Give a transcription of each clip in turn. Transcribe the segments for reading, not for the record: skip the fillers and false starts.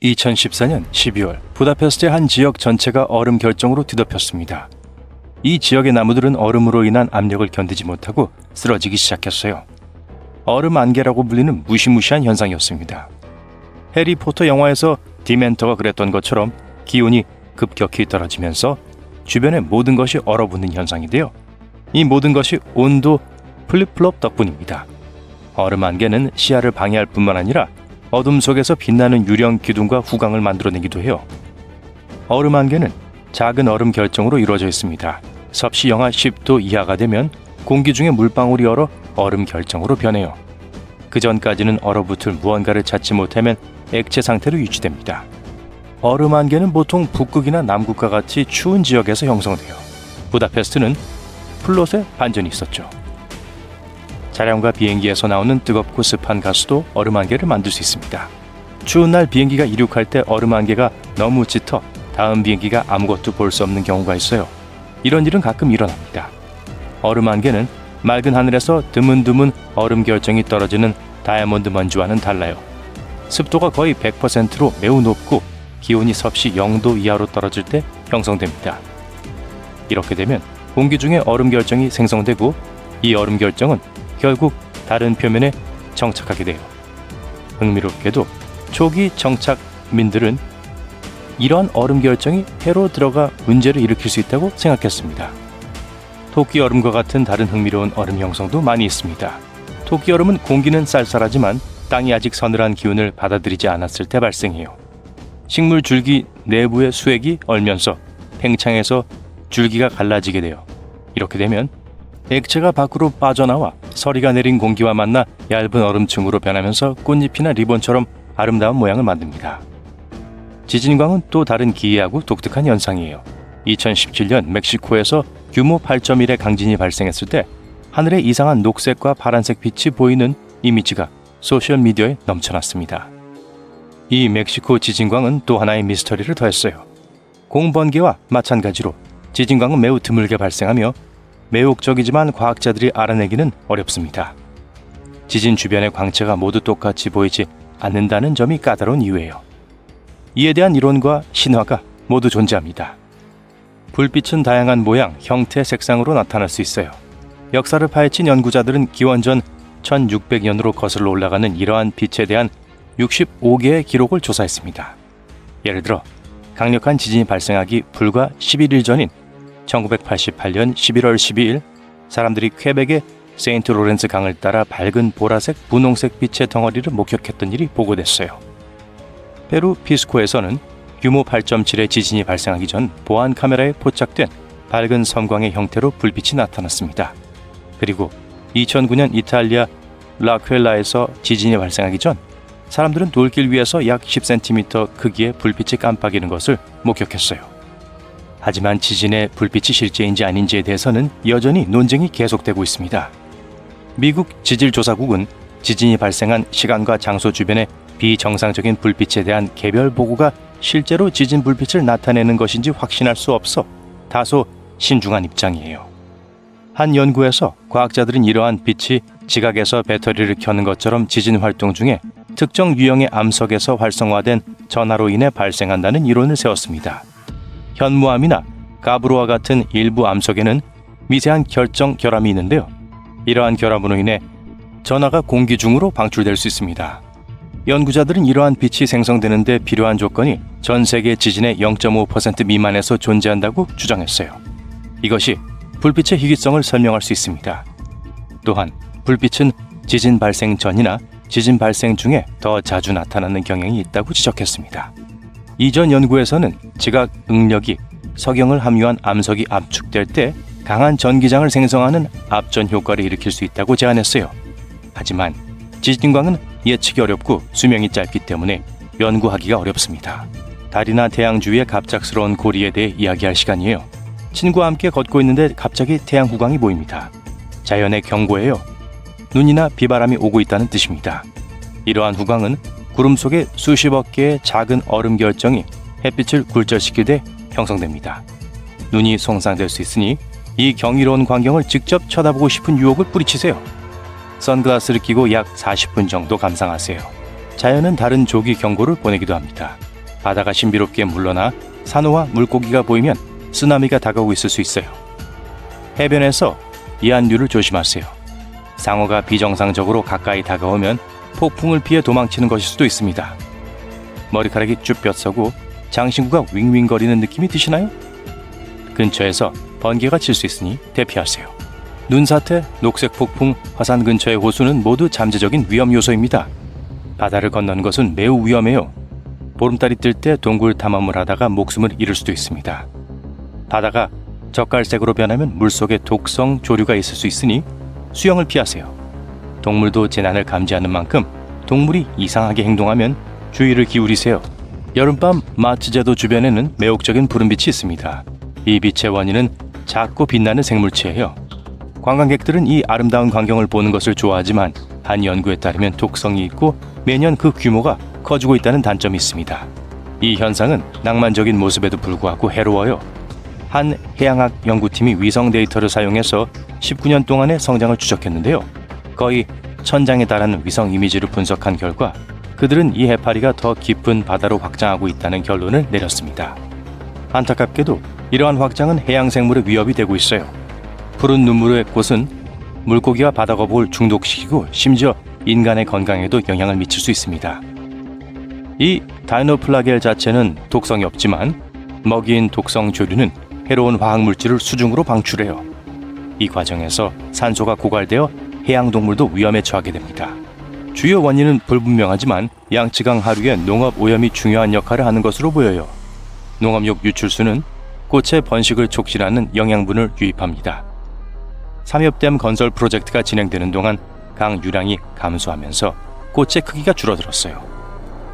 2014년 12월 부다페스트의 한 지역 전체가 얼음 결정으로 뒤덮였습니다. 이 지역의 나무들은 얼음으로 인한 압력을 견디지 못하고 쓰러지기 시작했어요. 얼음 안개라고 불리는 무시무시한 현상이었습니다. 해리포터 영화에서 디멘터가 그랬던 것처럼 기온이 급격히 떨어지면서 주변의 모든 것이 얼어붙는 현상인데요. 이 모든 것이 온도 플립플롭 덕분입니다. 얼음 안개는 시야를 방해할 뿐만 아니라 어둠 속에서 빛나는 유령 기둥과 후광을 만들어내기도 해요. 얼음 안개는 작은 얼음 결정으로 이루어져 있습니다. 섭씨 영하 10도 이하가 되면 공기 중에 물방울이 얼어 얼음 결정으로 변해요. 그 전까지는 얼어붙을 무언가를 찾지 못하면 액체 상태로 유지됩니다. 얼음 안개는 보통 북극이나 남극과 같이 추운 지역에서 형성돼요. 부다페스트는 플롯에 반전이 있었죠. 차량과 비행기에서 나오는 뜨겁고 습한 가스도 얼음 안개를 만들 수 있습니다. 추운 날 비행기가 이륙할 때 얼음 안개가 너무 짙어 다음 비행기가 아무것도 볼 수 없는 경우가 있어요. 이런 일은 가끔 일어납니다. 얼음 안개는 맑은 하늘에서 드문드문 얼음 결정이 떨어지는 다이아몬드 먼지와는 달라요. 습도가 거의 100%로 매우 높고 기온이 섭씨 0도 이하로 떨어질 때 형성됩니다. 이렇게 되면 공기 중에 얼음 결정이 생성되고 이 얼음 결정은 결국 다른 표면에 정착하게 돼요. 흥미롭게도 초기 정착민들은 이런 얼음 결정이 해로 들어가 문제를 일으킬 수 있다고 생각했습니다. 토끼 얼음과 같은 다른 흥미로운 얼음 형성도 많이 있습니다. 토끼 얼음은 공기는 쌀쌀하지만 땅이 아직 서늘한 기운을 받아들이지 않았을 때 발생해요. 식물 줄기 내부의 수액이 얼면서 팽창해서 줄기가 갈라지게 돼요. 이렇게 되면 액체가 밖으로 빠져나와 서리가 내린 공기와 만나 얇은 얼음층으로 변하면서 꽃잎이나 리본처럼 아름다운 모양을 만듭니다. 지진광은 또 다른 기이하고 독특한 현상이에요. 2017년 멕시코에서 규모 8.1의 강진이 발생했을 때 하늘에 이상한 녹색과 파란색 빛이 보이는 이미지가 소셜미디어에 넘쳐났습니다. 이 멕시코 지진광은 또 하나의 미스터리를 더했어요. 공번개와 마찬가지로 지진광은 매우 드물게 발생하며 매혹적이지만 과학자들이 알아내기는 어렵습니다. 지진 주변의 광채가 모두 똑같이 보이지 않는다는 점이 까다로운 이유예요. 이에 대한 이론과 신화가 모두 존재합니다. 불빛은 다양한 모양, 형태, 색상으로 나타날 수 있어요. 역사를 파헤친 연구자들은 기원전 1600년으로 거슬러 올라가는 이러한 빛에 대한 65개의 기록을 조사했습니다. 예를 들어 강력한 지진이 발생하기 불과 11일 전인 1988년 11월 12일 사람들이 퀘벡의 세인트 로렌스 강을 따라 밝은 보라색, 분홍색 빛의 덩어리를 목격했던 일이 보고됐어요. 페루 피스코에서는 규모 8.7의 지진이 발생하기 전 보안 카메라에 포착된 밝은 섬광의 형태로 불빛이 나타났습니다. 그리고 2009년 이탈리아 라퀘라에서 지진이 발생하기 전 사람들은 돌길 위에서 약 10cm 크기의 불빛이 깜빡이는 것을 목격했어요. 하지만 지진의 불빛이 실제인지 아닌지에 대해서는 여전히 논쟁이 계속되고 있습니다. 미국 지질조사국은 지진이 발생한 시간과 장소 주변의 비정상적인 불빛에 대한 개별 보고가 실제로 지진 불빛을 나타내는 것인지 확신할 수 없어 다소 신중한 입장이에요. 한 연구에서 과학자들은 이러한 빛이 지각에서 배터리를 켜는 것처럼 지진 활동 중에 특정 유형의 암석에서 활성화된 전하로 인해 발생한다는 이론을 세웠습니다. 현무암이나 가브로와 같은 일부 암석에는 미세한 결정 결함이 있는데요. 이러한 결함으로 인해 전하가 공기 중으로 방출될 수 있습니다. 연구자들은 이러한 빛이 생성되는 데 필요한 조건이 전 세계 지진의 0.5% 미만에서 존재한다고 주장했어요. 이것이 불빛의 희귀성을 설명할 수 있습니다. 또한 불빛은 지진 발생 전이나 지진 발생 중에 더 자주 나타나는 경향이 있다고 지적했습니다. 이전 연구에서는 지각 응력이 석영을 함유한 암석이 압축될 때 강한 전기장을 생성하는 압전 효과를 일으킬 수 있다고 제안했어요. 하지만 지진광은 예측이 어렵고 수명이 짧기 때문에 연구하기가 어렵습니다. 달이나 태양 주위의 갑작스러운 고리에 대해 이야기할 시간이에요. 친구와 함께 걷고 있는데 갑자기 태양 후광이 보입니다. 자연의 경고예요. 눈이나 비바람이 오고 있다는 뜻입니다. 이러한 후광은 구름 속에 수십억 개의 작은 얼음 결정이 햇빛을 굴절시키되 형성됩니다. 눈이 손상될 수 있으니 이 경이로운 광경을 직접 쳐다보고 싶은 유혹을 뿌리치세요. 선글라스를 끼고 약 40분 정도 감상하세요. 자연은 다른 조기 경고를 보내기도 합니다. 바다가 신비롭게 물러나 산호와 물고기가 보이면 쓰나미가 다가오고 있을 수 있어요. 해변에서 이한류를 조심하세요. 상어가 비정상적으로 가까이 다가오면 폭풍을 피해 도망치는 것일 수도 있습니다. 머리카락이 쭉 뼛서고 장신구가 윙윙거리는 느낌이 드시나요? 근처에서 번개가 칠 수 있으니 대피하세요. 눈사태, 녹색 폭풍, 화산 근처의 호수는 모두 잠재적인 위험 요소입니다. 바다를 건너는 것은 매우 위험해요. 보름달이 뜰 때 동굴 탐험을 하다가 목숨을 잃을 수도 있습니다. 바다가 젓갈색으로 변하면 물속에 독성 조류가 있을 수 있으니 수영을 피하세요. 동물도 재난을 감지하는 만큼 동물이 이상하게 행동하면 주의를 기울이세요. 여름밤 마츠제도 주변에는 매혹적인 푸른빛이 있습니다. 이 빛의 원인은 작고 빛나는 생물체예요. 관광객들은 이 아름다운 광경을 보는 것을 좋아하지만 한 연구에 따르면 독성이 있고 매년 그 규모가 커지고 있다는 단점이 있습니다. 이 현상은 낭만적인 모습에도 불구하고 해로워요. 한 해양학 연구팀이 위성 데이터를 사용해서 19년 동안의 성장을 추적했는데요. 거의 1000장에 달하는 위성 이미지를 분석한 결과 그들은 이 해파리가 더 깊은 바다로 확장하고 있다는 결론을 내렸습니다. 안타깝게도 이러한 확장은 해양 생물의 위협이 되고 있어요. 푸른 눈물의 꽃은 물고기와 바다거북을 중독시키고 심지어 인간의 건강에도 영향을 미칠 수 있습니다. 이 다이노플라겔 자체는 독성이 없지만 먹이인 독성 조류는 해로운 화학물질을 수중으로 방출해요. 이 과정에서 산소가 고갈되어 해양동물도 위험에 처하게 됩니다. 주요 원인은 불분명하지만 양쯔강 하류의 농업 오염이 중요한 역할을 하는 것으로 보여요. 농업용 유출수는 꽃의 번식을 촉진하는 영양분을 유입합니다. 삼엽댐 건설 프로젝트가 진행되는 동안 강 유량이 감소하면서 꽃의 크기가 줄어들었어요.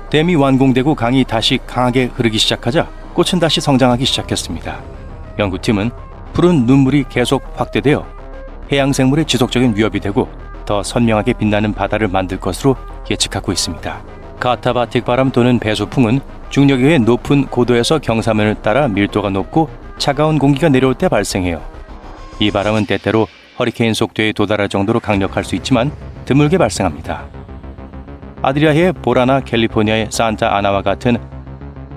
댐이 완공되고 강이 다시 강하게 흐르기 시작하자 꽃은 다시 성장하기 시작했습니다. 연구팀은 푸른 눈물이 계속 확대되어 해양 생물의 지속적인 위협이 되고 더 선명하게 빛나는 바다를 만들 것으로 예측하고 있습니다. 카타바틱 바람 또는 배소풍은 중력에 의해 높은 고도에서 경사면을 따라 밀도가 높고 차가운 공기가 내려올 때 발생해요. 이 바람은 때때로 허리케인 속도에 도달할 정도로 강력할 수 있지만 드물게 발생합니다. 아드리아해의 보라나 캘리포니아의 산타 아나와 같은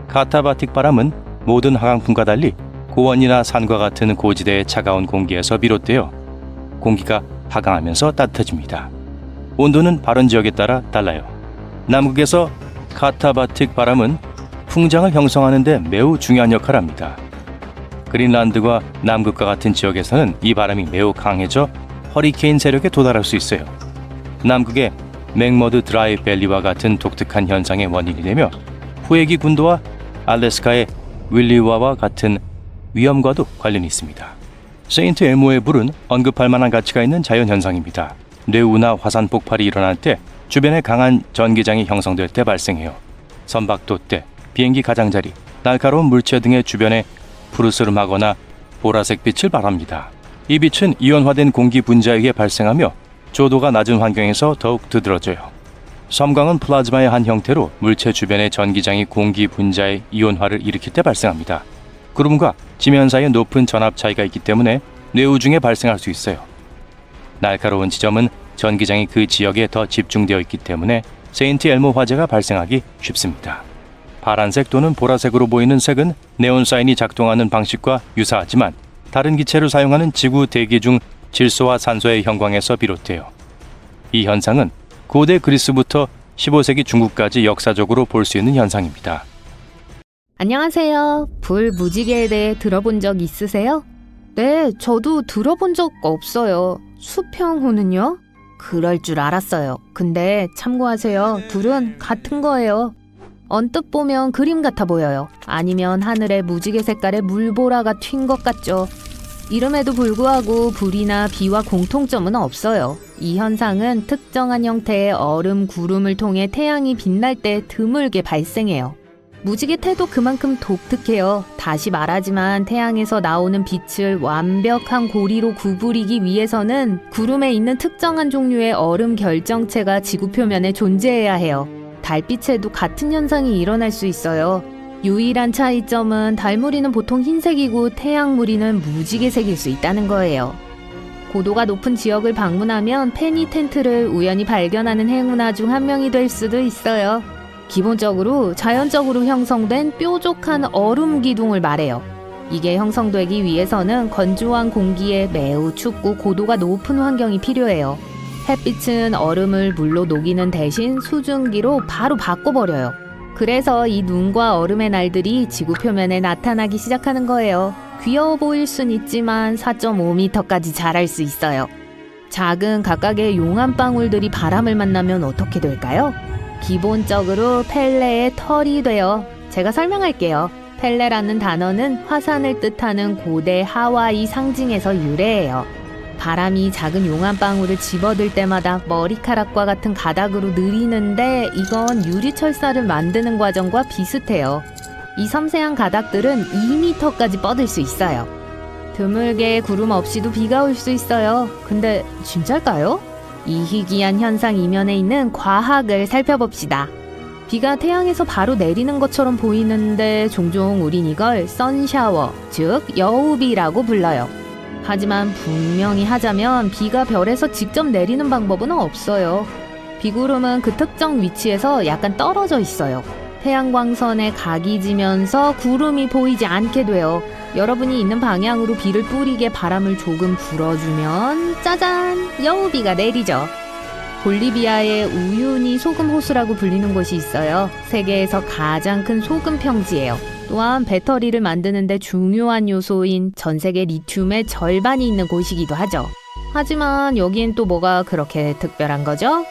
카타바틱 바람은 모든 하강풍과 달리 고원이나 산과 같은 고지대의 차가운 공기에서 비롯되어 공기가 하강하면서 따뜻해집니다. 온도는 발원 지역에 따라 달라요. 남극에서 카타바틱 바람은 풍장을 형성하는 데 매우 중요한 역할을 합니다. 그린란드와 남극과 같은 지역에서는 이 바람이 매우 강해져 허리케인 세력에 도달할 수 있어요. 남극의 맥머드 드라이 밸리와 같은 독특한 현상의 원인이 되며 후에기 군도와 알래스카의 윌리와와 같은 위험과도 관련이 있습니다. 세인트 엘모의 불은 언급할 만한 가치가 있는 자연현상입니다. 뇌우나 화산 폭발이 일어날 때 주변에 강한 전기장이 형성될 때 발생해요. 선박도 때, 비행기 가장자리, 날카로운 물체 등의 주변에 푸르스름하거나 보라색 빛을 발합니다. 이 빛은 이온화된 공기 분자에 의해 발생하며 조도가 낮은 환경에서 더욱 두드러져요. 섬광은 플라즈마의 한 형태로 물체 주변의 전기장이 공기 분자의 이온화를 일으킬 때 발생합니다. 구름과 지면 사이에 높은 전압 차이가 있기 때문에 뇌우 중에 발생할 수 있어요. 날카로운 지점은 전기장이 그 지역에 더 집중되어 있기 때문에 세인트 엘모 화재가 발생하기 쉽습니다. 파란색 또는 보라색으로 보이는 색은 네온사인이 작동하는 방식과 유사하지만 다른 기체를 사용하는 지구 대기 중 질소와 산소의 형광에서 비롯돼요. 이 현상은 고대 그리스부터 15세기 중국까지 역사적으로 볼 수 있는 현상입니다. 안녕하세요. 불 무지개에 대해 들어본 적 있으세요? 네, 저도 들어본 적 없어요. 수평호는요? 그럴 줄 알았어요. 근데 참고하세요. 둘은 같은 거예요. 언뜻 보면 그림 같아 보여요. 아니면 하늘에 무지개 색깔의 물보라가 튄 것 같죠. 이름에도 불구하고 불이나 비와 공통점은 없어요. 이 현상은 특정한 형태의 얼음 구름을 통해 태양이 빛날 때 드물게 발생해요. 무지개 태도 그만큼 독특해요. 다시 말하지만 태양에서 나오는 빛을 완벽한 고리로 구부리기 위해서는 구름에 있는 특정한 종류의 얼음 결정체가 지구 표면에 존재해야 해요. 달빛에도 같은 현상이 일어날 수 있어요. 유일한 차이점은 달무리는 보통 흰색이고 태양무리는 무지개색일 수 있다는 거예요. 고도가 높은 지역을 방문하면 페니 텐트를 우연히 발견하는 행운아 중 한 명이 될 수도 있어요. 기본적으로 자연적으로 형성된 뾰족한 얼음 기둥을 말해요. 이게 형성되기 위해서는 건조한 공기에 매우 춥고 고도가 높은 환경이 필요해요. 햇빛은 얼음을 물로 녹이는 대신 수증기로 바로 바꿔버려요. 그래서 이 눈과 얼음의 날들이 지구 표면에 나타나기 시작하는 거예요. 귀여워 보일 순 있지만 4.5m까지 자랄 수 있어요. 작은 각각의 용암 방울들이 바람을 만나면 어떻게 될까요? 기본적으로 펠레의 털이 돼요. 제가 설명할게요. 펠레라는 단어는 화산을 뜻하는 고대 하와이 상징에서 유래해요. 바람이 작은 용암방울을 집어들 때마다 머리카락과 같은 가닥으로 느리는데 이건 유리철사를 만드는 과정과 비슷해요. 이 섬세한 가닥들은 2m까지 뻗을 수 있어요. 드물게 구름 없이도 비가 올 수 있어요. 근데 진짜일까요? 이 희귀한 현상 이면에 있는 과학을 살펴봅시다. 비가 태양에서 바로 내리는 것처럼 보이는데 종종 우린 이걸 선샤워, 즉 여우비라고 불러요. 하지만 분명히 하자면 비가 별에서 직접 내리는 방법은 없어요. 비구름은 그 특정 위치에서 약간 떨어져 있어요. 태양광선에 각이 지면서 구름이 보이지 않게 돼요. 여러분이 있는 방향으로 비를 뿌리게 바람을 조금 불어주면 짜잔! 여우비가 내리죠. 볼리비아의 우유니 소금 호수라고 불리는 곳이 있어요. 세계에서 가장 큰 소금 평지예요. 또한 배터리를 만드는 데 중요한 요소인 전 세계 리튬의 절반이 있는 곳이기도 하죠. 하지만 여기엔 또 뭐가 그렇게 특별한 거죠?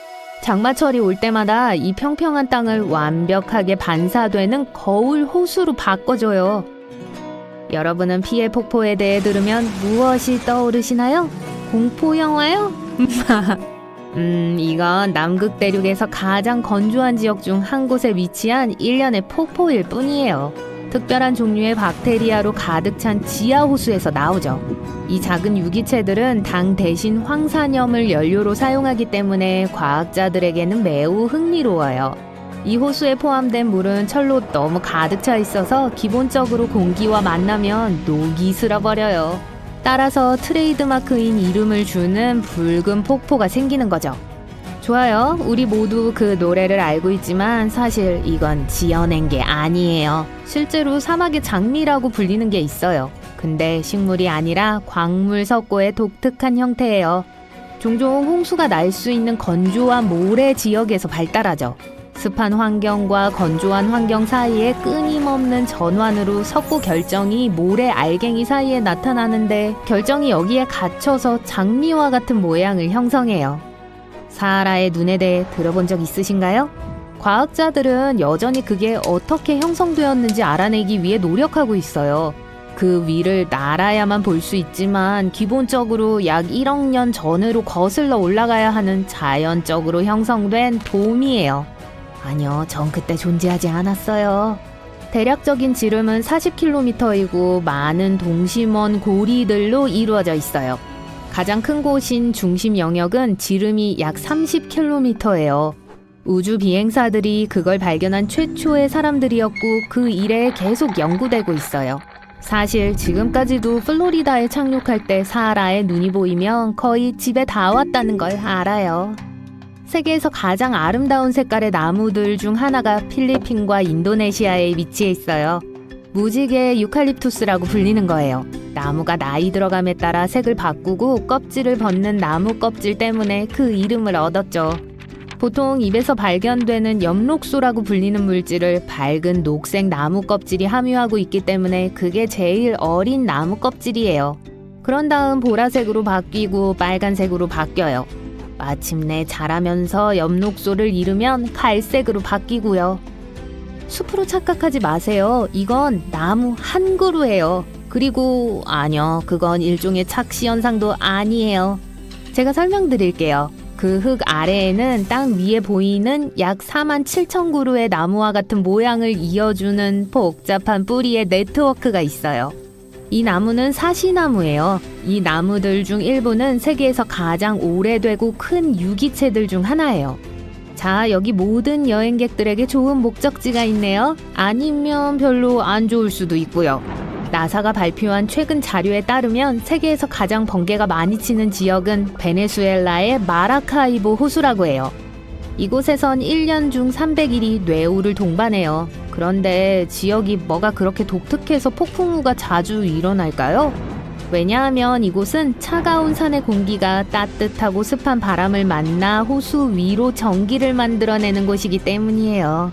장마철이 올 때마다 이 평평한 땅을 완벽하게 반사되는 거울 호수로 바꿔줘요. 여러분은 피해 폭포에 대해 들으면 무엇이 떠오르시나요? 공포 영화요? 이건 남극 대륙에서 가장 건조한 지역 중 한 곳에 위치한 일련의 폭포일 뿐이에요. 특별한 종류의 박테리아로 가득 찬 지하 호수에서 나오죠. 이 작은 유기체들은 당 대신 황산염을 연료로 사용하기 때문에 과학자들에게는 매우 흥미로워요. 이 호수에 포함된 물은 철로 너무 가득 차 있어서 기본적으로 공기와 만나면 녹이 슬어버려요. 따라서 트레이드마크인 이름을 주는 붉은 폭포가 생기는 거죠. 좋아요. 우리 모두 그 노래를 알고 있지만 사실 이건 지어낸 게 아니에요. 실제로 사막의 장미라고 불리는 게 있어요. 근데 식물이 아니라 광물 석고의 독특한 형태예요. 종종 홍수가 날 수 있는 건조한 모래 지역에서 발달하죠. 습한 환경과 건조한 환경 사이에 끊임없는 전환으로 석고 결정이 모래 알갱이 사이에 나타나는데 결정이 여기에 갇혀서 장미와 같은 모양을 형성해요. 사하라의 눈에 대해 들어본 적 있으신가요? 과학자들은 여전히 그게 어떻게 형성되었는지 알아내기 위해 노력하고 있어요. 그 위를 날아야만 볼 수 있지만 기본적으로 약 1억 년 전으로 거슬러 올라가야 하는 자연적으로 형성된 돔이에요. 아니요, 전 그때 존재하지 않았어요. 대략적인 지름은 40km이고 많은 동심원 고리들로 이루어져 있어요. 가장 큰 곳인 중심 영역은 지름이 약 30km예요. 우주 비행사들이 그걸 발견한 최초의 사람들이었고 그 이래 계속 연구되고 있어요. 사실 지금까지도 플로리다에 착륙할 때 사하라에 눈이 보이면 거의 집에 다 왔다는 걸 알아요. 세계에서 가장 아름다운 색깔의 나무들 중 하나가 필리핀과 인도네시아에 위치해 있어요. 무지개 유칼립투스라고 불리는 거예요. 나무가 나이 들어감에 따라 색을 바꾸고 껍질을 벗는 나무 껍질 때문에 그 이름을 얻었죠. 보통 입에서 발견되는 엽록소라고 불리는 물질을 밝은 녹색 나무 껍질이 함유하고 있기 때문에 그게 제일 어린 나무 껍질이에요. 그런 다음 보라색으로 바뀌고 빨간색으로 바뀌어요. 마침내 자라면서 엽록소를 잃으면 갈색으로 바뀌고요. 숲으로 착각하지 마세요. 이건 나무 한 그루예요. 그리고 아니요, 그건 일종의 착시 현상도 아니에요. 제가 설명드릴게요. 그 흙 아래에는 땅 위에 보이는 약 47,000그루의 나무와 같은 모양을 이어주는 복잡한 뿌리의 네트워크가 있어요. 이 나무는 사시나무예요. 이 나무들 중 일부는 세계에서 가장 오래되고 큰 유기체들 중 하나예요. 자, 여기 모든 여행객들에게 좋은 목적지가 있네요. 아니면 별로 안 좋을 수도 있고요. 나사가 발표한 최근 자료에 따르면 세계에서 가장 번개가 많이 치는 지역은 베네수엘라의 마라카이보 호수라고 해요. 이곳에선 1년 중 300일이 뇌우를 동반해요. 그런데 지역이 뭐가 그렇게 독특해서 폭풍우가 자주 일어날까요? 왜냐하면 이곳은 차가운 산의 공기가 따뜻하고 습한 바람을 만나 호수 위로 전기를 만들어내는 곳이기 때문이에요.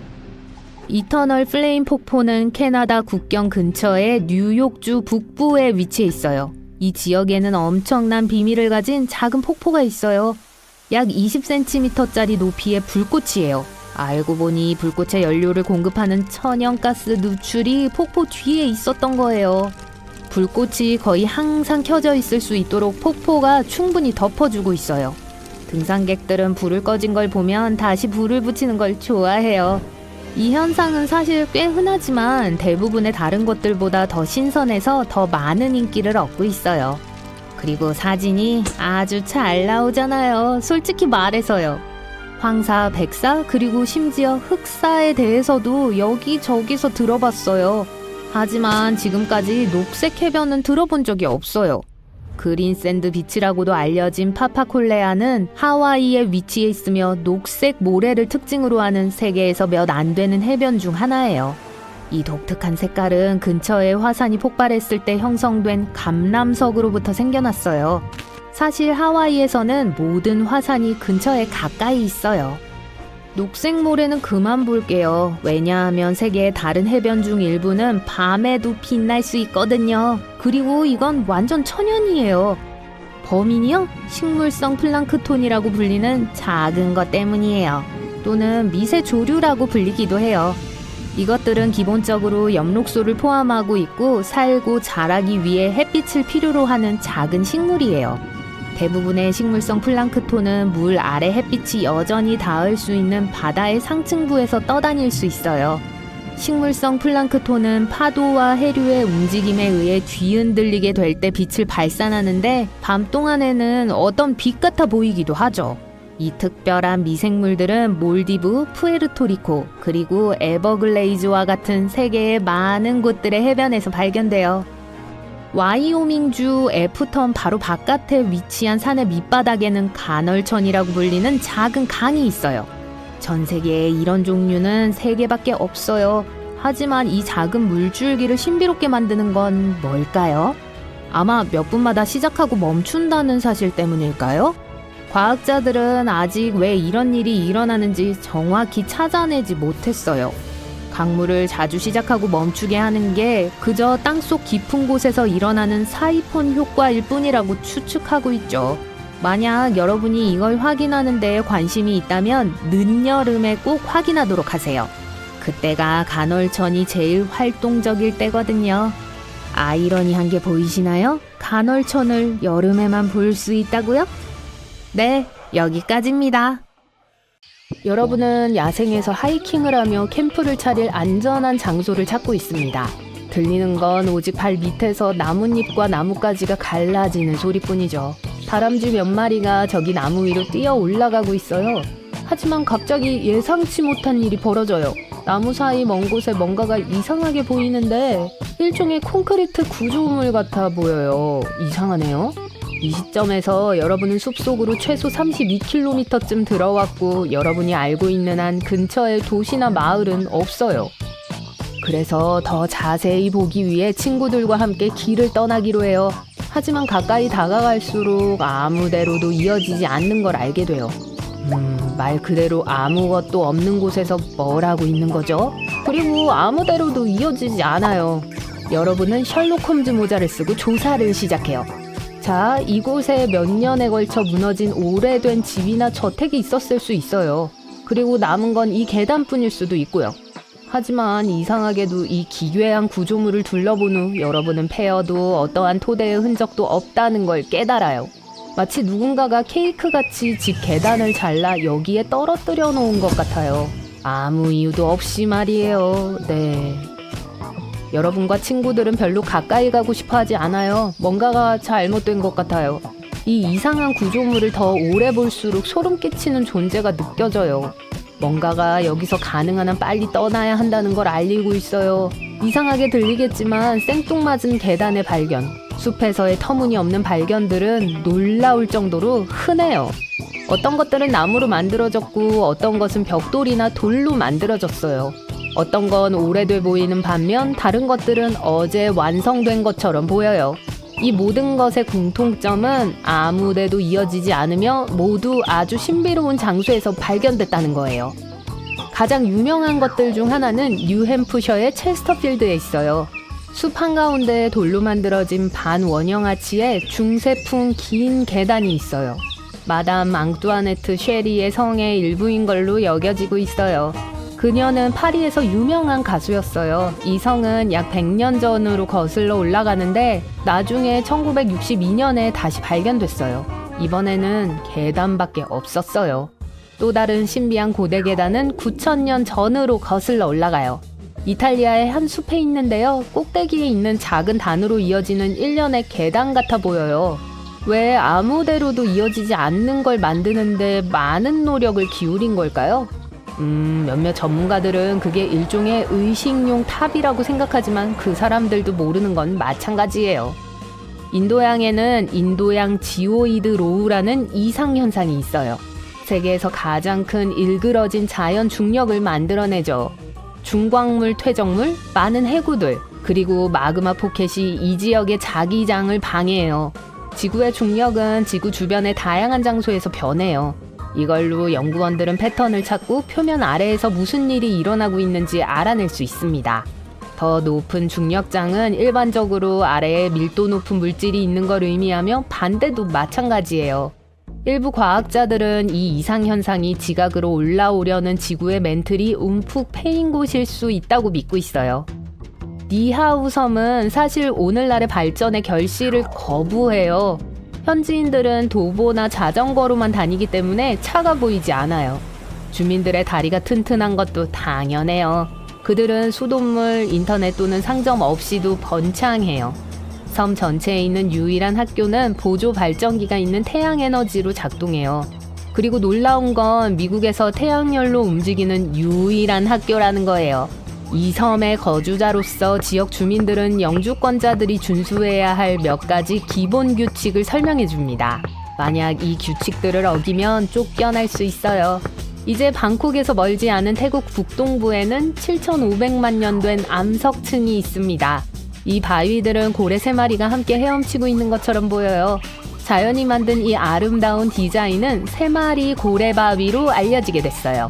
이터널 플레임 폭포는 캐나다 국경 근처의 뉴욕주 북부에 위치해 있어요. 이 지역에는 엄청난 비밀을 가진 작은 폭포가 있어요. 약 20cm짜리 높이의 불꽃이에요. 알고 보니 불꽃의 연료를 공급하는 천연가스 누출이 폭포 뒤에 있었던 거예요. 불꽃이 거의 항상 켜져 있을 수 있도록 폭포가 충분히 덮어주고 있어요. 등산객들은 불을 꺼진 걸 보면 다시 불을 붙이는 걸 좋아해요. 이 현상은 사실 꽤 흔하지만 대부분의 다른 곳들보다 더 신선해서 더 많은 인기를 얻고 있어요. 그리고 사진이 아주 잘 나오잖아요. 솔직히 말해서요. 황사, 백사, 그리고 심지어 흑사에 대해서도 여기저기서 들어봤어요. 하지만 지금까지 녹색 해변은 들어본 적이 없어요. 그린샌드 비치라고도 알려진 파파콜레아는 하와이에 위치해 있으며 녹색 모래를 특징으로 하는 세계에서 몇 안 되는 해변 중 하나예요. 이 독특한 색깔은 근처에 화산이 폭발했을 때 형성된 감람석으로부터 생겨났어요. 사실 하와이에서는 모든 화산이 근처에 가까이 있어요. 녹색 모래는 그만 볼게요. 왜냐하면 세계의 다른 해변 중 일부는 밤에도 빛날 수 있거든요. 그리고 이건 완전 천연이에요. 범인이요? 식물성 플랑크톤이라고 불리는 작은 것 때문이에요. 또는 미세조류라고 불리기도 해요. 이것들은 기본적으로 엽록소를 포함하고 있고 살고 자라기 위해 햇빛을 필요로 하는 작은 식물이에요. 대부분의 식물성 플랑크톤은 물 아래 햇빛이 여전히 닿을 수 있는 바다의 상층부에서 떠다닐 수 있어요. 식물성 플랑크톤은 파도와 해류의 움직임에 의해 뒤흔들리게 될 때 빛을 발산하는데 밤 동안에는 어떤 빛 같아 보이기도 하죠. 이 특별한 미생물들은 몰디브, 푸에르토리코, 그리고 에버글레이즈와 같은 세계의 많은 곳들의 해변에서 발견돼요. 와이오밍주 애프턴 바로 바깥에 위치한 산의 밑바닥에는 간헐천이라고 불리는 작은 강이 있어요. 전 세계에 이런 종류는 3개밖에 없어요. 하지만 이 작은 물줄기를 신비롭게 만드는 건 뭘까요? 아마 몇 분마다 시작하고 멈춘다는 사실 때문일까요? 과학자들은 아직 왜 이런 일이 일어나는지 정확히 찾아내지 못했어요. 강물을 자주 시작하고 멈추게 하는 게 그저 땅속 깊은 곳에서 일어나는 사이폰 효과일 뿐이라고 추측하고 있죠. 만약 여러분이 이걸 확인하는 데에 관심이 있다면 늦여름에 꼭 확인하도록 하세요. 그때가 간헐천이 제일 활동적일 때거든요. 아이러니한 게 보이시나요? 간헐천을 여름에만 볼 수 있다고요? 네, 여기까지입니다. 여러분은 야생에서 하이킹을 하며 캠프를 차릴 안전한 장소를 찾고 있습니다. 들리는 건 오직 발 밑에서 나뭇잎과 나뭇가지가 갈라지는 소리뿐이죠. 다람쥐 몇 마리가 저기 나무 위로 뛰어 올라가고 있어요. 하지만 갑자기 예상치 못한 일이 벌어져요. 나무 사이 먼 곳에 뭔가가 이상하게 보이는데 일종의 콘크리트 구조물 같아 보여요. 이상하네요. 이 시점에서 여러분은 숲속으로 최소 32km쯤 들어왔고 여러분이 알고 있는 한 근처에 도시나 마을은 없어요. 그래서 더 자세히 보기 위해 친구들과 함께 길을 떠나기로 해요. 하지만 가까이 다가갈수록 아무데로도 이어지지 않는 걸 알게 돼요. 말 그대로 아무것도 없는 곳에서 뭘 하고 있는 거죠? 그리고 아무데로도 이어지지 않아요. 여러분은 셜록 홈즈 모자를 쓰고 조사를 시작해요. 자, 이곳에 몇 년에 걸쳐 무너진 오래된 집이나 저택이 있었을 수 있어요. 그리고 남은 건 이 계단뿐일 수도 있고요. 하지만 이상하게도 이 기괴한 구조물을 둘러본 후 여러분은 패여도 어떠한 토대의 흔적도 없다는 걸 깨달아요. 마치 누군가가 케이크같이 집 계단을 잘라 여기에 떨어뜨려 놓은 것 같아요. 아무 이유도 없이 말이에요. 네. 여러분과 친구들은 별로 가까이 가고 싶어 하지 않아요. 뭔가가 잘못된 것 같아요. 이 이상한 구조물을 더 오래 볼수록 소름 끼치는 존재가 느껴져요. 뭔가가 여기서 가능한 한 빨리 떠나야 한다는 걸 알리고 있어요. 이상하게 들리겠지만 생뚱맞은 계단의 발견, 숲에서의 터무니없는 발견들은 놀라울 정도로 흔해요. 어떤 것들은 나무로 만들어졌고 어떤 것은 벽돌이나 돌로 만들어졌어요. 어떤 건 오래돼 보이는 반면 다른 것들은 어제 완성된 것처럼 보여요. 이 모든 것의 공통점은 아무데도 이어지지 않으며 모두 아주 신비로운 장소에서 발견됐다는 거예요. 가장 유명한 것들 중 하나는 뉴햄프셔의 체스터필드에 있어요. 숲 한가운데 돌로 만들어진 반원형 아치에 중세풍 긴 계단이 있어요. 마담 앙뚜아네트 쉐리의 성의 일부인 걸로 여겨지고 있어요. 그녀는 파리에서 유명한 가수였어요. 이 성은 약 100년 전으로 거슬러 올라가는데 나중에 1962년에 다시 발견됐어요. 이번에는 계단밖에 없었어요. 또 다른 신비한 고대 계단은 9,000년 전으로 거슬러 올라가요. 이탈리아의 한 숲에 있는데요. 꼭대기에 있는 작은 단으로 이어지는 일련의 계단 같아 보여요. 왜 아무데로도 이어지지 않는 걸 만드는데 많은 노력을 기울인 걸까요? 몇몇 전문가들은 그게 일종의 의식용 탑이라고 생각하지만 그 사람들도 모르는 건 마찬가지예요. 인도양에는 인도양 지오이드 로우라는 이상현상이 있어요. 세계에서 가장 큰 일그러진 자연 중력을 만들어내죠. 중광물 퇴적물, 많은 해구들, 그리고 마그마 포켓이 이 지역의 자기장을 방해해요. 지구의 중력은 지구 주변의 다양한 장소에서 변해요. 이걸로 연구원들은 패턴을 찾고 표면 아래에서 무슨 일이 일어나고 있는지 알아낼 수 있습니다. 더 높은 중력장은 일반적으로 아래에 밀도 높은 물질이 있는 걸 의미하며 반대도 마찬가지예요. 일부 과학자들은 이 이상현상이 지각으로 올라오려는 지구의 멘틀이 움푹 패인 곳일 수 있다고 믿고 있어요. 니하우 섬은 사실 오늘날의 발전의 결실을 거부해요. 현지인들은 도보나 자전거로만 다니기 때문에 차가 보이지 않아요. 주민들의 다리가 튼튼한 것도 당연해요. 그들은 수돗물, 인터넷 또는 상점 없이도 번창해요. 섬 전체에 있는 유일한 학교는 보조 발전기가 있는 태양에너지로 작동해요. 그리고 놀라운 건 미국에서 태양열로 움직이는 유일한 학교라는 거예요. 이 섬의 거주자로서 지역 주민들은 영주권자들이 준수해야 할 몇 가지 기본 규칙을 설명해 줍니다. 만약 이 규칙들을 어기면 쫓겨날 수 있어요. 이제 방콕에서 멀지 않은 태국 북동부에는 7,500만 년 된 암석층이 있습니다. 이 바위들은 고래 3마리가 함께 헤엄치고 있는 것처럼 보여요. 자연이 만든 이 아름다운 디자인은 3마리 고래 바위로 알려지게 됐어요.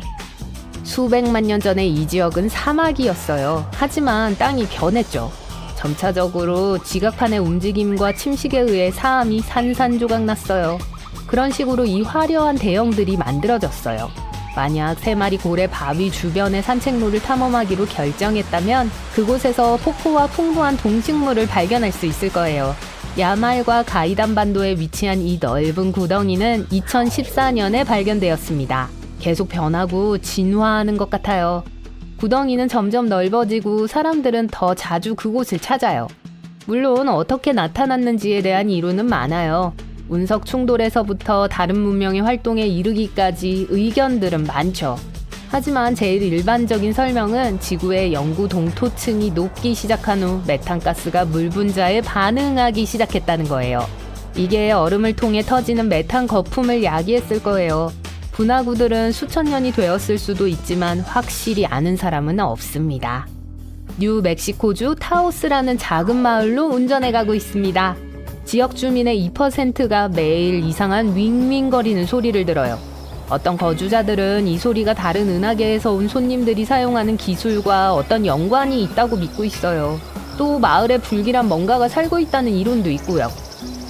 수백만 년 전에 이 지역은 사막이었어요. 하지만 땅이 변했죠. 점차적으로 지각판의 움직임과 침식에 의해 사암이 산산조각 났어요. 그런 식으로 이 화려한 대형들이 만들어졌어요. 만약 3마리 고래 바위 주변의 산책로를 탐험하기로 결정했다면 그곳에서 폭포와 풍부한 동식물을 발견할 수 있을 거예요. 야말과 가이단 반도에 위치한 이 넓은 구덩이는 2014년에 발견되었습니다. 계속 변하고 진화하는 것 같아요. 구덩이는 점점 넓어지고 사람들은 더 자주 그곳을 찾아요. 물론 어떻게 나타났는지에 대한 이론은 많아요. 운석 충돌에서부터 다른 문명의 활동에 이르기까지 의견들은 많죠. 하지만 제일 일반적인 설명은 지구의 영구 동토층이 녹기 시작한 후 메탄가스가 물 분자에 반응하기 시작했다는 거예요. 이게 얼음을 통해 터지는 메탄 거품을 야기했을 거예요. 분화구들은 수천 년이 되었을 수도 있지만 확실히 아는 사람은 없습니다. 뉴멕시코주 타오스라는 작은 마을로 운전해 가고 있습니다. 지역 주민의 2%가 매일 이상한 윙윙거리는 소리를 들어요. 어떤 거주자들은 이 소리가 다른 은하계에서 온 손님들이 사용하는 기술과 어떤 연관이 있다고 믿고 있어요. 또 마을에 불길한 뭔가가 살고 있다는 이론도 있고요.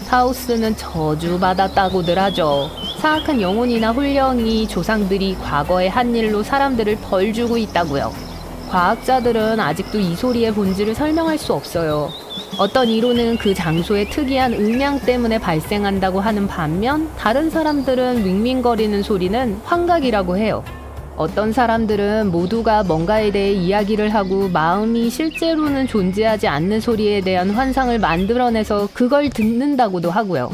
타오스는 저주받았다고들 하죠. 사악한 영혼이나 훌령이 조상들이 과거의 한 일로 사람들을 벌주고 있다고요. 과학자들은 아직도 이 소리의 본질을 설명할 수 없어요. 어떤 이론은 그 장소의 특이한 음향 때문에 발생한다고 하는 반면 다른 사람들은 윙윙거리는 소리는 환각이라고 해요. 어떤 사람들은 모두가 뭔가에 대해 이야기를 하고 마음이 실제로는 존재하지 않는 소리에 대한 환상을 만들어내서 그걸 듣는다고도 하고요.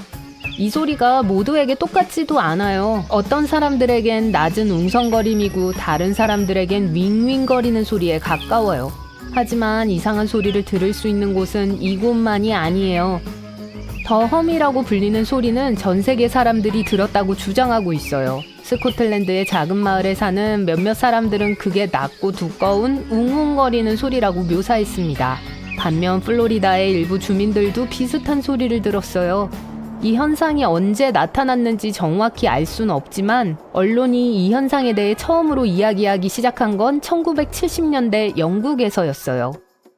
이 소리가 모두에게 똑같지도 않아요. 어떤 사람들에겐 낮은 웅성거림이고 다른 사람들에겐 윙윙거리는 소리에 가까워요. 하지만 이상한 소리를 들을 수 있는 곳은 이곳만이 아니에요. 더 험이라고 불리는 소리는 전 세계 사람들이 들었다고 주장하고 있어요. 스코틀랜드의 작은 마을에 사는 몇몇 사람들은 그게 낮고 두꺼운 웅웅거리는 소리라고 묘사했습니다. 반면 플로리다의 일부 주민들도 비슷한 소리를 들었어요. 이 현상이 언제 나타났는지 정확히 알 수는 없지만 언론이 이 현상에 대해 처음으로 이야기하기 시작한 건 1970년대 영국에서였어요.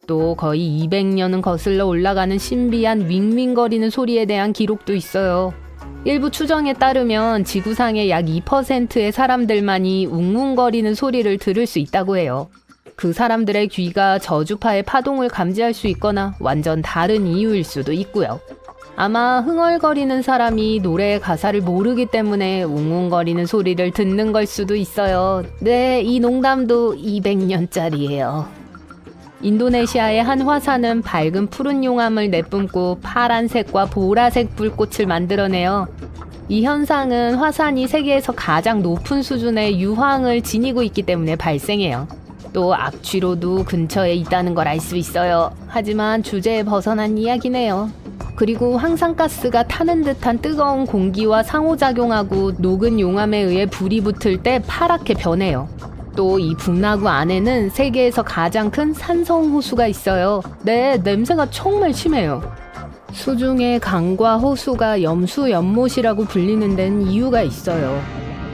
또 거의 200년은 거슬러 올라가는 신비한 윙윙거리는 소리에 대한 기록도 있어요. 일부 추정에 따르면 지구상의 약 2%의 사람들만이 웅웅거리는 소리를 들을 수 있다고 해요. 그 사람들의 귀가 저주파의 파동을 감지할 수 있거나 완전 다른 이유일 수도 있고요. 아마 흥얼거리는 사람이 노래의 가사를 모르기 때문에 웅웅거리는 소리를 듣는 걸 수도 있어요. 네, 이 농담도 200년짜리예요. 인도네시아의 한 화산은 밝은 푸른 용암을 내뿜고 파란색과 보라색 불꽃을 만들어내요. 이 현상은 화산이 세계에서 가장 높은 수준의 유황을 지니고 있기 때문에 발생해요. 또 악취로도 근처에 있다는 걸 알 수 있어요. 하지만 주제에 벗어난 이야기네요. 그리고 황산가스가 타는 듯한 뜨거운 공기와 상호작용하고 녹은 용암에 의해 불이 붙을 때 파랗게 변해요. 또 이 분화구 안에는 세계에서 가장 큰 산성호수가 있어요. 네, 냄새가 정말 심해요. 수중의 강과 호수가 염수연못이라고 불리는 데는 이유가 있어요.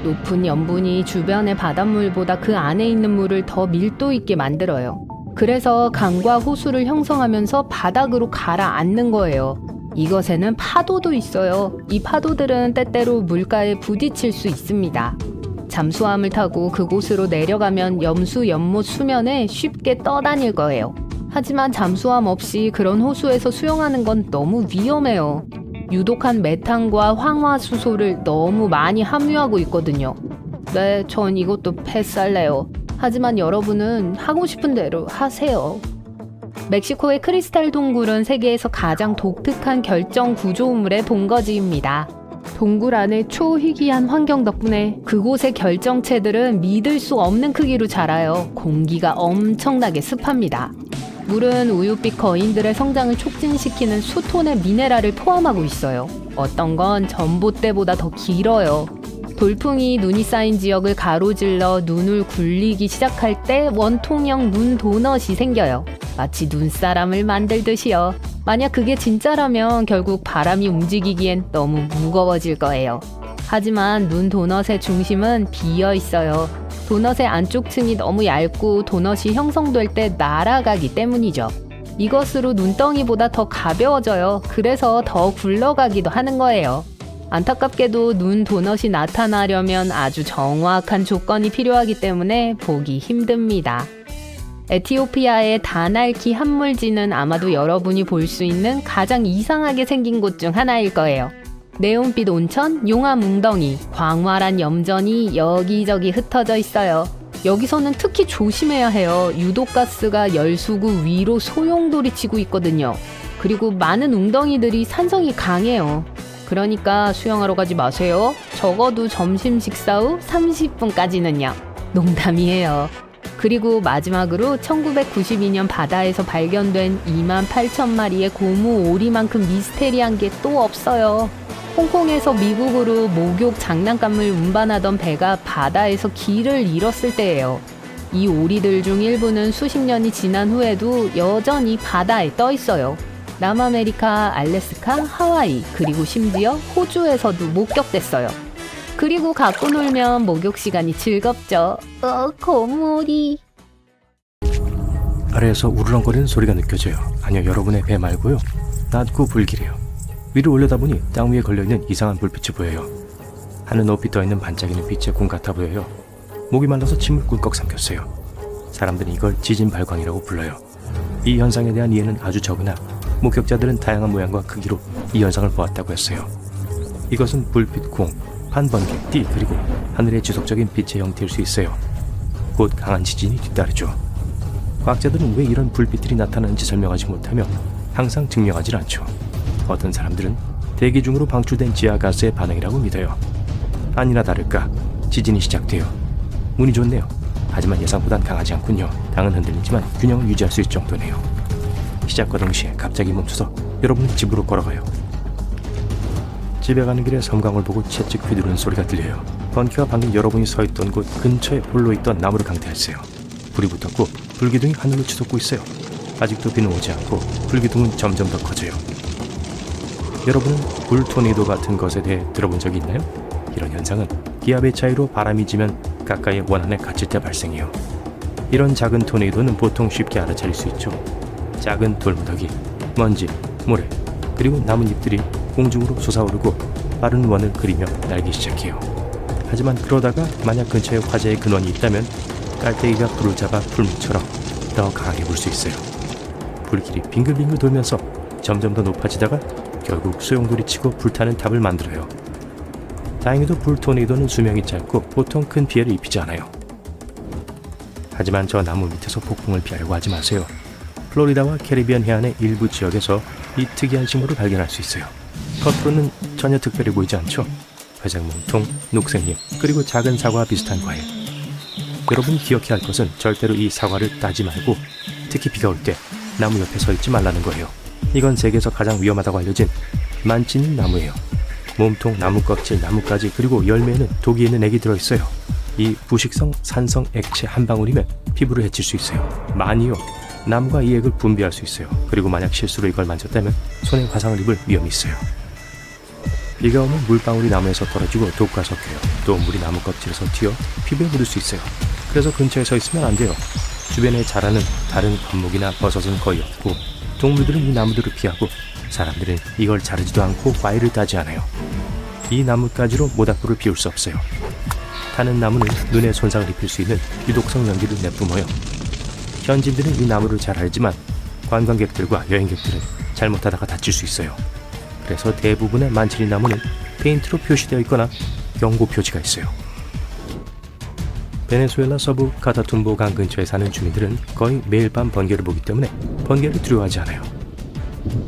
높은 염분이 주변의 바닷물보다 그 안에 있는 물을 더 밀도 있게 만들어요. 그래서 강과 호수를 형성하면서 바닥으로 가라앉는 거예요. 이것에는 파도도 있어요. 이 파도들은 때때로 물가에 부딪힐 수 있습니다. 잠수함을 타고 그곳으로 내려가면 염수 연못 수면에 쉽게 떠다닐 거예요. 하지만 잠수함 없이 그런 호수에서 수영하는 건 너무 위험해요. 유독한 메탄과 황화수소를 너무 많이 함유하고 있거든요. 네, 전 이것도 패스할래요. 하지만 여러분은 하고 싶은 대로 하세요. 멕시코의 크리스탈 동굴은 세계에서 가장 독특한 결정 구조물의 본거지입니다. 동굴 안의 초희귀한 환경 덕분에 그곳의 결정체들은 믿을 수 없는 크기로 자라요. 공기가 엄청나게 습합니다. 물은 우유빛 거인들의 성장을 촉진시키는 수톤의 미네랄을 포함하고 있어요. 어떤 건 전봇대보다 더 길어요. 돌풍이 눈이 쌓인 지역을 가로질러 눈을 굴리기 시작할 때 원통형 눈 도넛이 생겨요. 마치 눈사람을 만들듯이요. 만약 그게 진짜라면 결국 바람이 움직이기엔 너무 무거워질 거예요. 하지만 눈 도넛의 중심은 비어 있어요. 도넛의 안쪽 층이 너무 얇고 도넛이 형성될 때 날아가기 때문이죠. 이것으로 눈덩이보다 더 가벼워져요. 그래서 더 굴러가기도 하는 거예요. 안타깝게도 눈 도넛이 나타나려면 아주 정확한 조건이 필요하기 때문에 보기 힘듭니다. 에티오피아의 다날키 함물지는 아마도 여러분이 볼 수 있는 가장 이상하게 생긴 곳 중 하나일 거예요. 네온빛 온천, 용암 웅덩이, 광활한 염전이 여기저기 흩어져 있어요. 여기서는 특히 조심해야 해요. 유독가스가 열수구 위로 소용돌이치고 있거든요. 그리고 많은 웅덩이들이 산성이 강해요. 그러니까 수영하러 가지 마세요. 적어도 점심 식사 후 30분까지는요. 농담이에요. 그리고 마지막으로 1992년 바다에서 발견된 28,000마리의 고무 오리만큼 미스테리한 게 또 없어요. 홍콩에서 미국으로 목욕 장난감을 운반하던 배가 바다에서 길을 잃었을 때예요. 이 오리들 중 일부는 수십 년이 지난 후에도 여전히 바다에 떠 있어요. 남아메리카, 알래스카, 하와이, 그리고 심지어 호주에서도 목격됐어요. 그리고 갖고 놀면 목욕 시간이 즐겁죠. 고무오리. 아래에서 우르렁거리는 소리가 느껴져요. 아니요, 여러분의 배 말고요. 낮고 불길해요. 위를 올려다보니 땅 위에 걸려있는 이상한 불빛이 보여요. 하늘 높이 떠있는 반짝이는 빛의 궁 같아 보여요. 목이 말라서 침을 꿀꺽 삼켰어요. 사람들은 이걸 지진 발광이라고 불러요. 이 현상에 대한 이해는 아주 적으나 목격자들은 다양한 모양과 크기로 이 현상을 보았다고 했어요. 이것은 불빛 궁, 판번개, 띠, 그리고 하늘의 지속적인 빛의 형태일 수 있어요. 곧 강한 지진이 뒤따르죠. 과학자들은 왜 이런 불빛들이 나타나는지 설명하지 못하며 항상 증명하지 않죠. 어떤 사람들은 대기 중으로 방출된 지하가스의 반응이라고 믿어요. 아니나 다를까 지진이 시작돼요. 운이 좋네요. 하지만 예상보단 강하지 않군요. 당은 흔들리지만 균형을 유지할 수 있을 정도네요. 시작과 동시에 갑자기 멈춰서 여러분은 집으로 걸어가요. 집에 가는 길에 섬광을 보고 채찍 휘두르는 소리가 들려요. 번개가 방금 여러분이 서 있던 곳 근처에 홀로 있던 나무를 강타했어요. 불이 붙었고 불기둥이 하늘로 치솟고 있어요. 아직도 비는 오지 않고 불기둥은 점점 더 커져요. 여러분은 불 토네이도 같은 것에 대해 들어본 적이 있나요? 이런 현상은 기압의 차이로 바람이 지면 가까이 원안에 갇힐 때 발생해요. 이런 작은 토네이도는 보통 쉽게 알아차릴 수 있죠. 작은 돌무더기, 먼지, 모래, 그리고 나뭇잎들이 공중으로 솟아오르고 빠른 원을 그리며 날기 시작해요. 하지만 그러다가 만약 근처에 화재의 근원이 있다면 깔때기가 불을 잡아 풀무처럼 더 강하게 불 수 있어요. 불길이 빙글빙글 돌면서 점점 더 높아지다가 결국 소용돌이 치고 불타는 탑을 만들어요. 다행히도 불 토네이도는 수명이 짧고 보통 큰 피해를 입히지 않아요. 하지만 저 나무 밑에서 폭풍을 피하려고 하지 마세요. 플로리다와 캐리비안 해안의 일부 지역에서 이 특이한 식물을 발견할 수 있어요. 겉으로는 전혀 특별해 보이지 않죠? 회색 몸통, 녹색잎, 그리고 작은 사과와 비슷한 과일. 여러분이 기억해야 할 것은 절대로 이 사과를 따지 말고 특히 비가 올 때 나무 옆에 서 있지 말라는 거예요. 이건 세계에서 가장 위험하다고 알려진 만찢는 나무예요. 몸통, 나무 껍질, 나뭇가지, 그리고 열매에는 독이 있는 액이 들어있어요. 이 부식성 산성 액체 한 방울이면 피부를 해칠 수 있어요. 많이요. 나무가 이 액을 분비할 수 있어요. 그리고 만약 실수로 이걸 만졌다면 손에 화상을 입을 위험이 있어요. 비가 오면 물방울이 나무에서 떨어지고 독과 섞여요. 또 물이 나무 껍질에서 튀어 피부에 묻을 수 있어요. 그래서 근처에 서 있으면 안 돼요. 주변에 자라는 다른 과목이나 버섯은 거의 없고 동물들은 이 나무들을 피하고 사람들은 이걸 자르지도 않고 과일을 따지 않아요. 이 나뭇가지로 모닥불을 피울 수 없어요. 타는 나무는 눈에 손상을 입힐 수 있는 유독성 연기를 내뿜어요. 현지인들은 이 나무를 잘 알지만 관광객들과 여행객들은 잘못하다가 다칠 수 있어요. 그래서 대부분의 만치리 나무는 페인트로 표시되어 있거나 경고 표지가 있어요. 베네수엘라 서부 카타툼보 강 근처에 사는 주민들은 거의 매일 밤 번개를 보기 때문에 번개를 두려워하지 않아요.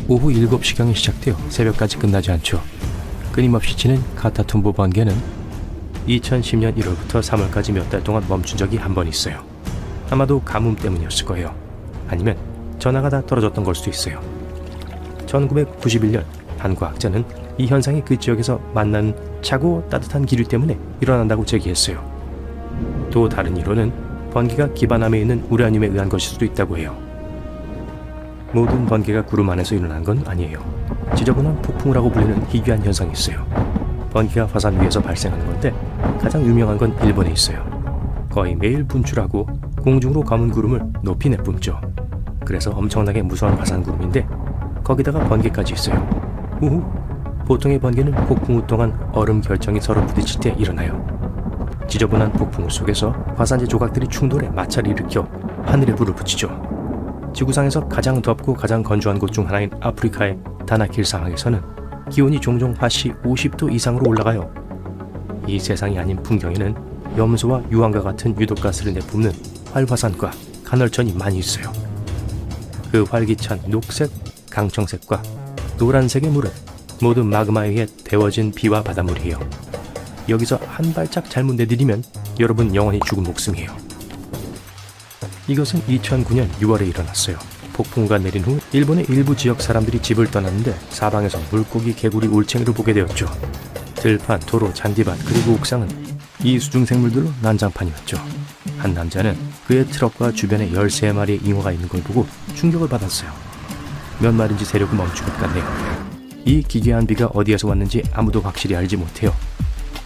오후 7시경에 시작되어 새벽까지 끝나지 않죠. 끊임없이 치는 카타툼보 번개는 2010년 1월부터 3월까지 몇 달 동안 멈춘 적이 한 번 있어요. 아마도 가뭄 때문이었을 거예요. 아니면 전화가 다 떨어졌던 걸 수도 있어요. 1991년 한 과학자는 이 현상이 그 지역에서 만나는 차고 따뜻한 기류 때문에 일어난다고 제기했어요. 또 다른 이론은 번개가 기반함에 있는 우라늄에 의한 것일 수도 있다고 해요. 모든 번개가 구름 안에서 일어난 건 아니에요. 지저분한 폭풍우라고 불리는 희귀한 현상이 있어요. 번개가 화산 위에서 발생하는 건데 가장 유명한 건 일본에 있어요. 거의 매일 분출하고 공중으로 검은 구름을 높이 내뿜죠. 그래서 엄청나게 무서운 화산 구름인데 거기다가 번개까지 있어요. 우후! 보통의 번개는 폭풍우 동안 얼음 결정이 서로 부딪힐 때 일어나요. 지저분한 폭풍우 속에서 화산재 조각들이 충돌해 마찰을 일으켜 하늘에 불을 붙이죠. 지구상에서 가장 덥고 가장 건조한 곳 중 하나인 아프리카의 다나킬 사막에서는 기온이 종종 화씨 50도 이상으로 올라가요. 이 세상이 아닌 풍경에는 염소와 유황과 같은 유독가스를 내뿜는 활화산과 간헐천이 많이 있어요. 그 활기찬 녹색, 강청색과 노란색의 물은 모두 마그마에 의해 데워진 비와 바닷물이에요. 여기서 한 발짝 잘못 내디디면 여러분 영원히 죽은 목숨이에요. 이것은 2009년 6월에 일어났어요. 폭풍우가 내린 후 일본의 일부 지역 사람들이 집을 떠났는데 사방에서 물고기, 개구리, 올챙이를 보게 되었죠. 들판, 도로, 잔디밭, 그리고 옥상은 이 수중생물들로 난장판이었죠. 한 남자는 그의 트럭과 주변에 13마리의 잉어가 있는 걸 보고 충격을 받았어요. 몇 마리인지 세력을 멈춘 것 같네요. 이 기괴한 비가 어디에서 왔는지 아무도 확실히 알지 못해요.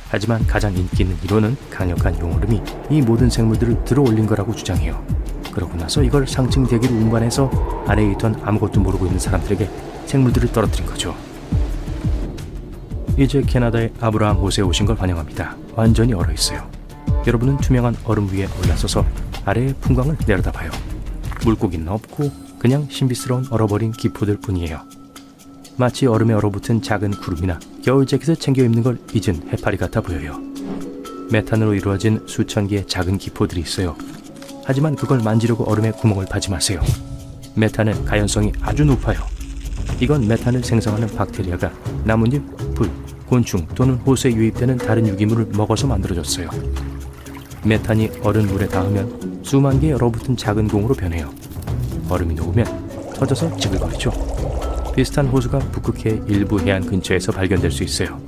하지만 가장 인기 있는 이론은 강력한 용오름이 이 모든 생물들을 들어올린 거라고 주장해요. 그러고 나서 이걸 상층 대기로 운반해서 아래에 있던 아무것도 모르고 있는 사람들에게 생물들을 떨어뜨린 거죠. 이제 캐나다의 아브라함 호수에 오신 걸 환영합니다. 완전히 얼어있어요. 여러분은 투명한 얼음 위에 올라서서 아래의 풍광을 내려다봐요. 물고기는 없고 그냥 신비스러운 얼어버린 기포들 뿐이에요. 마치 얼음에 얼어붙은 작은 구름이나 겨울 재킷을 챙겨 입는 걸 잊은 해파리 같아 보여요. 메탄으로 이루어진 수천 개의 작은 기포들이 있어요. 하지만 그걸 만지려고 얼음에 구멍을 파지 마세요. 메탄은 가연성이 아주 높아요. 이건 메탄을 생성하는 박테리아가 나뭇잎, 풀, 곤충 또는 호수에 유입되는 다른 유기물을 먹어서 만들어졌어요. 메탄이 얼음 물에 닿으면 수만 개의 얼어붙은 작은 공으로 변해요. 얼음이 녹으면 터져서 지글거리죠. 비슷한 호수가 북극해 일부 해안 근처에서 발견될 수 있어요.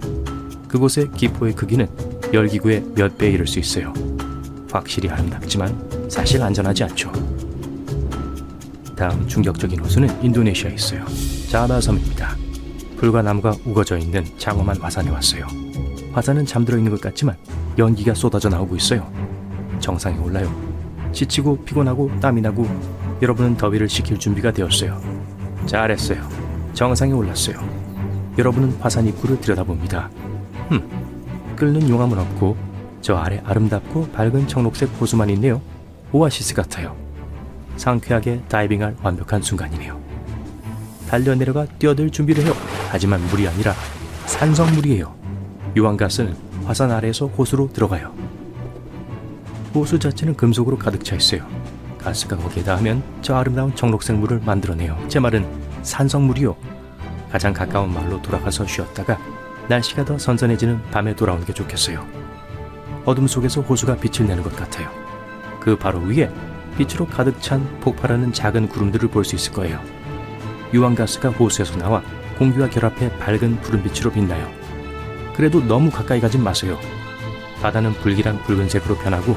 그곳의 기포의 크기는 열기구의 몇 배에 이를 수 있어요. 확실히 아름답지만 사실 안전하지 않죠. 다음 충격적인 호수는 인도네시아에 있어요. 자바 섬입니다. 풀과 나무가 우거져 있는 장엄한 화산에 왔어요. 화산은 잠들어 있는 것 같지만 연기가 쏟아져 나오고 있어요. 정상에 올라요. 지치고 피곤하고 땀이 나고 여러분은 더위를 식힐 준비가 되었어요. 잘했어요. 정상에 올랐어요. 여러분은 화산 입구를 들여다봅니다. 끓는 용암은 없고 저 아래 아름답고 밝은 청록색 호수만 있네요. 오아시스 같아요. 상쾌하게 다이빙할 완벽한 순간이네요. 달려내려가 뛰어들 준비를 해요. 하지만 물이 아니라 산성물이에요. 유황가스는 화산 아래에서 호수로 들어가요. 호수 자체는 금속으로 가득 차 있어요. 가스가 거기에 닿으면 저 아름다운 청록색 물을 만들어내요. 제 말은 산성물이요. 가장 가까운 마을로 돌아가서 쉬었다가 날씨가 더 선선해지는 밤에 돌아오는 게 좋겠어요. 어둠 속에서 호수가 빛을 내는 것 같아요. 그 바로 위에 빛으로 가득 찬 폭발하는 작은 구름들을 볼 수 있을 거예요. 유황가스가 호수에서 나와 공기와 결합해 밝은 푸른빛으로 빛나요. 그래도 너무 가까이 가진 마세요. 바다는 불길한 붉은색으로 변하고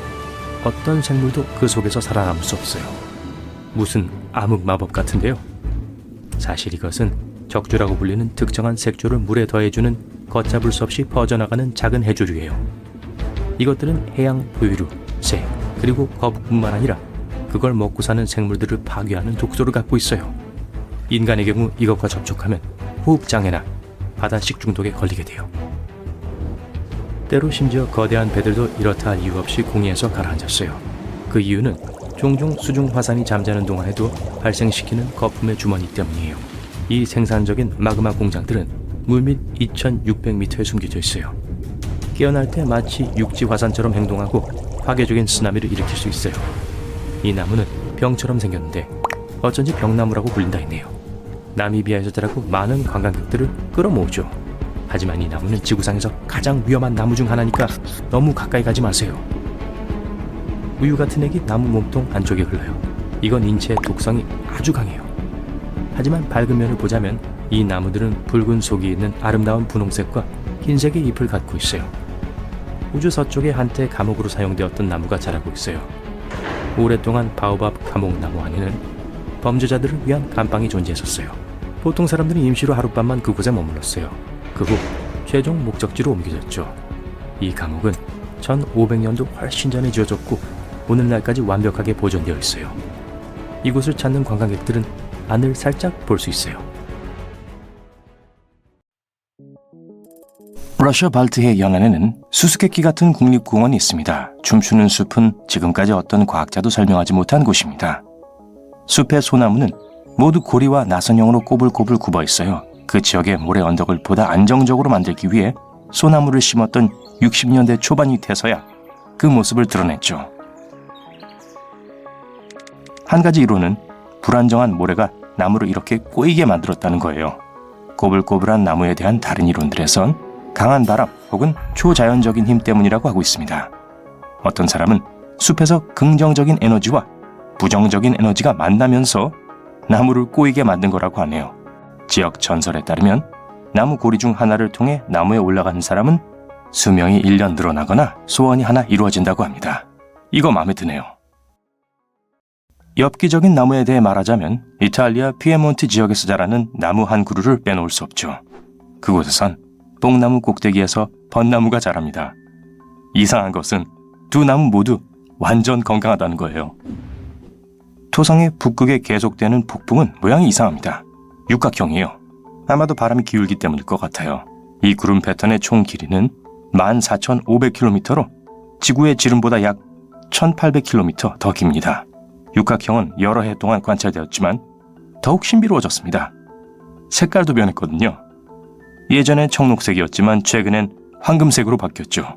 어떤 생물도 그 속에서 살아남을 수 없어요. 무슨 암흑 마법 같은데요. 사실 이것은 적조라고 불리는 특정한 색조를 물에 더해주는 걷잡을 수 없이 퍼져나가는 작은 해조류예요. 이것들은 해양 포유류, 새, 그리고 거북뿐만 아니라 그걸 먹고 사는 생물들을 파괴하는 독소를 갖고 있어요. 인간의 경우 이것과 접촉하면 호흡장애나 바다식 중독에 걸리게 돼요. 때로 심지어 거대한 배들도 이렇다 할 이유 없이 공해에서 가라앉았어요. 그 이유는 종종 수중 화산이 잠자는 동안에도 발생시키는 거품의 주머니 때문이에요. 이 생산적인 마그마 공장들은 물밑 2600m에 숨겨져 있어요. 깨어날 때 마치 육지 화산처럼 행동하고 파괴적인 쓰나미를 일으킬 수 있어요. 이 나무는 병처럼 생겼는데 어쩐지 병나무라고 불린다 했네요. 나미비아에서 자라고 많은 관광객들을 끌어모으죠. 하지만 이 나무는 지구상에서 가장 위험한 나무 중 하나니까 너무 가까이 가지 마세요. 우유 같은 액이 나무 몸통 안쪽에 흘러요. 이건 인체의 독성이 아주 강해요. 하지만 밝은 면을 보자면 이 나무들은 붉은 속이 있는 아름다운 분홍색과 흰색의 잎을 갖고 있어요. 우주 서쪽에 한때 감옥으로 사용되었던 나무가 자라고 있어요. 오랫동안 바오밥 감옥나무 안에는 범죄자들을 위한 감방이 존재했었어요. 보통 사람들이 임시로 하룻밤만 그곳에 머물렀어요. 그 후 최종 목적지로 옮겨졌죠. 이 감옥은 1500년도 훨씬 전에 지어졌고 오늘날까지 완벽하게 보존되어 있어요. 이곳을 찾는 관광객들은 안을 살짝 볼 수 있어요. 러시아 발트해 연안에는 수수께끼 같은 국립공원이 있습니다. 춤추는 숲은 지금까지 어떤 과학자도 설명하지 못한 곳입니다. 숲의 소나무는 모두 고리와 나선형으로 꼬불꼬불 굽어 있어요. 그 지역의 모래 언덕을 보다 안정적으로 만들기 위해 소나무를 심었던 60년대 초반이 돼서야 그 모습을 드러냈죠. 한 가지 이론은 불안정한 모래가 나무를 이렇게 꼬이게 만들었다는 거예요. 꼬불꼬불한 나무에 대한 다른 이론들에선 강한 바람 혹은 초자연적인 힘 때문이라고 하고 있습니다. 어떤 사람은 숲에서 긍정적인 에너지와 부정적인 에너지가 만나면서 나무를 꼬이게 만든 거라고 하네요. 지역 전설에 따르면 나무 고리 중 하나를 통해 나무에 올라가는 사람은 수명이 1년 늘어나거나 소원이 하나 이루어진다고 합니다. 이거 마음에 드네요. 엽기적인 나무에 대해 말하자면 이탈리아 피에몬트 지역에서 자라는 나무 한 그루를 빼놓을 수 없죠. 그곳에선 뽕나무 꼭대기에서 벚나무가 자랍니다. 이상한 것은 두 나무 모두 완전 건강하다는 거예요. 토성의 북극에 계속되는 폭풍은 모양이 이상합니다. 육각형이에요. 아마도 바람이 기울기 때문일 것 같아요. 이 구름 패턴의 총 길이는 14,500km로 지구의 지름보다 약 1,800km 더 깁니다. 육각형은 여러 해 동안 관찰되었지만 더욱 신비로워졌습니다. 색깔도 변했거든요. 예전엔 청록색이었지만 최근엔 황금색으로 바뀌었죠.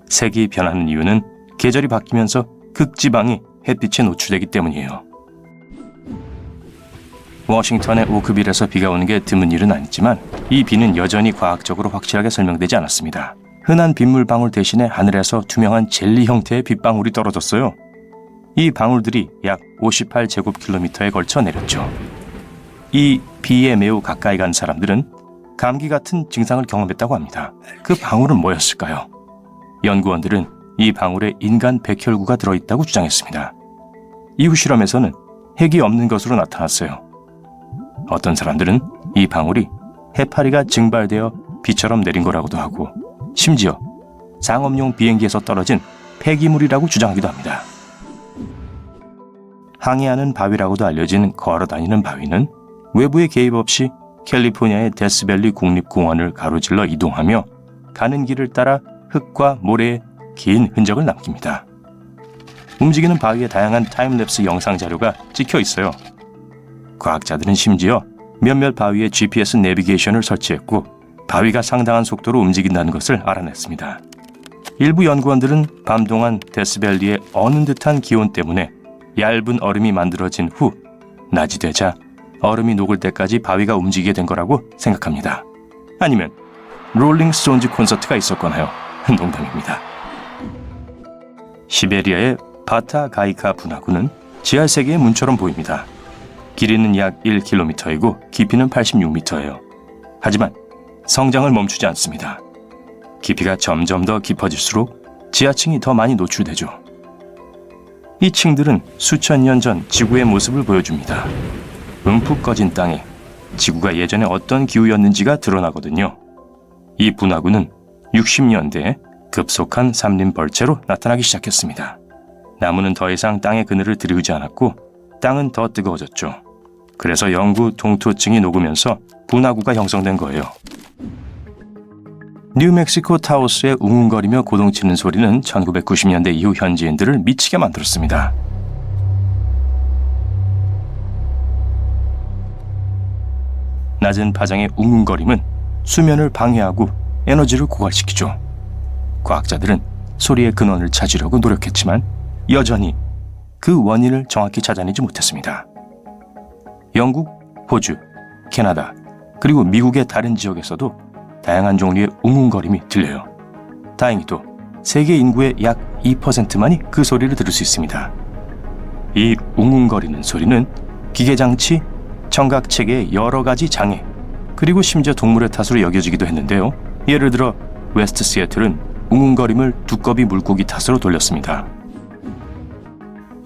색이 변하는 이유는 계절이 바뀌면서 극지방이 햇빛에 노출되기 때문이에요. 워싱턴의 오크빌에서 비가 오는 게 드문 일은 아니지만 이 비는 여전히 과학적으로 확실하게 설명되지 않았습니다. 흔한 빗물 방울 대신에 하늘에서 투명한 젤리 형태의 빗방울이 떨어졌어요. 이 방울들이 약 58제곱킬로미터에 걸쳐 내렸죠. 이 비에 매우 가까이 간 사람들은 감기 같은 증상을 경험했다고 합니다. 그 방울은 뭐였을까요? 연구원들은 이 방울에 인간 백혈구가 들어있다고 주장했습니다. 이후 실험에서는 핵이 없는 것으로 나타났어요. 어떤 사람들은 이 방울이 해파리가 증발되어 비처럼 내린 거라고도 하고, 심지어 상업용 비행기에서 떨어진 폐기물이라고 주장하기도 합니다. 항해하는 바위라고도 알려진 걸어다니는 바위는 외부의 개입 없이 캘리포니아의 데스밸리 국립공원을 가로질러 이동하며 가는 길을 따라 흙과 모래에 긴 흔적을 남깁니다. 움직이는 바위에 다양한 타임랩스 영상 자료가 찍혀 있어요. 과학자들은 심지어 몇몇 바위에 GPS 내비게이션을 설치했고 바위가 상당한 속도로 움직인다는 것을 알아냈습니다. 일부 연구원들은 밤 동안 데스밸리의 어는 듯한 기온 때문에 얇은 얼음이 만들어진 후 낮이 되자 얼음이 녹을 때까지 바위가 움직이게 된 거라고 생각합니다. 아니면 롤링스톤즈 콘서트가 있었거나요? 농담입니다. 시베리아의 바타가이카 분화구는 지하세계의 문처럼 보입니다. 길이는 약 1km이고 깊이는 86m예요. 하지만 성장을 멈추지 않습니다. 깊이가 점점 더 깊어질수록 지하층이 더 많이 노출되죠. 이 층들은 수천 년 전 지구의 모습을 보여줍니다. 움푹 꺼진 땅에 지구가 예전에 어떤 기후였는지가 드러나거든요. 이 분화구는 60년대에 급속한 산림 벌채로 나타나기 시작했습니다. 나무는 더 이상 땅의 그늘을 들이우지 않았고 땅은 더 뜨거워졌죠. 그래서 영구 동토층이 녹으면서 분화구가 형성된 거예요. 뉴멕시코 타오스의 웅웅거리며 고동치는 소리는 1990년대 이후 현지인들을 미치게 만들었습니다. 낮은 파장의 웅웅거림은 수면을 방해하고 에너지를 고갈시키죠. 과학자들은 소리의 근원을 찾으려고 노력했지만 여전히 그 원인을 정확히 찾아내지 못했습니다. 영국, 호주, 캐나다, 그리고 미국의 다른 지역에서도 다양한 종류의 웅웅거림이 들려요. 다행히도 세계 인구의 약 2%만이 그 소리를 들을 수 있습니다. 이 웅웅거리는 소리는 기계장치, 청각체계의 여러 가지 장애, 그리고 심지어 동물의 탓으로 여겨지기도 했는데요. 예를 들어 웨스트 시애틀은 웅웅거림을 두꺼비 물고기 탓으로 돌렸습니다.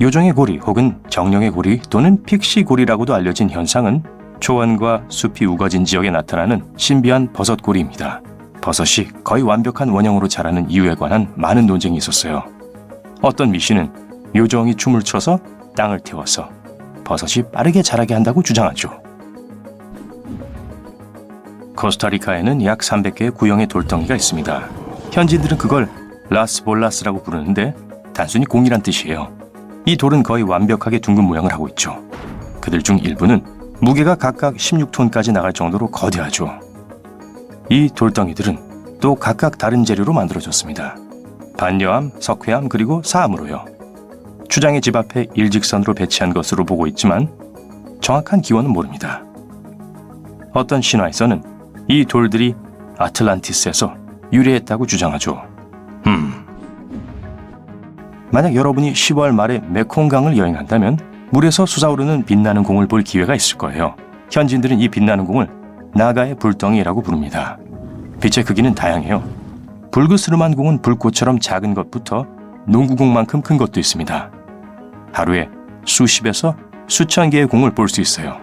요정의 고리 혹은 정령의 고리 또는 픽시 고리라고도 알려진 현상은 초원과 숲이 우거진 지역에 나타나는 신비한 버섯고리입니다. 버섯이 거의 완벽한 원형으로 자라는 이유에 관한 많은 논쟁이 있었어요. 어떤 미신은 요정이 춤을 춰서 땅을 태워서 버섯이 빠르게 자라게 한다고 주장하죠. 코스타리카에는 약 300개의 구형의 돌덩이가 있습니다. 현지인들은 그걸 라스볼라스라고 부르는데 단순히 공이란 뜻이에요. 이 돌은 거의 완벽하게 둥근 모양을 하고 있죠. 그들 중 일부는 무게가 각각 16톤까지 나갈 정도로 거대하죠. 이 돌덩이들은 또 각각 다른 재료로 만들어졌습니다. 반려암, 석회암, 그리고 사암으로요. 추장의 집 앞에 일직선으로 배치한 것으로 보고 있지만 정확한 기원은 모릅니다. 어떤 신화에서는 이 돌들이 아틀란티스에서 유래했다고 주장하죠. 만약 여러분이 10월 말에 메콩강을 여행한다면 물에서 솟아오르는 빛나는 공을 볼 기회가 있을 거예요. 현지인들은 이 빛나는 공을 나가의 불덩이라고 부릅니다. 빛의 크기는 다양해요. 불그스름한 공은 불꽃처럼 작은 것부터 농구공만큼 큰 것도 있습니다. 하루에 수십에서 수천 개의 공을 볼 수 있어요.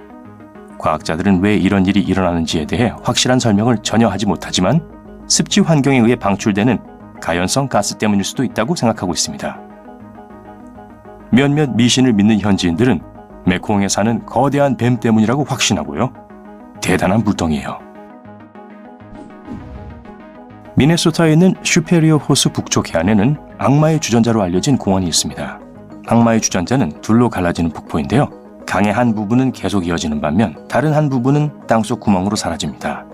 과학자들은 왜 이런 일이 일어나는지에 대해 확실한 설명을 전혀 하지 못하지만 습지 환경에 의해 방출되는 가연성 가스 때문일 수도 있다고 생각하고 있습니다. 몇몇 미신을 믿는 현지인들은 메콩에 사는 거대한 뱀 때문이라고 확신하고요. 대단한 물덩이에요. 미네소타에 있는 슈페리어 호수 북쪽 해안에는 악마의 주전자로 알려진 공원이 있습니다. 악마의 주전자는 둘로 갈라지는 폭포인데요. 강의 한 부분은 계속 이어지는 반면 다른 한 부분은 땅속 구멍으로 사라집니다.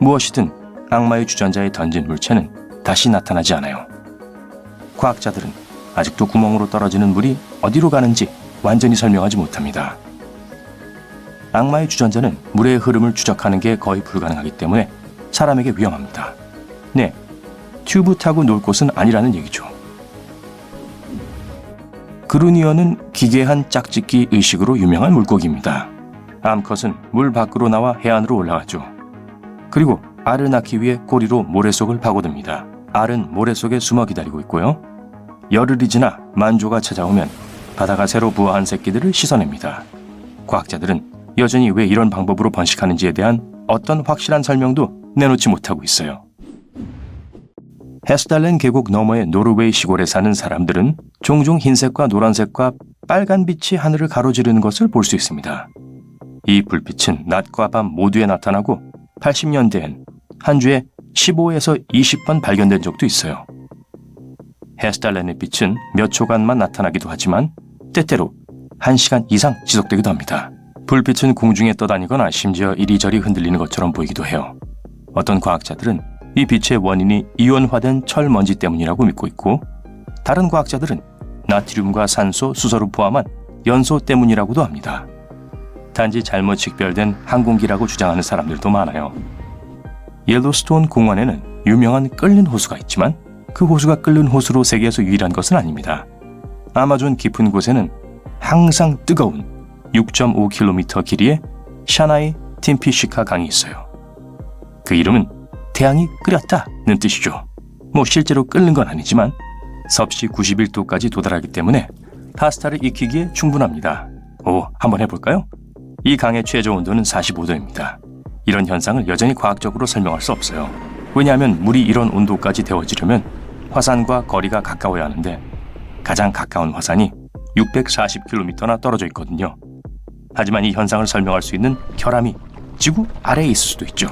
무엇이든 악마의 주전자에 던진 물체는 다시 나타나지 않아요. 과학자들은 아직도 구멍으로 떨어지는 물이 어디로 가는지 완전히 설명하지 못합니다. 악마의 주전자는 물의 흐름을 추적하는 게 거의 불가능하기 때문에 사람에게 위험합니다. 네, 튜브 타고 놀 곳은 아니라는 얘기죠. 그루니어는 기괴한 짝짓기 의식으로 유명한 물고기입니다. 암컷은 물 밖으로 나와 해안으로 올라가죠. 그리고 알을 낳기 위해 꼬리로 모래 속을 파고듭니다. 알은 모래 속에 숨어 기다리고 있고요. 열흘이 지나 만조가 찾아오면 바다가 새로 부화한 새끼들을 씻어냅니다. 과학자들은 여전히 왜 이런 방법으로 번식하는지에 대한 어떤 확실한 설명도 내놓지 못하고 있어요. 헤스달렌 계곡 너머의 노르웨이 시골에 사는 사람들은 종종 흰색과 노란색과 빨간 빛이 하늘을 가로지르는 것을 볼 수 있습니다. 이 불빛은 낮과 밤 모두에 나타나고 80년대엔 한 주에 15에서 20번 발견된 적도 있어요. 헤스달렌의 빛은 몇 초간만 나타나기도 하지만 때때로 1시간 이상 지속되기도 합니다. 불빛은 공중에 떠다니거나 심지어 이리저리 흔들리는 것처럼 보이기도 해요. 어떤 과학자들은 이 빛의 원인이 이온화된 철 먼지 때문이라고 믿고 있고, 다른 과학자들은 나트륨과 산소, 수소를 포함한 연소 때문이라고도 합니다. 단지 잘못 식별된 항공기라고 주장하는 사람들도 많아요. 옐로스톤 공원에는 유명한 끓는 호수가 있지만 그 호수가 끓는 호수로 세계에서 유일한 것은 아닙니다. 아마존 깊은 곳에는 항상 뜨거운 6.5km 길이의 샤나이 팀피시카 강이 있어요. 그 이름은 태양이 끓였다는 뜻이죠. 실제로 끓는 건 아니지만 섭씨 91도까지 도달하기 때문에 파스타를 익히기에 충분합니다. 한번 해볼까요? 이 강의 최저 온도는 45도입니다. 이런 현상을 여전히 과학적으로 설명할 수 없어요. 왜냐하면 물이 이런 온도까지 데워지려면 화산과 거리가 가까워야 하는데 가장 가까운 화산이 640km나 떨어져 있거든요. 하지만 이 현상을 설명할 수 있는 결함이 지구 아래에 있을 수도 있죠.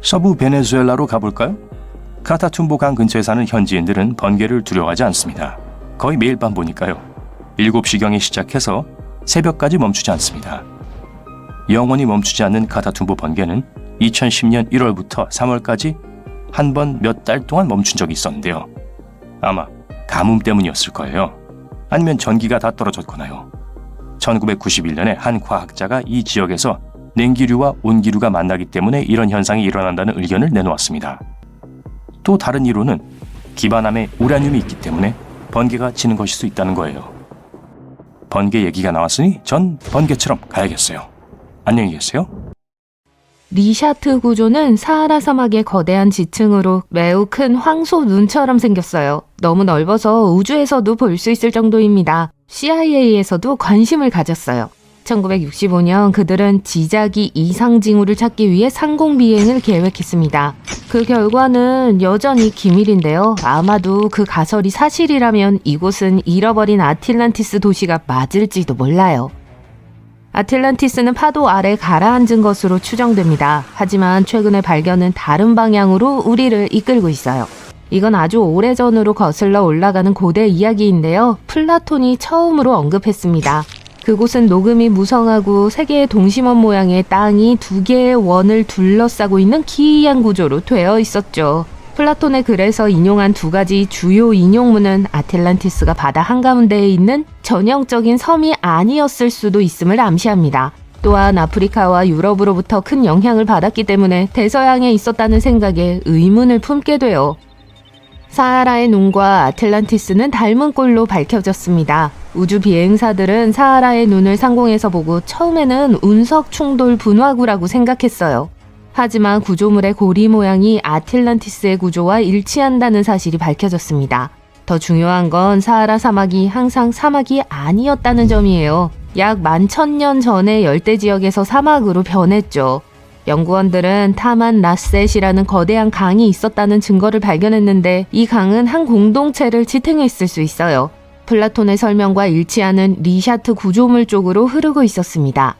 서부 베네수엘라로 가볼까요? 카타툼보 강 근처에 사는 현지인들은 번개를 두려워하지 않습니다. 거의 매일 밤 보니까요. 7시경에 시작해서 새벽까지 멈추지 않습니다. 영원히 멈추지 않는 카타툼보 번개는 2010년 1월부터 3월까지 한 번 몇 달 동안 멈춘 적이 있었는데요. 아마 가뭄 때문이었을 거예요. 아니면 전기가 다 떨어졌거나요. 1991년에 한 과학자가 이 지역에서 냉기류와 온기류가 만나기 때문에 이런 현상이 일어난다는 의견을 내놓았습니다. 또 다른 이론은 기반함에 우라늄이 있기 때문에 번개가 치는 것일 수 있다는 거예요. 번개 얘기가 나왔으니 전 번개처럼 가야겠어요. 안녕히 계세요. 리샤트 구조는 사하라 사막의 거대한 지층으로 매우 큰 황소 눈처럼 생겼어요. 너무 넓어서 우주에서도 볼 수 있을 정도입니다. CIA에서도 관심을 가졌어요. 1965년 그들은 지자기 이상 징후를 찾기 위해 상공 비행을 계획했습니다. 그 결과는 여전히 기밀인데요. 아마도 그 가설이 사실이라면 이곳은 잃어버린 아틀란티스 도시가 맞을지도 몰라요. 아틀란티스는 파도 아래 가라앉은 것으로 추정됩니다. 하지만 최근의 발견은 다른 방향으로 우리를 이끌고 있어요. 이건 아주 오래전으로 거슬러 올라가는 고대 이야기인데요. 플라톤이 처음으로 언급했습니다. 그곳은 녹음이 무성하고 세 개의 동심원 모양의 땅이 두 개의 원을 둘러싸고 있는 기이한 구조로 되어 있었죠. 플라톤의 글에서 인용한 두 가지 주요 인용문은 아틀란티스가 바다 한가운데에 있는 전형적인 섬이 아니었을 수도 있음을 암시합니다. 또한 아프리카와 유럽으로부터 큰 영향을 받았기 때문에 대서양에 있었다는 생각에 의문을 품게 돼요. 사하라의 눈과 아틀란티스는 닮은 꼴로 밝혀졌습니다. 우주 비행사들은 사하라의 눈을 상공에서 보고 처음에는 운석 충돌 분화구라고 생각했어요. 하지만 구조물의 고리 모양이 아틀란티스의 구조와 일치한다는 사실이 밝혀졌습니다. 더 중요한 건 사하라 사막이 항상 사막이 아니었다는 점이에요. 약 11,000년 전에 열대 지역에서 사막으로 변했죠. 연구원들은 타만 라셋이라는 거대한 강이 있었다는 증거를 발견했는데 이 강은 한 공동체를 지탱했을 수 있어요. 플라톤의 설명과 일치하는 리샤트 구조물 쪽으로 흐르고 있었습니다.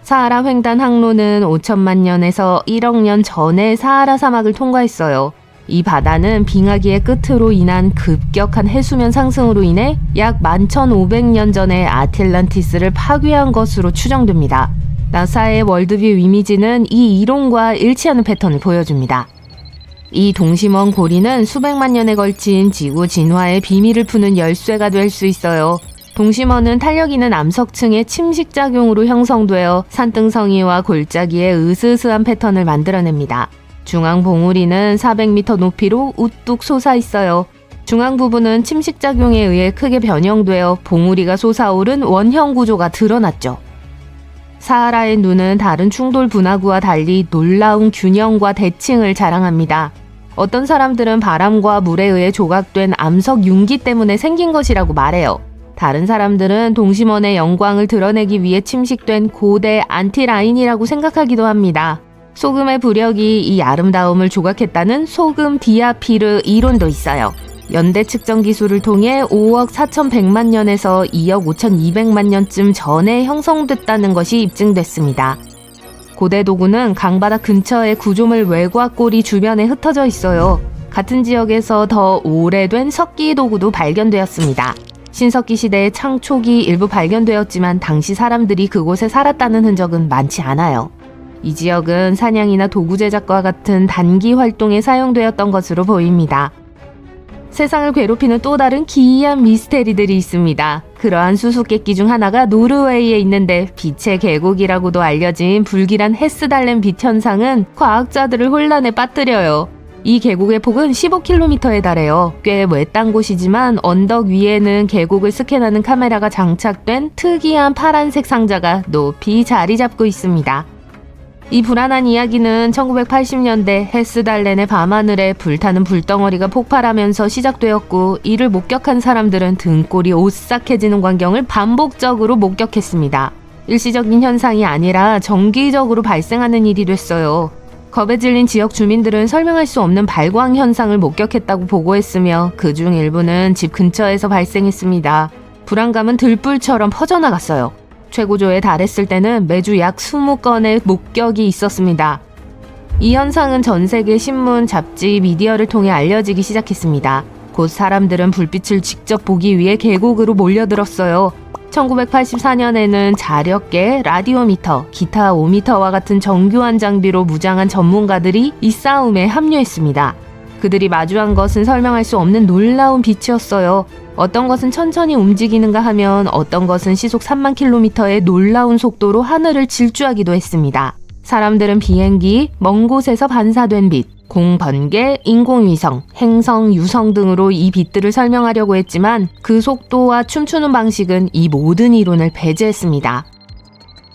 사하라 횡단 항로는 5천만 년에서 1억 년 전에 사하라 사막을 통과했어요. 이 바다는 빙하기의 끝으로 인한 급격한 해수면 상승으로 인해 약 11,500년 전에 아틀란티스를 파괴한 것으로 추정됩니다. 나사의 월드뷰 이미지는 이 이론과 일치하는 패턴을 보여줍니다. 이 동심원 고리는 수백만 년에 걸친 지구 진화의 비밀을 푸는 열쇠가 될 수 있어요. 동심원은 탄력 있는 암석층의 침식작용으로 형성되어 산등성이와 골짜기의 으스스한 패턴을 만들어냅니다. 중앙 봉우리는 400m 높이로 우뚝 솟아 있어요. 중앙 부분은 침식작용에 의해 크게 변형되어 봉우리가 솟아오른 원형 구조가 드러났죠. 사하라의 눈은 다른 충돌 분화구와 달리 놀라운 균형과 대칭을 자랑합니다. 어떤 사람들은 바람과 물에 의해 조각된 암석 융기 때문에 생긴 것이라고 말해요. 다른 사람들은 동심원의 영광을 드러내기 위해 침식된 고대 안티라인이라고 생각하기도 합니다. 소금의 부력이 이 아름다움을 조각했다는 소금 디아피르 이론도 있어요. 연대 측정 기술을 통해 5억 4,100만 년에서 2억 5,200만 년쯤 전에 형성됐다는 것이 입증됐습니다. 고대 도구는 강바다 근처의 구조물 외곽골이 주변에 흩어져 있어요. 같은 지역에서 더 오래된 석기 도구도 발견되었습니다. 신석기 시대의 창초기 일부 발견되었지만 당시 사람들이 그곳에 살았다는 흔적은 많지 않아요. 이 지역은 사냥이나 도구 제작과 같은 단기 활동에 사용되었던 것으로 보입니다. 세상을 괴롭히는 또 다른 기이한 미스테리들이 있습니다. 그러한 수수께끼 중 하나가 노르웨이에 있는데 빛의 계곡이라고도 알려진 불길한 헤스달렘 빛 현상은 과학자들을 혼란에 빠뜨려요. 이 계곡의 폭은 15km에 달해요. 꽤 외딴 곳이지만 언덕 위에는 계곡을 스캔하는 카메라가 장착된 특이한 파란색 상자가 높이 자리 잡고 있습니다. 이 불안한 이야기는 1980년대 헤스달렌의 밤하늘에 불타는 불덩어리가 폭발하면서 시작되었고, 이를 목격한 사람들은 등골이 오싹해지는 광경을 반복적으로 목격했습니다. 일시적인 현상이 아니라 정기적으로 발생하는 일이 됐어요. 겁에 질린 지역 주민들은 설명할 수 없는 발광 현상을 목격했다고 보고했으며 그중 일부는 집 근처에서 발생했습니다. 불안감은 들불처럼 퍼져나갔어요. 최고조에 달했을 때는 매주 약 20건의 목격이 있었습니다. 이 현상은 전 세계 신문, 잡지, 미디어를 통해 알려지기 시작했습니다. 곧 사람들은 불빛을 직접 보기 위해 계곡으로 몰려들었어요. 1984년에는 자력계, 라디오미터, 기타 5미터와 같은 정교한 장비로 무장한 전문가들이 이 싸움에 합류했습니다. 그들이 마주한 것은 설명할 수 없는 놀라운 빛이었어요. 어떤 것은 천천히 움직이는가 하면 어떤 것은 시속 3만 킬로미터의 놀라운 속도로 하늘을 질주하기도 했습니다. 사람들은 비행기, 먼 곳에서 반사된 빛, 공번개, 인공위성, 행성, 유성 등으로 이 빛들을 설명하려고 했지만 그 속도와 춤추는 방식은 이 모든 이론을 배제했습니다.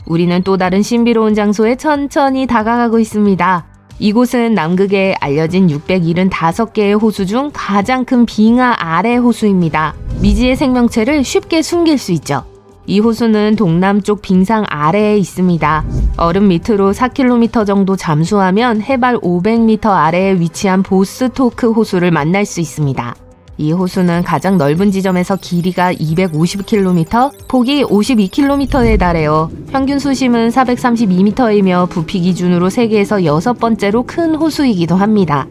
우리는 또 다른 신비로운 장소에 천천히 다가가고 있습니다. 이곳은 남극에 알려진 675개의 호수 중 가장 큰 빙하 아래 호수입니다. 미지의 생명체를 쉽게 숨길 수 있죠. 이 호수는 동남쪽 빙상 아래에 있습니다. 얼음 밑으로 4km 정도 잠수하면 해발 500m 아래에 위치한 보스토크 호수를 만날 수 있습니다. 이 호수는 가장 넓은 지점에서 길이가 250km, 폭이 52km에 달해요. 평균 수심은 432m이며 부피 기준으로 세계에서 6번째로 큰 호수이기도 합니다.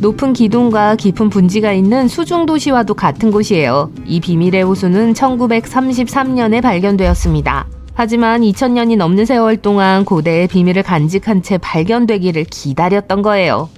높은 기둥과 깊은 분지가 있는 수중 도시와도 같은 곳이에요. 이 비밀의 호수는 1933년에 발견되었습니다. 하지만 2000년이 넘는 세월 동안 고대의 비밀을 간직한 채 발견되기를 기다렸던 거예요.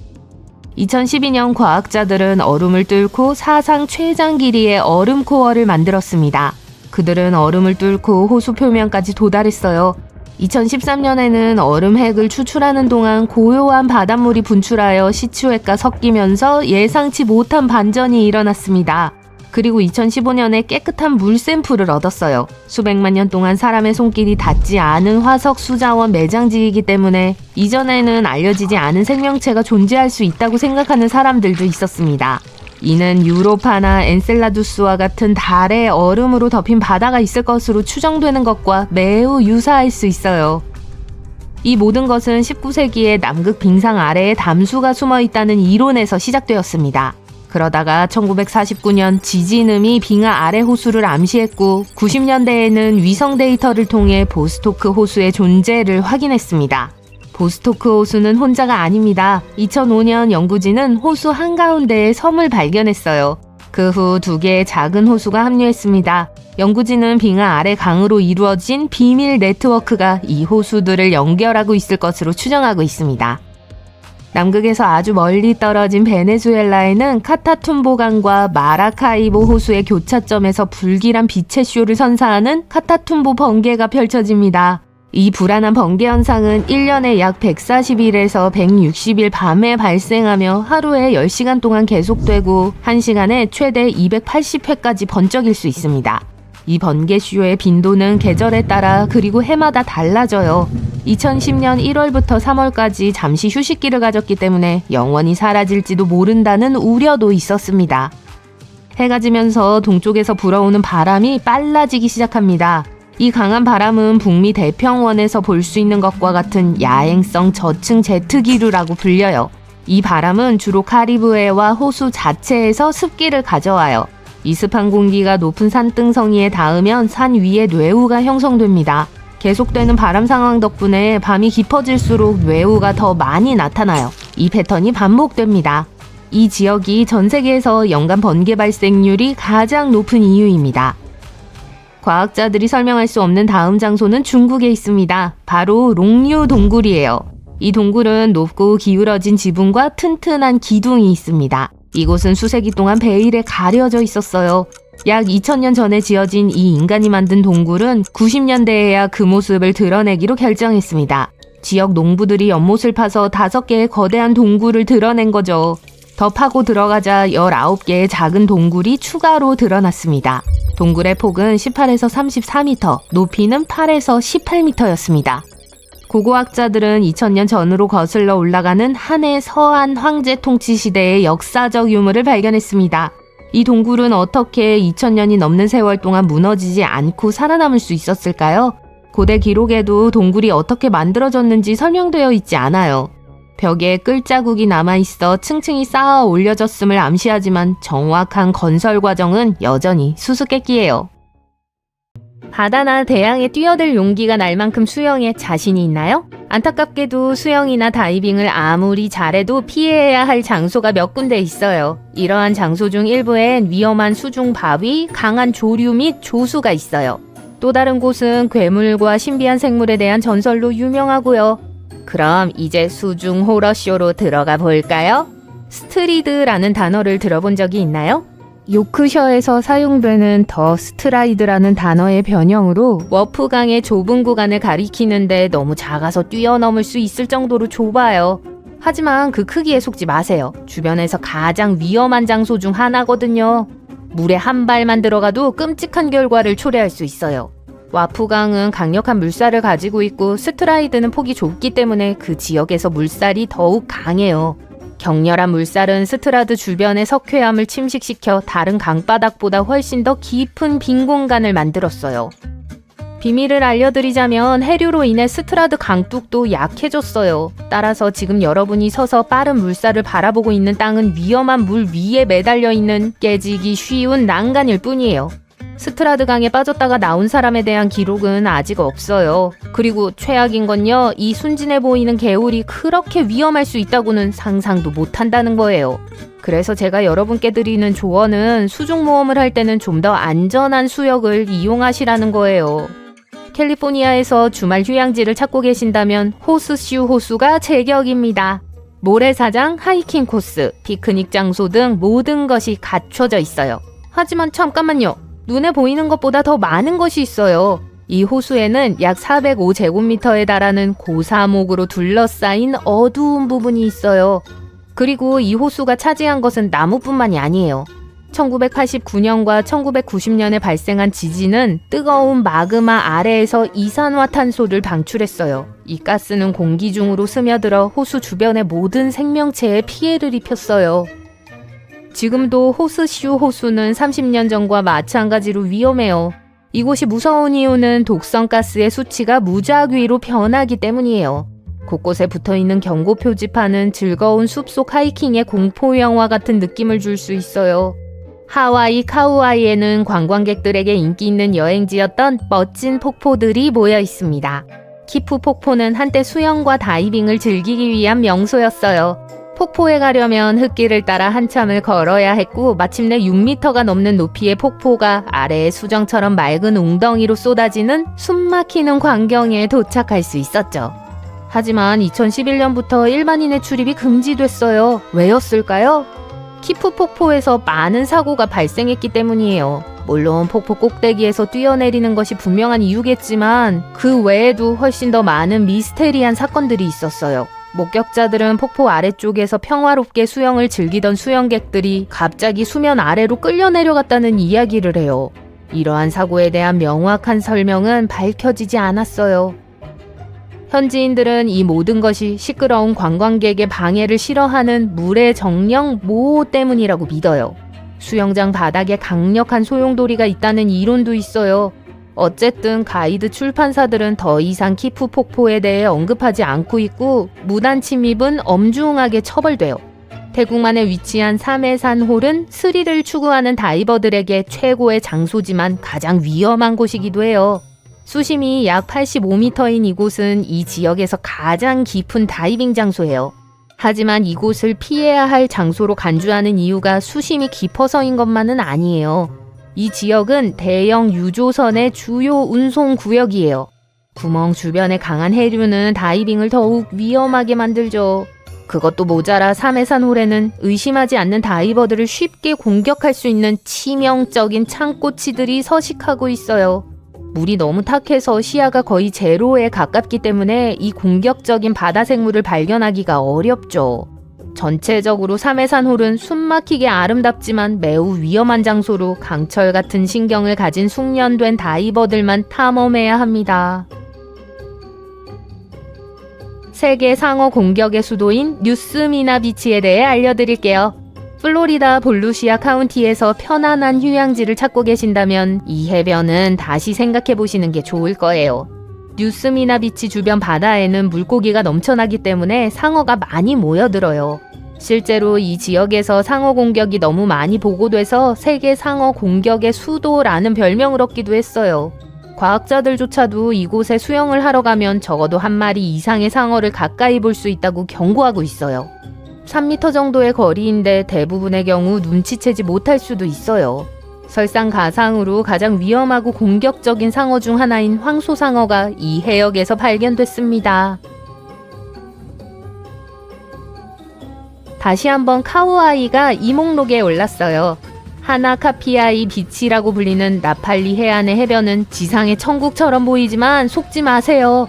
2012년 과학자들은 얼음을 뚫고 사상 최장 길이의 얼음 코어를 만들었습니다. 그들은 얼음을 뚫고 호수 표면까지 도달했어요. 2013년에는 얼음 핵을 추출하는 동안 고요한 바닷물이 분출하여 시추액과 섞이면서 예상치 못한 반전이 일어났습니다. 그리고 2015년에 깨끗한 물 샘플을 얻었어요. 수백만 년 동안 사람의 손길이 닿지 않은 화석 수자원 매장지이기 때문에 이전에는 알려지지 않은 생명체가 존재할 수 있다고 생각하는 사람들도 있었습니다. 이는 유로파나 엔셀라두스와 같은 달의 얼음으로 덮인 바다가 있을 것으로 추정되는 것과 매우 유사할 수 있어요. 이 모든 것은 19세기에 남극 빙상 아래에 담수가 숨어 있다는 이론에서 시작되었습니다. 그러다가 1949년 지진음이 빙하 아래 호수를 암시했고 90년대에는 위성 데이터를 통해 보스토크 호수의 존재를 확인했습니다. 보스토크 호수는 혼자가 아닙니다. 2005년 연구진은 호수 한가운데에 섬을 발견했어요. 그 후 2개의 작은 호수가 합류했습니다. 연구진은 빙하 아래 강으로 이루어진 비밀 네트워크가 이 호수들을 연결하고 있을 것으로 추정하고 있습니다. 남극에서 아주 멀리 떨어진 베네수엘라에는 카타툼보 강과 마라카이보 호수의 교차점에서 불길한 빛의 쇼를 선사하는 카타툼보 번개가 펼쳐집니다. 이 불안한 번개 현상은 1년에 약 140일에서 160일 밤에 발생하며 하루에 10시간 동안 계속되고 1시간에 최대 280회까지 번쩍일 수 있습니다. 이 번개쇼의 빈도는 계절에 따라 그리고 해마다 달라져요. 2010년 1월부터 3월까지 잠시 휴식기를 가졌기 때문에 영원히 사라질지도 모른다는 우려도 있었습니다. 해가 지면서 동쪽에서 불어오는 바람이 빨라지기 시작합니다. 이 강한 바람은 북미 태평원에서 볼 수 있는 것과 같은 야행성 저층 제트기류라고 불려요. 이 바람은 주로 카리브해와 호수 자체에서 습기를 가져와요. 이 습한 공기가 높은 산등성이에 닿으면 산 위에 뇌우가 형성됩니다. 계속되는 바람 상황 덕분에 밤이 깊어질수록 뇌우가 더 많이 나타나요. 이 패턴이 반복됩니다. 이 지역이 전 세계에서 연간 번개 발생률이 가장 높은 이유입니다. 과학자들이 설명할 수 없는 다음 장소는 중국에 있습니다. 바로 롱류 동굴이에요. 이 동굴은 높고 기울어진 지붕과 튼튼한 기둥이 있습니다. 이곳은 수세기 동안 베일에 가려져 있었어요. 약 2000년 전에 지어진 이 인간이 만든 동굴은 90년대에야 그 모습을 드러내기로 결정했습니다. 지역 농부들이 연못을 파서 5개의 거대한 동굴을 드러낸 거죠. 더 파고 들어가자 19개의 작은 동굴이 추가로 드러났습니다. 동굴의 폭은 18에서 34m, 높이는 8에서 18m였습니다. 고고학자들은 2000년 전으로 거슬러 올라가는 한해 서한 황제 통치 시대의 역사적 유물을 발견했습니다. 이 동굴은 어떻게 2000년이 넘는 세월 동안 무너지지 않고 살아남을 수 있었을까요? 고대 기록에도 동굴이 어떻게 만들어졌는지 설명되어 있지 않아요. 벽에 끌자국이 남아있어 층층이 쌓아 올려졌음을 암시하지만 정확한 건설 과정은 여전히 수수께끼예요. 바다나 대양에 뛰어들 용기가 날 만큼 수영에 자신이 있나요? 안타깝게도 수영이나 다이빙을 아무리 잘해도 피해야 할 장소가 몇 군데 있어요. 이러한 장소 중 일부엔 위험한 수중 바위, 강한 조류 및 조수가 있어요. 또 다른 곳은 괴물과 신비한 생물에 대한 전설로 유명하고요. 그럼 이제 수중 호러쇼로 들어가 볼까요? 스트리드라는 단어를 들어본 적이 있나요? 요크셔에서 사용되는 더 스트라이드라는 단어의 변형으로 워프강의 좁은 구간을 가리키는데 너무 작아서 뛰어넘을 수 있을 정도로 좁아요. 하지만 그 크기에 속지 마세요. 주변에서 가장 위험한 장소 중 하나거든요. 물에 한 발만 들어가도 끔찍한 결과를 초래할 수 있어요. 와프강은 강력한 물살을 가지고 있고 스트라이드는 폭이 좁기 때문에 그 지역에서 물살이 더욱 강해요. 격렬한 물살은 스트라드 주변의 석회암을 침식시켜 다른 강바닥보다 훨씬 더 깊은 빈 공간을 만들었어요. 비밀을 알려드리자면 해류로 인해 스트라드 강둑도 약해졌어요. 따라서 지금 여러분이 서서 빠른 물살을 바라보고 있는 땅은 위험한 물 위에 매달려 있는 깨지기 쉬운 난간일 뿐이에요. 스트라드 강에 빠졌다가 나온 사람에 대한 기록은 아직 없어요. 그리고 최악인 건요, 이 순진해 보이는 개울이 그렇게 위험할 수 있다고는 상상도 못한다는 거예요. 그래서 제가 여러분께 드리는 조언은 수중 모험을 할 때는 좀 더 안전한 수역을 이용하시라는 거예요. 캘리포니아에서 주말 휴양지를 찾고 계신다면 호스슈 호수가 제격입니다. 모래사장, 하이킹 코스, 피크닉 장소 등 모든 것이 갖춰져 있어요. 하지만 잠깐만요. 눈에 보이는 것보다 더 많은 것이 있어요. 이 호수에는 약 405제곱미터에 달하는 고사목으로 둘러싸인 어두운 부분이 있어요. 그리고 이 호수가 차지한 것은 나무뿐만이 아니에요. 1989년과 1990년에 발생한 지진은 뜨거운 마그마 아래에서 이산화탄소를 방출했어요. 이 가스는 공기 중으로 스며들어 호수 주변의 모든 생명체에 피해를 입혔어요. 지금도 호스슈 호수는 30년 전과 마찬가지로 위험해요. 이곳이 무서운 이유는 독성가스의 수치가 무작위로 변하기 때문이에요. 곳곳에 붙어있는 경고 표지판은 즐거운 숲속 하이킹의 공포영화 같은 느낌을 줄 수 있어요. 하와이 카우아이에는 관광객들에게 인기 있는 여행지였던 멋진 폭포들이 모여 있습니다. 키프 폭포는 한때 수영과 다이빙을 즐기기 위한 명소였어요. 폭포에 가려면 흙길을 따라 한참을 걸어야 했고 마침내 6m가 넘는 높이의 폭포가 아래의 수정처럼 맑은 웅덩이로 쏟아지는 숨막히는 광경에 도착할 수 있었죠. 하지만 2011년부터 일반인의 출입이 금지됐어요. 왜였을까요? 키프 폭포에서 많은 사고가 발생했기 때문이에요. 물론 폭포 꼭대기에서 뛰어내리는 것이 분명한 이유겠지만 그 외에도 훨씬 더 많은 미스테리한 사건들이 있었어요. 목격자들은 폭포 아래쪽에서 평화롭게 수영을 즐기던 수영객들이 갑자기 수면 아래로 끌려 내려갔다는 이야기를 해요. 이러한 사고에 대한 명확한 설명은 밝혀지지 않았어요. 현지인들은 이 모든 것이 시끄러운 관광객의 방해를 싫어하는 물의 정령 모호 때문이라고 믿어요. 수영장 바닥에 강력한 소용돌이가 있다는 이론도 있어요. 어쨌든 가이드 출판사들은 더 이상 키프 폭포에 대해 언급하지 않고 있고 무단 침입은 엄중하게 처벌돼요. 태국만에 위치한 삼해산홀은 스릴을 추구하는 다이버들에게 최고의 장소지만 가장 위험한 곳이기도 해요. 수심이 약 85m인 이곳은 이 지역에서 가장 깊은 다이빙 장소예요. 하지만 이곳을 피해야 할 장소로 간주하는 이유가 수심이 깊어서인 것만은 아니에요. 이 지역은 대형 유조선의 주요 운송 구역이에요. 구멍 주변의 강한 해류는 다이빙을 더욱 위험하게 만들죠. 그것도 모자라 삼해산홀에는 의심하지 않는 다이버들을 쉽게 공격할 수 있는 치명적인 창꼬치들이 서식하고 있어요. 물이 너무 탁해서 시야가 거의 제로에 가깝기 때문에 이 공격적인 바다 생물을 발견하기가 어렵죠. 전체적으로 삼해산홀은 숨막히게 아름답지만 매우 위험한 장소로 강철 같은 신경을 가진 숙련된 다이버들만 탐험해야 합니다. 세계 상어 공격의 수도인 뉴스미나 비치에 대해 알려드릴게요. 플로리다 볼루시아 카운티에서 편안한 휴양지를 찾고 계신다면 이 해변은 다시 생각해 보시는 게 좋을 거예요. 뉴스미나 비치 주변 바다에는 물고기가 넘쳐나기 때문에 상어가 많이 모여들어요. 실제로 이 지역에서 상어 공격이 너무 많이 보고돼서 세계 상어 공격의 수도라는 별명을 얻기도 했어요. 과학자들조차도 이곳에 수영을 하러 가면 적어도 한 마리 이상의 상어를 가까이 볼 수 있다고 경고하고 있어요. 3m 정도의 거리인데 대부분의 경우 눈치채지 못할 수도 있어요. 설상가상으로 가장 위험하고 공격적인 상어 중 하나인 황소상어가 이 해역에서 발견됐습니다. 다시 한번 카우아이가 이목록에 올랐어요. 하나카피아이 비치라고 불리는 나팔리 해안의 해변은 지상의 천국처럼 보이지만 속지 마세요.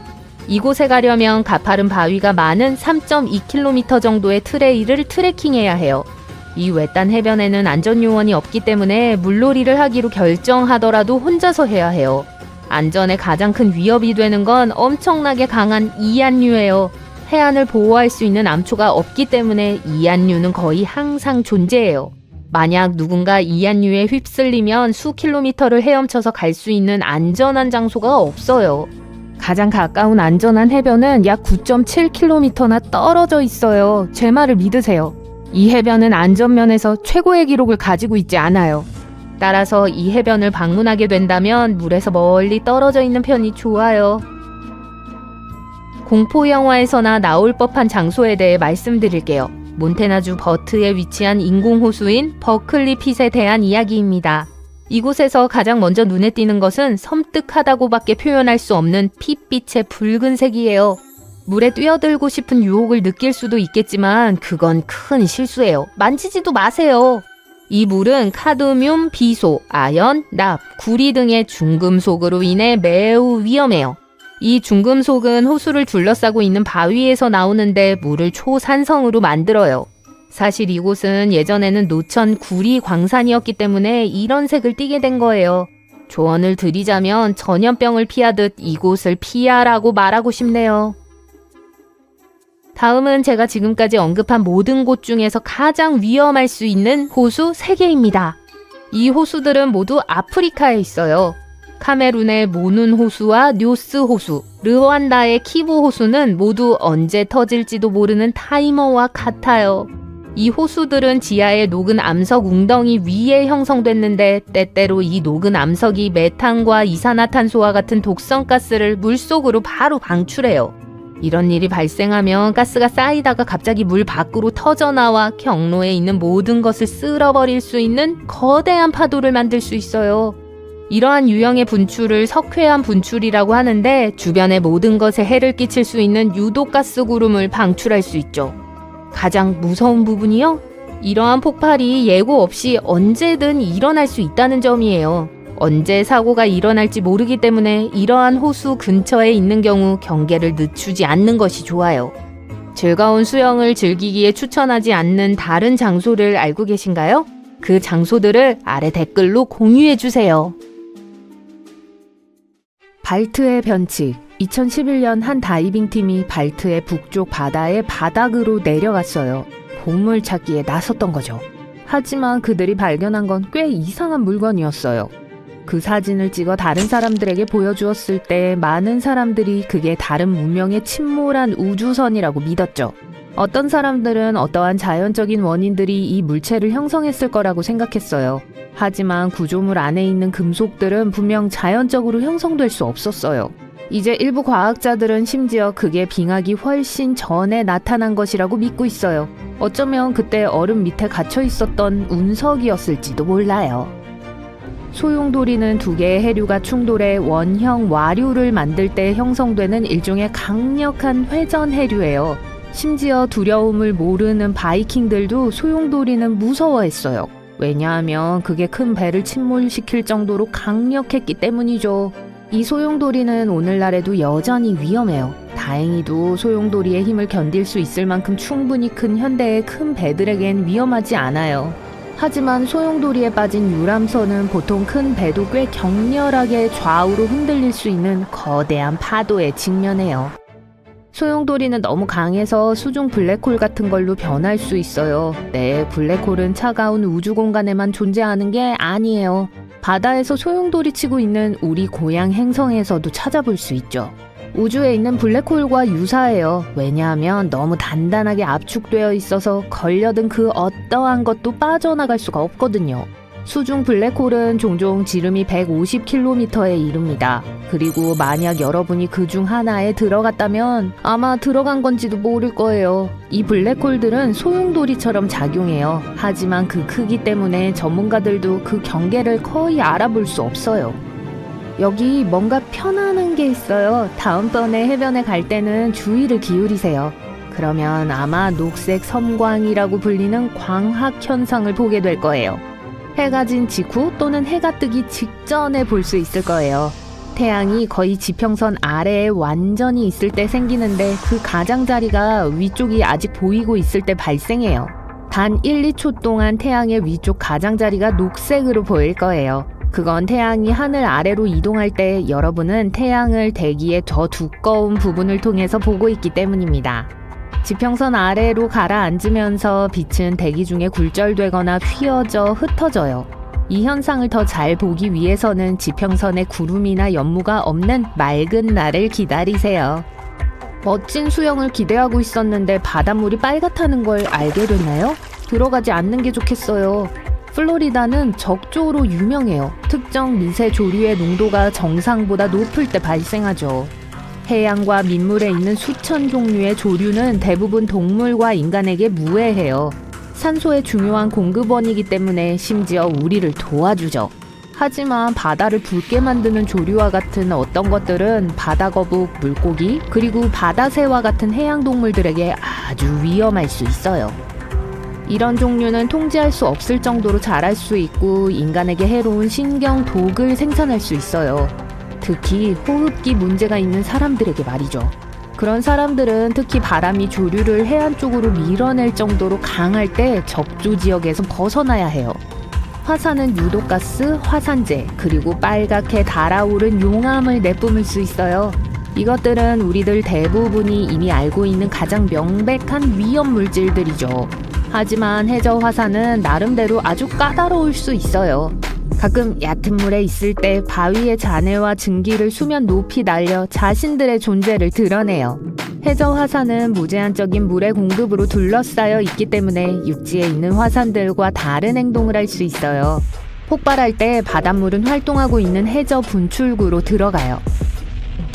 이곳에 가려면 가파른 바위가 많은 3.2km 정도의 트레일을 트레킹해야 해요. 이 외딴 해변에는 안전요원이 없기 때문에 물놀이를 하기로 결정하더라도 혼자서 해야 해요. 안전에 가장 큰 위협이 되는 건 엄청나게 강한 이안류예요. 해안을 보호할 수 있는 암초가 없기 때문에 이안류는 거의 항상 존재해요. 만약 누군가 이안류에 휩쓸리면 수 킬로미터를 헤엄쳐서 갈 수 있는 안전한 장소가 없어요. 가장 가까운 안전한 해변은 약 9.7km나 떨어져 있어요. 제 말을 믿으세요. 이 해변은 안전면에서 최고의 기록을 가지고 있지 않아요. 따라서 이 해변을 방문하게 된다면 물에서 멀리 떨어져 있는 편이 좋아요. 공포 영화에서나 나올 법한 장소에 대해 말씀드릴게요. 몬태나주 버트에 위치한 인공호수인 버클리 핏에 대한 이야기입니다. 이곳에서 가장 먼저 눈에 띄는 것은 섬뜩하다고밖에 표현할 수 없는 핏빛의 붉은색이에요. 물에 뛰어들고 싶은 유혹을 느낄 수도 있겠지만 그건 큰 실수예요. 만지지도 마세요. 이 물은 카드뮴, 비소, 아연, 납, 구리 등의 중금속으로 인해 매우 위험해요. 이 중금속은 호수를 둘러싸고 있는 바위에서 나오는데 물을 초산성으로 만들어요. 사실 이곳은 예전에는 노천 구리 광산이었기 때문에 이런 색을 띠게 된 거예요. 조언을 드리자면 전염병을 피하듯 이곳을 피하라고 말하고 싶네요. 다음은 제가 지금까지 언급한 모든 곳 중에서 가장 위험할 수 있는 호수 3개입니다. 이 호수들은 모두 아프리카에 있어요. 카메룬의 모눈 호수와 뇨스 호수, 르완다의 키부 호수는 모두 언제 터질지도 모르는 타이머와 같아요. 이 호수들은 지하의 녹은 암석 웅덩이 위에 형성됐는데 때때로 이 녹은 암석이 메탄과 이산화탄소와 같은 독성가스를 물속으로 바로 방출해요. 이런 일이 발생하면 가스가 쌓이다가 갑자기 물 밖으로 터져나와 경로에 있는 모든 것을 쓸어버릴 수 있는 거대한 파도를 만들 수 있어요. 이러한 유형의 분출을 석회암 분출이라고 하는데 주변의 모든 것에 해를 끼칠 수 있는 유독가스 구름을 방출할 수 있죠. 가장 무서운 부분이요? 이러한 폭발이 예고 없이 언제든 일어날 수 있다는 점이에요. 언제 사고가 일어날지 모르기 때문에 이러한 호수 근처에 있는 경우 경계를 늦추지 않는 것이 좋아요. 즐거운 수영을 즐기기에 추천하지 않는 다른 장소를 알고 계신가요? 그 장소들을 아래 댓글로 공유해 주세요. 발트해 변칙. 2011년 한 다이빙팀이 발트해 북쪽 바다의 바닥으로 내려갔어요. 보물 찾기에 나섰던 거죠. 하지만 그들이 발견한 건 꽤 이상한 물건이었어요. 그 사진을 찍어 다른 사람들에게 보여주었을 때 많은 사람들이 그게 다른 문명의 침몰한 우주선이라고 믿었죠. 어떤 사람들은 어떠한 자연적인 원인들이 이 물체를 형성했을 거라고 생각했어요. 하지만 구조물 안에 있는 금속들은 분명 자연적으로 형성될 수 없었어요. 이제 일부 과학자들은 심지어 그게 빙하기 훨씬 전에 나타난 것이라고 믿고 있어요. 어쩌면 그때 얼음 밑에 갇혀 있었던 운석이었을지도 몰라요. 소용돌이는 두 개의 해류가 충돌해 원형 와류를 만들 때 형성되는 일종의 강력한 회전 해류예요. 심지어 두려움을 모르는 바이킹들도 소용돌이는 무서워했어요. 왜냐하면 그게 큰 배를 침몰시킬 정도로 강력했기 때문이죠. 이 소용돌이는 오늘날에도 여전히 위험해요. 다행히도 소용돌이의 힘을 견딜 수 있을 만큼 충분히 큰 현대의 큰 배들에겐 위험하지 않아요. 하지만 소용돌이에 빠진 유람선은 보통 큰 배도 꽤 격렬하게 좌우로 흔들릴 수 있는 거대한 파도에 직면해요. 소용돌이는 너무 강해서 수중 블랙홀 같은 걸로 변할 수 있어요. 네, 블랙홀은 차가운 우주 공간에만 존재하는 게 아니에요. 바다에서 소용돌이 치고 있는 우리 고향 행성에서도 찾아볼 수 있죠. 우주에 있는 블랙홀과 유사해요. 왜냐하면 너무 단단하게 압축되어 있어서 걸려든 그 어떠한 것도 빠져나갈 수가 없거든요. 수중 블랙홀은 종종 지름이 150km에 이릅니다. 그리고 만약 여러분이 그 중 하나에 들어갔다면 아마 들어간 건지도 모를 거예요. 이 블랙홀들은 소용돌이처럼 작용해요. 하지만 그 크기 때문에 전문가들도 그 경계를 거의 알아볼 수 없어요. 여기 뭔가 편안한 게 있어요. 다음번에 해변에 갈 때는 주의를 기울이세요. 그러면 아마 녹색 섬광이라고 불리는 광학 현상을 보게 될 거예요. 해가 진 직후 또는 해가 뜨기 직전에 볼 수 있을 거예요. 태양이 거의 지평선 아래에 완전히 있을 때 생기는데 그 가장자리가 위쪽이 아직 보이고 있을 때 발생해요. 단 1, 2초 동안 태양의 위쪽 가장자리가 녹색으로 보일 거예요. 그건 태양이 하늘 아래로 이동할 때 여러분은 태양을 대기의 더 두꺼운 부분을 통해서 보고 있기 때문입니다. 지평선 아래로 가라앉으면서 빛은 대기 중에 굴절되거나 휘어져 흩어져요. 이 현상을 더 잘 보기 위해서는 지평선에 구름이나 연무가 없는 맑은 날을 기다리세요. 멋진 수영을 기대하고 있었는데 바닷물이 빨갛다는 걸 알게 됐나요? 들어가지 않는 게 좋겠어요. 플로리다는 적조로 유명해요. 특정 미세 조류의 농도가 정상보다 높을 때 발생하죠. 해양과 민물에 있는 수천 종류의 조류는 대부분 동물과 인간에게 무해해요. 산소의 중요한 공급원이기 때문에 심지어 우리를 도와주죠. 하지만 바다를 붉게 만드는 조류와 같은 어떤 것들은 바다거북, 물고기, 그리고 바다새와 같은 해양동물들에게 아주 위험할 수 있어요. 이런 종류는 통제할 수 없을 정도로 자랄 수 있고 인간에게 해로운 신경독을 생산할 수 있어요. 특히 호흡기 문제가 있는 사람들에게 말이죠. 그런 사람들은 특히 바람이 조류를 해안 쪽으로 밀어낼 정도로 강할 때 적조 지역에서 벗어나야 해요. 화산은 유독가스, 화산재, 그리고 빨갛게 달아오른 용암을 내뿜을 수 있어요. 이것들은 우리들 대부분이 이미 알고 있는 가장 명백한 위험 물질들이죠. 하지만 해저 화산은 나름대로 아주 까다로울 수 있어요. 가끔 얕은 물에 있을 때 바위의 잔해와 증기를 수면 높이 날려 자신들의 존재를 드러내요. 해저 화산은 무제한적인 물의 공급으로 둘러싸여 있기 때문에 육지에 있는 화산들과 다른 행동을 할 수 있어요. 폭발할 때 바닷물은 활동하고 있는 해저 분출구로 들어가요.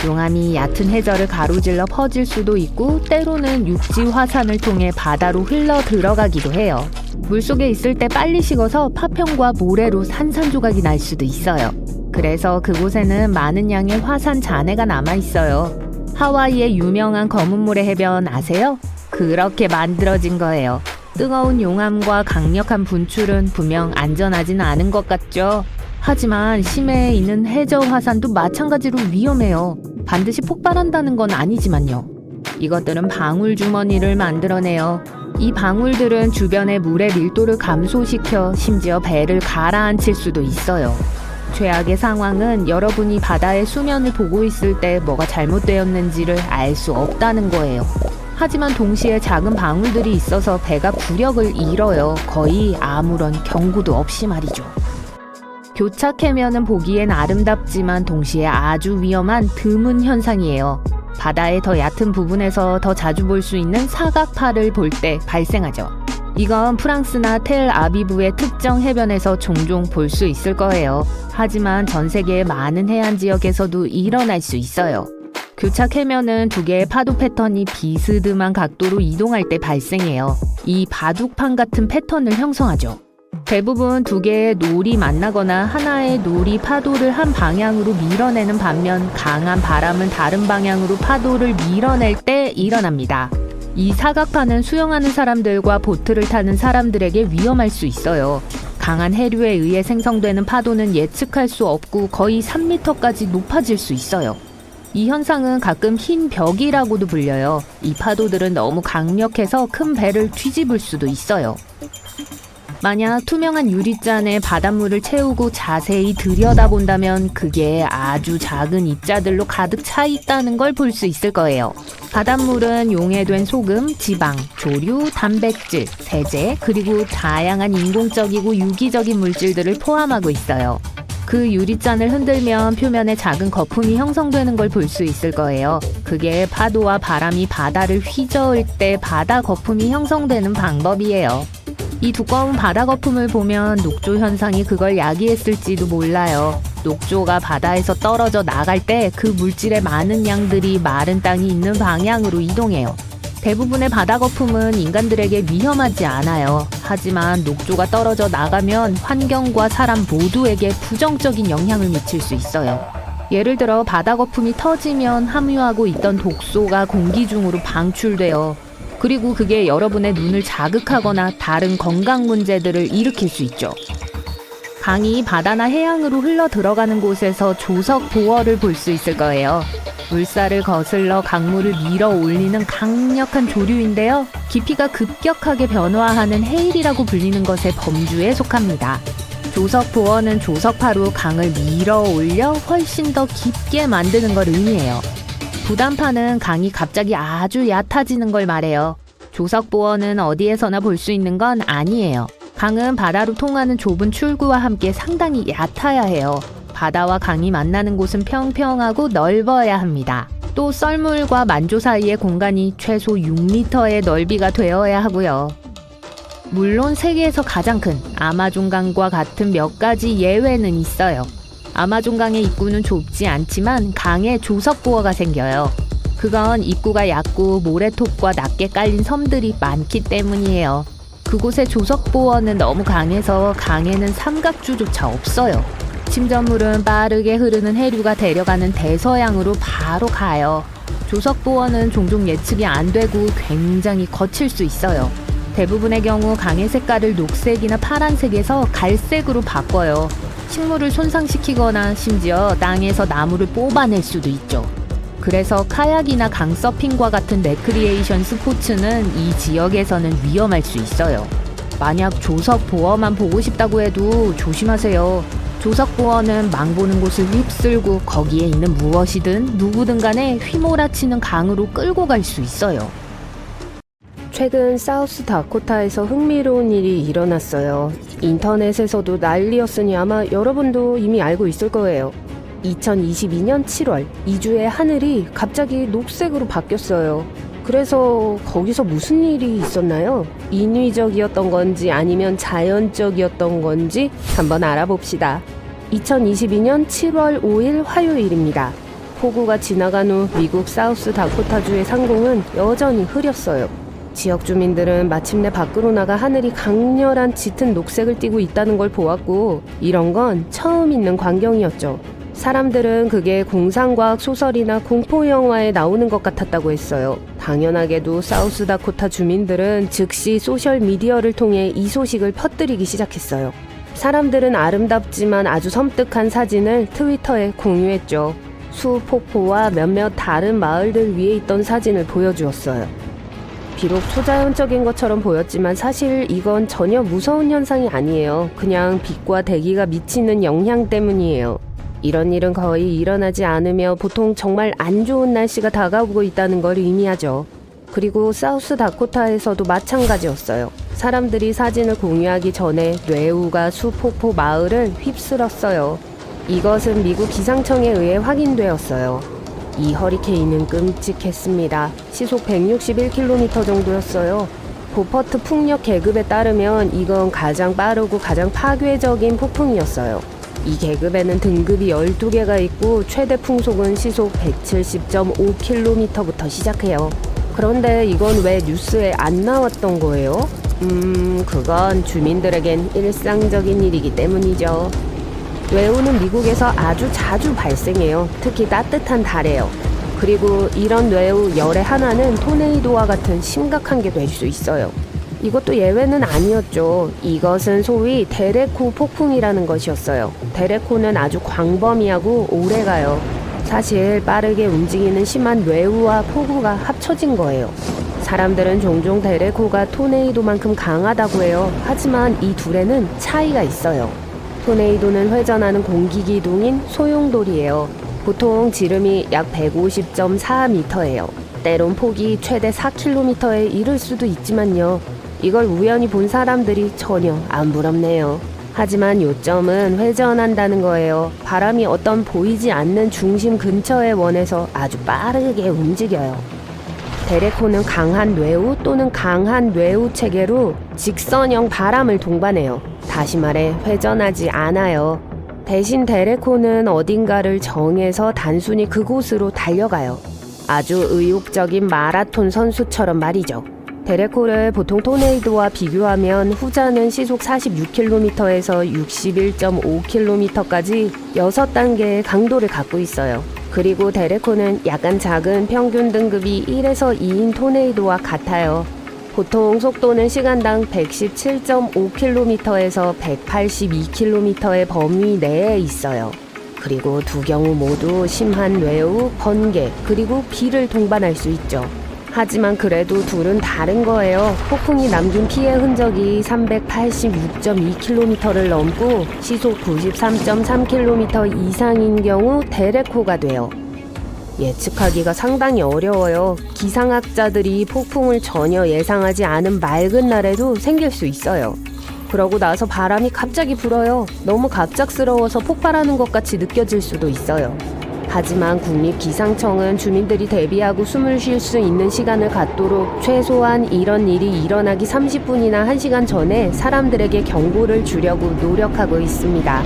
용암이 얕은 해저를 가로질러 퍼질 수도 있고 때로는 육지 화산을 통해 바다로 흘러 들어가기도 해요. 물속에 있을 때 빨리 식어서 파편과 모래로 산산조각이 날 수도 있어요. 그래서 그곳에는 많은 양의 화산 잔해가 남아있어요. 하와이의 유명한 검은모래 해변 아세요? 그렇게 만들어진 거예요. 뜨거운 용암과 강력한 분출은 분명 안전하지는 않은 것 같죠. 하지만 심해에 있는 해저 화산도 마찬가지로 위험해요. 반드시 폭발한다는 건 아니지만요. 이것들은 방울 주머니를 만들어내요. 이 방울들은 주변의 물의 밀도를 감소시켜 심지어 배를 가라앉힐 수도 있어요. 최악의 상황은 여러분이 바다의 수면을 보고 있을 때 뭐가 잘못되었는지를 알 수 없다는 거예요. 하지만 동시에 작은 방울들이 있어서 배가 구력을 잃어요. 거의 아무런 경고도 없이 말이죠. 교착 해면은 보기엔 아름답지만 동시에 아주 위험한 드문 현상이에요. 바다의 더 얕은 부분에서 더 자주 볼 수 있는 사각파를 볼 때 발생하죠. 이건 프랑스나 텔아비브의 특정 해변에서 종종 볼 수 있을 거예요. 하지만 전 세계의 많은 해안 지역에서도 일어날 수 있어요. 교착 해면은 두 개의 파도 패턴이 비스듬한 각도로 이동할 때 발생해요. 이 바둑판 같은 패턴을 형성하죠. 대부분 두 개의 놀이 만나거나 하나의 놀이 파도를 한 방향으로 밀어내는 반면 강한 바람은 다른 방향으로 파도를 밀어낼 때 일어납니다. 이 사각파는 수영하는 사람들과 보트를 타는 사람들에게 위험할 수 있어요. 강한 해류에 의해 생성되는 파도는 예측할 수 없고 거의 3m까지 높아질 수 있어요. 이 현상은 가끔 흰 벽이라고도 불려요. 이 파도들은 너무 강력해서 큰 배를 뒤집을 수도 있어요. 만약 투명한 유리잔에 바닷물을 채우고 자세히 들여다본다면 그게 아주 작은 입자들로 가득 차 있다는 걸 볼 수 있을 거예요. 바닷물은 용해된 소금, 지방, 조류, 단백질, 세제, 그리고 다양한 인공적이고 유기적인 물질들을 포함하고 있어요. 그 유리잔을 흔들면 표면에 작은 거품이 형성되는 걸 볼 수 있을 거예요. 그게 파도와 바람이 바다를 휘저을 때 바다 거품이 형성되는 방법이에요. 이 두꺼운 바다 거품을 보면 녹조 현상이 그걸 야기했을지도 몰라요. 녹조가 바다에서 떨어져 나갈 때 그 물질의 많은 양들이 마른 땅이 있는 방향으로 이동해요. 대부분의 바다 거품은 인간들에게 위험하지 않아요. 하지만 녹조가 떨어져 나가면 환경과 사람 모두에게 부정적인 영향을 미칠 수 있어요. 예를 들어 바다 거품이 터지면 함유하고 있던 독소가 공기 중으로 방출돼요. 그리고 그게 여러분의 눈을 자극하거나 다른 건강 문제들을 일으킬 수 있죠. 강이 바다나 해양으로 흘러 들어가는 곳에서 조석 보어를 볼 수 있을 거예요. 물살을 거슬러 강물을 밀어 올리는 강력한 조류인데요. 깊이가 급격하게 변화하는 해일이라고 불리는 것의 범주에 속합니다. 조석 보어는 조석파로 강을 밀어 올려 훨씬 더 깊게 만드는 걸 의미해요. 부담파는 강이 갑자기 아주 얕아지는 걸 말해요. 조석 보어는 어디에서나 볼 수 있는 건 아니에요. 강은 바다로 통하는 좁은 출구와 함께 상당히 얕아야 해요. 바다와 강이 만나는 곳은 평평하고 넓어야 합니다. 또 썰물과 만조 사이의 공간이 최소 6m의 넓이가 되어야 하고요. 물론 세계에서 가장 큰 아마존강과 같은 몇 가지 예외는 있어요. 아마존강의 입구는 좁지 않지만 강에 조석보어가 생겨요. 그건 입구가 얕고 모래톱과 낮게 깔린 섬들이 많기 때문이에요. 그곳의 조석보어는 너무 강해서 강에는 삼각주조차 없어요. 침전물은 빠르게 흐르는 해류가 데려가는 대서양으로 바로 가요. 조석보어는 종종 예측이 안 되고 굉장히 거칠 수 있어요. 대부분의 경우 강의 색깔을 녹색이나 파란색에서 갈색으로 바꿔요. 식물을 손상시키거나 심지어 땅에서 나무를 뽑아낼 수도 있죠. 그래서 카약이나 강서핑과 같은 레크리에이션 스포츠는 이 지역에서는 위험할 수 있어요. 만약 조석 보어만 보고 싶다고 해도 조심하세요. 조석 보어는 망 보는 곳을 휩쓸고 거기에 있는 무엇이든 누구든 간에 휘몰아치는 강으로 끌고 갈 수 있어요. 최근 사우스 다코타에서 흥미로운 일이 일어났어요. 인터넷에서도 난리였으니 아마 여러분도 이미 알고 있을 거예요. 2022년 7월 이주의 하늘이 갑자기 녹색으로 바뀌었어요. 그래서 거기서 무슨 일이 있었나요? 인위적이었던 건지 아니면 자연적이었던 건지 한번 알아봅시다. 2022년 7월 5일 화요일입니다. 폭우가 지나간 후 미국 사우스 다코타주의 상공은 여전히 흐렸어요. 지역 주민들은 마침내 밖으로 나가 하늘이 강렬한 짙은 녹색을 띠고 있다는 걸 보았고 이런 건 처음 있는 광경이었죠. 사람들은 그게 공상과학 소설이나 공포영화에 나오는 것 같았다고 했어요. 당연하게도 사우스다코타 주민들은 즉시 소셜미디어를 통해 이 소식을 퍼뜨리기 시작했어요. 사람들은 아름답지만 아주 섬뜩한 사진을 트위터에 공유했죠. 수폭포와 몇몇 다른 마을들 위에 있던 사진을 보여주었어요. 비록 초자연적인 것처럼 보였지만 사실 이건 전혀 무서운 현상이 아니에요. 그냥 빛과 대기가 미치는 영향 때문이에요. 이런 일은 거의 일어나지 않으며 보통 정말 안 좋은 날씨가 다가오고 있다는 걸 의미하죠. 그리고 사우스다코타에서도 마찬가지였어요. 사람들이 사진을 공유하기 전에 뇌우가 수폭포 마을을 휩쓸었어요. 이것은 미국 기상청에 의해 확인되었어요. 이 허리케인은 끔찍했습니다. 시속 161km 정도였어요. 보퍼트 풍력 계급에 따르면 이건 가장 빠르고 가장 파괴적인 폭풍이었어요. 이 계급에는 등급이 12개가 있고 최대 풍속은 시속 170.5km부터 시작해요. 그런데 이건 왜 뉴스에 안 나왔던 거예요? 그건 주민들에겐 일상적인 일이기 때문이죠. 뇌우는 미국에서 아주 자주 발생해요. 특히 따뜻한 달에요. 그리고 이런 뇌우 열의 하나는 토네이도와 같은 심각한 게 될 수 있어요. 이것도 예외는 아니었죠. 이것은 소위 데레코 폭풍이라는 것이었어요. 데레코는 아주 광범위하고 오래가요. 사실 빠르게 움직이는 심한 뇌우와 폭우가 합쳐진 거예요. 사람들은 종종 데레코가 토네이도만큼 강하다고 해요. 하지만 이 둘에는 차이가 있어요. 토네이도는 회전하는 공기기둥인 소용돌이에요. 보통 지름이 약 150.4m예요. 때론 폭이 최대 4km에 이를 수도 있지만요. 이걸 우연히 본 사람들이 전혀 안 부럽네요. 하지만 요점은 회전한다는 거예요. 바람이 어떤 보이지 않는 중심 근처의 원에서 아주 빠르게 움직여요. 데레코는 강한 뇌우 또는 강한 뇌우 체계로 직선형 바람을 동반해요. 다시 말해 회전하지 않아요. 대신 데레코는 어딘가를 정해서 단순히 그곳으로 달려가요. 아주 의욕적인 마라톤 선수처럼 말이죠. 데레코를 보통 토네이도와 비교하면 후자는 시속 46km에서 61.5km까지 6단계의 강도를 갖고 있어요. 그리고 데레코는 약간 작은 평균 등급이 1에서 2인 토네이도와 같아요. 보통 속도는 시간당 117.5km에서 182km의 범위 내에 있어요. 그리고 두 경우 모두 심한 뇌우, 번개, 그리고 비를 동반할 수 있죠. 하지만 그래도 둘은 다른 거예요. 폭풍이 남긴 피해 흔적이 386.2km를 넘고 시속 93.3km 이상인 경우 데레코가 돼요. 예측하기가 상당히 어려워요. 기상학자들이 폭풍을 전혀 예상하지 않은 맑은 날에도 생길 수 있어요. 그러고 나서 바람이 갑자기 불어요. 너무 갑작스러워서 폭발하는 것 같이 느껴질 수도 있어요. 하지만 국립기상청은 주민들이 대비하고 숨을 쉴 수 있는 시간을 갖도록 최소한 이런 일이 일어나기 30분이나 1시간 전에 사람들에게 경고를 주려고 노력하고 있습니다.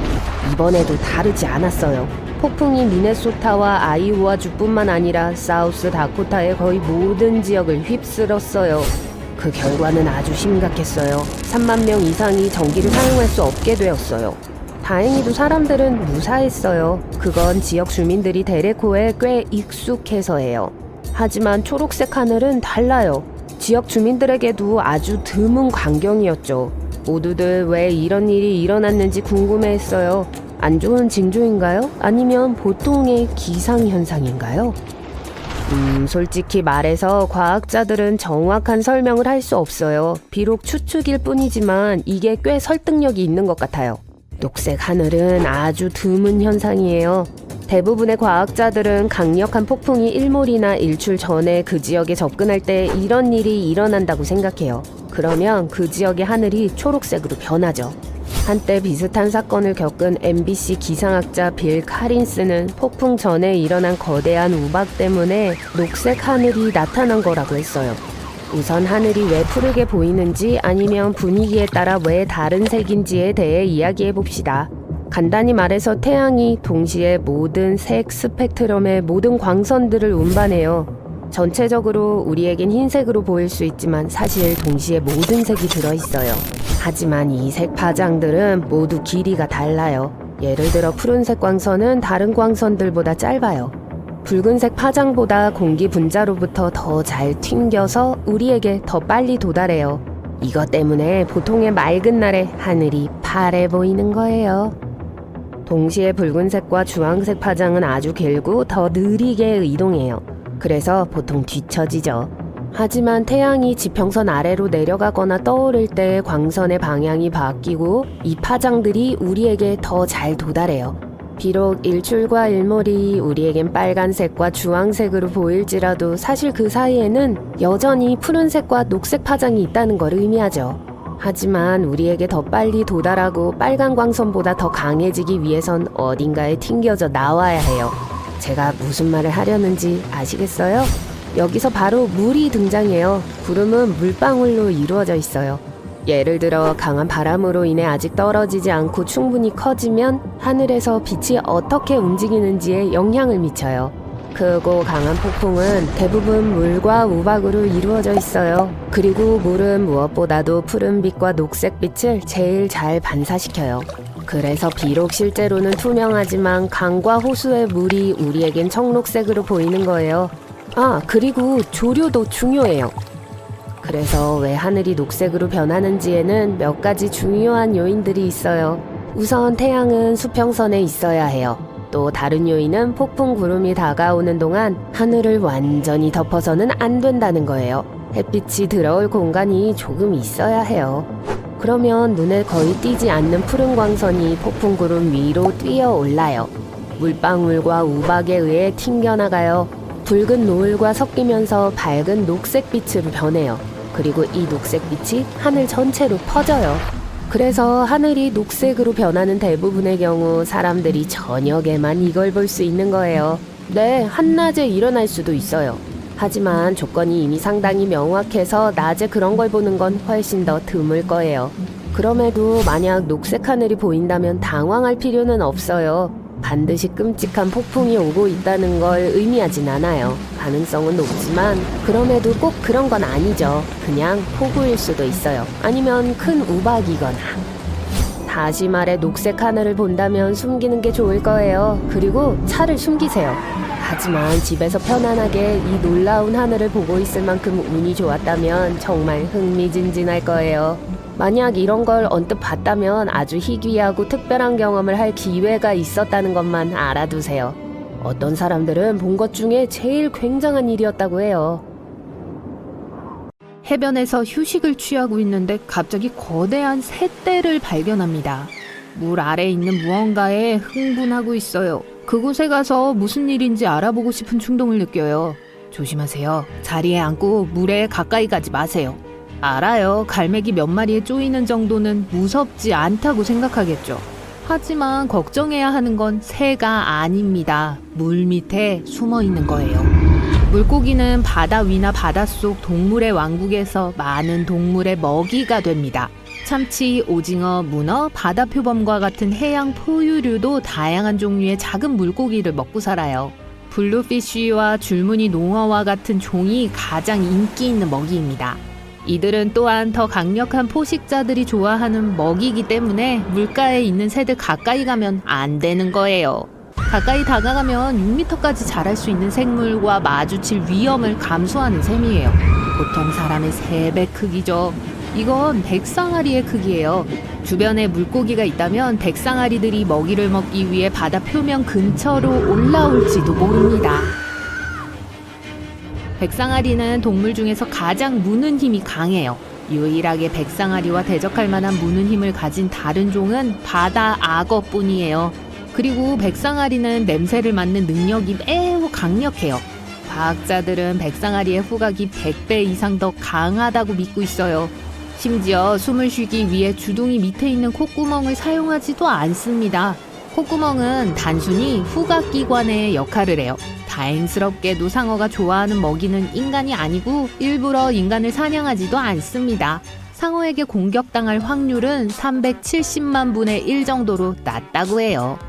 이번에도 다르지 않았어요. 폭풍이 미네소타와 아이오와주뿐만 아니라 사우스 다코타의 거의 모든 지역을 휩쓸었어요. 그 결과는 아주 심각했어요. 3만 명 이상이 전기를 사용할 수 없게 되었어요. 다행히도 사람들은 무사했어요. 그건 지역 주민들이 데레코에 꽤 익숙해서예요. 하지만 초록색 하늘은 달라요. 지역 주민들에게도 아주 드문 광경이었죠. 모두들 왜 이런 일이 일어났는지 궁금해했어요. 안 좋은 징조인가요? 아니면 보통의 기상현상인가요? 솔직히 말해서 과학자들은 정확한 설명을 할 수 없어요. 비록 추측일 뿐이지만 이게 꽤 설득력이 있는 것 같아요. 녹색 하늘은 아주 드문 현상이에요. 대부분의 과학자들은 강력한 폭풍이 일몰이나 일출 전에 그 지역에 접근할 때 이런 일이 일어난다고 생각해요. 그러면 그 지역의 하늘이 초록색으로 변하죠. 한때 비슷한 사건을 겪은 MBC 기상학자 빌 카린스는 폭풍 전에 일어난 거대한 우박 때문에 녹색 하늘이 나타난 거라고 했어요. 우선 하늘이 왜 푸르게 보이는지 아니면 분위기에 따라 왜 다른 색인지에 대해 이야기해봅시다. 간단히 말해서 태양이 동시에 모든 색 스펙트럼의 모든 광선들을 운반해요. 전체적으로 우리에겐 흰색으로 보일 수 있지만 사실 동시에 모든 색이 들어있어요. 하지만 이 색 파장들은 모두 길이가 달라요. 예를 들어 푸른색 광선은 다른 광선들보다 짧아요. 붉은색 파장보다 공기 분자로부터 더 잘 튕겨서 우리에게 더 빨리 도달해요. 이것 때문에 보통의 맑은 날에 하늘이 파래 보이는 거예요. 동시에 붉은색과 주황색 파장은 아주 길고 더 느리게 이동해요. 그래서 보통 뒤처지죠. 하지만 태양이 지평선 아래로 내려가거나 떠오를 때 광선의 방향이 바뀌고 이 파장들이 우리에게 더 잘 도달해요. 비록 일출과 일몰이 우리에겐 빨간색과 주황색으로 보일지라도 사실 그 사이에는 여전히 푸른색과 녹색 파장이 있다는 걸 의미하죠. 하지만 우리에게 더 빨리 도달하고 빨간 광선보다 더 강해지기 위해선 어딘가에 튕겨져 나와야 해요. 제가 무슨 말을 하려는지 아시겠어요? 여기서 바로 물이 등장해요. 구름은 물방울로 이루어져 있어요. 예를 들어 강한 바람으로 인해 아직 떨어지지 않고 충분히 커지면 하늘에서 빛이 어떻게 움직이는지에 영향을 미쳐요. 크고 강한 폭풍은 대부분 물과 우박으로 이루어져 있어요. 그리고 물은 무엇보다도 푸른빛과 녹색빛을 제일 잘 반사시켜요. 그래서 비록 실제로는 투명하지만 강과 호수의 물이 우리에겐 청록색으로 보이는 거예요. 아, 그리고 조류도 중요해요. 그래서 왜 하늘이 녹색으로 변하는지에는 몇 가지 중요한 요인들이 있어요. 우선 태양은 수평선에 있어야 해요. 또 다른 요인은 폭풍 구름이 다가오는 동안 하늘을 완전히 덮어서는 안 된다는 거예요. 햇빛이 들어올 공간이 조금 있어야 해요. 그러면 눈에 거의 띄지 않는 푸른 광선이 폭풍 구름 위로 뛰어 올라요. 물방울과 우박에 의해 튕겨나가요. 붉은 노을과 섞이면서 밝은 녹색빛으로 변해요. 그리고 이 녹색빛이 하늘 전체로 퍼져요. 그래서 하늘이 녹색으로 변하는 대부분의 경우 사람들이 저녁에만 이걸 볼 수 있는 거예요. 네, 한낮에 일어날 수도 있어요. 하지만 조건이 이미 상당히 명확해서 낮에 그런 걸 보는 건 훨씬 더 드물 거예요. 그럼에도 만약 녹색 하늘이 보인다면 당황할 필요는 없어요. 반드시 끔찍한 폭풍이 오고 있다는 걸 의미하진 않아요. 가능성은 높지만 그럼에도 꼭 그런 건 아니죠. 그냥 폭우일 수도 있어요. 아니면 큰 우박이거나. 다시 말해 녹색 하늘을 본다면 숨기는 게 좋을 거예요. 그리고 차를 숨기세요. 하지만 집에서 편안하게 이 놀라운 하늘을 보고 있을 만큼 운이 좋았다면 정말 흥미진진할 거예요. 만약 이런 걸 언뜻 봤다면 아주 희귀하고 특별한 경험을 할 기회가 있었다는 것만 알아두세요. 어떤 사람들은 본 것 중에 제일 굉장한 일이었다고 해요. 해변에서 휴식을 취하고 있는데 갑자기 거대한 새떼를 발견합니다. 물 아래에 있는 무언가에 흥분하고 있어요. 그곳에 가서 무슨 일인지 알아보고 싶은 충동을 느껴요. 조심하세요. 자리에 앉고 물에 가까이 가지 마세요. 알아요. 갈매기 몇 마리에 쪼이는 정도는 무섭지 않다고 생각하겠죠. 하지만 걱정해야 하는 건 새가 아닙니다. 물 밑에 숨어 있는 거예요. 물고기는 바다 위나 바닷속 동물의 왕국에서 많은 동물의 먹이가 됩니다. 참치, 오징어, 문어, 바다표범과 같은 해양 포유류도 다양한 종류의 작은 물고기를 먹고 살아요. 블루피쉬와 줄무늬 농어와 같은 종이 가장 인기 있는 먹이입니다. 이들은 또한 더 강력한 포식자들이 좋아하는 먹이기 때문에 물가에 있는 새들 가까이 가면 안 되는 거예요. 가까이 다가가면 6m까지 자랄 수 있는 생물과 마주칠 위험을 감수하는 셈이에요. 보통 사람의 3배 크기죠. 이건 백상아리의 크기예요. 주변에 물고기가 있다면 백상아리들이 먹이를 먹기 위해 바다 표면 근처로 올라올지도 모릅니다. 백상아리는 동물 중에서 가장 무는 힘이 강해요. 유일하게 백상아리와 대적할 만한 무는 힘을 가진 다른 종은 바다 악어뿐이에요. 그리고 백상아리는 냄새를 맡는 능력이 매우 강력해요. 과학자들은 백상아리의 후각이 100배 이상 더 강하다고 믿고 있어요. 심지어 숨을 쉬기 위해 주둥이 밑에 있는 콧구멍을 사용하지도 않습니다. 콧구멍은 단순히 후각기관의 역할을 해요. 다행스럽게도 상어가 좋아하는 먹이는 인간이 아니고 일부러 인간을 사냥하지도 않습니다. 상어에게 공격당할 확률은 370만 분의 1 정도로 낮다고 해요.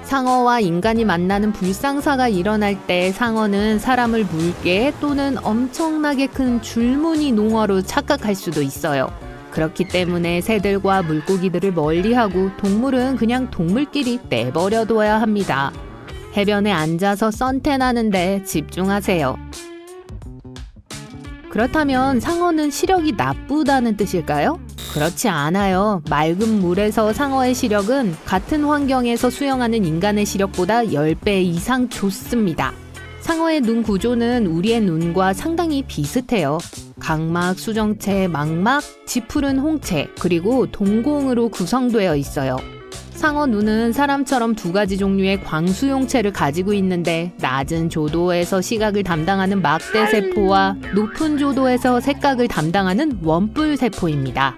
상어와 인간이 만나는 불상사가 일어날 때 상어는 사람을 물개 또는 엄청나게 큰 줄무늬 농어로 착각할 수도 있어요. 그렇기 때문에 새들과 물고기들을 멀리하고 동물은 그냥 동물끼리 내버려둬야 합니다. 해변에 앉아서 선탠하는데 집중하세요. 그렇다면 상어는 시력이 나쁘다는 뜻일까요? 그렇지 않아요. 맑은 물에서 상어의 시력은 같은 환경에서 수영하는 인간의 시력보다 10배 이상 좋습니다. 상어의 눈 구조는 우리의 눈과 상당히 비슷해요. 각막, 수정체, 망막, 지푸른 홍채, 그리고 동공으로 구성되어 있어요. 상어 눈은 사람처럼 두 가지 종류의 광수용체를 가지고 있는데 낮은 조도에서 시각을 담당하는 막대세포와 높은 조도에서 색각을 담당하는 원뿔세포입니다.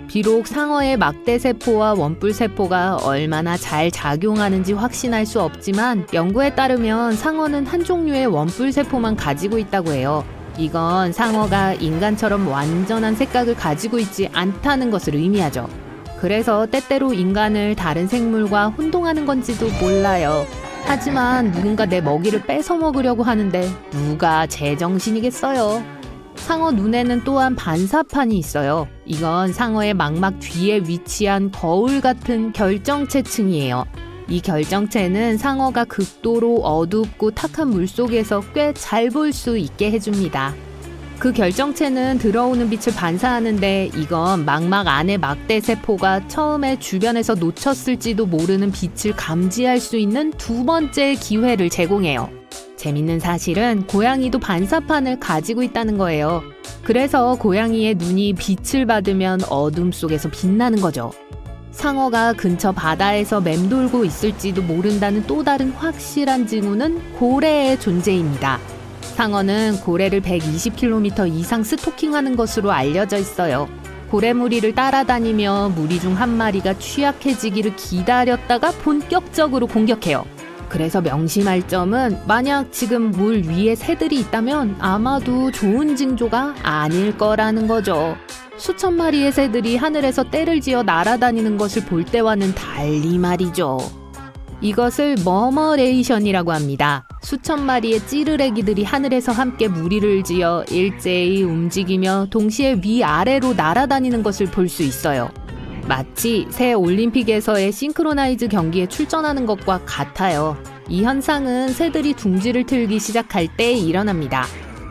비록 상어의 막대세포와 원뿔세포가 얼마나 잘 작용하는지 확신할 수 없지만 연구에 따르면 상어는 한 종류의 원뿔세포만 가지고 있다고 해요. 이건 상어가 인간처럼 완전한 색각을 가지고 있지 않다는 것을 의미하죠. 그래서 때때로 인간을 다른 생물과 혼동하는 건지도 몰라요. 하지만 누군가 내 먹이를 뺏어 먹으려고 하는데 누가 제정신이겠어요. 상어 눈에는 또한 반사판이 있어요. 이건 상어의 망막 뒤에 위치한 거울 같은 결정체층이에요. 이 결정체는 상어가 극도로 어둡고 탁한 물속에서 꽤 잘 볼 수 있게 해줍니다. 그 결정체는 들어오는 빛을 반사하는데 이건 망막 안의 막대세포가 처음에 주변에서 놓쳤을지도 모르는 빛을 감지할 수 있는 두 번째 기회를 제공해요. 재밌는 사실은 고양이도 반사판을 가지고 있다는 거예요. 그래서 고양이의 눈이 빛을 받으면 어둠 속에서 빛나는 거죠. 상어가 근처 바다에서 맴돌고 있을지도 모른다는 또 다른 확실한 징후는 고래의 존재입니다. 상어는 고래를 120km 이상 스토킹하는 것으로 알려져 있어요. 고래 무리를 따라다니며 무리 중 한 마리가 취약해지기를 기다렸다가 본격적으로 공격해요. 그래서 명심할 점은 만약 지금 물 위에 새들이 있다면 아마도 좋은 징조가 아닐 거라는 거죠. 수천 마리의 새들이 하늘에서 떼를 지어 날아다니는 것을 볼 때와는 달리 말이죠. 이것을 머머레이션이라고 합니다. 수천 마리의 찌르레기들이 하늘에서 함께 무리를 지어 일제히 움직이며 동시에 위아래로 날아다니는 것을 볼 수 있어요. 마치 새 올림픽에서의 싱크로나이즈 경기에 출전하는 것과 같아요. 이 현상은 새들이 둥지를 틀기 시작할 때 일어납니다.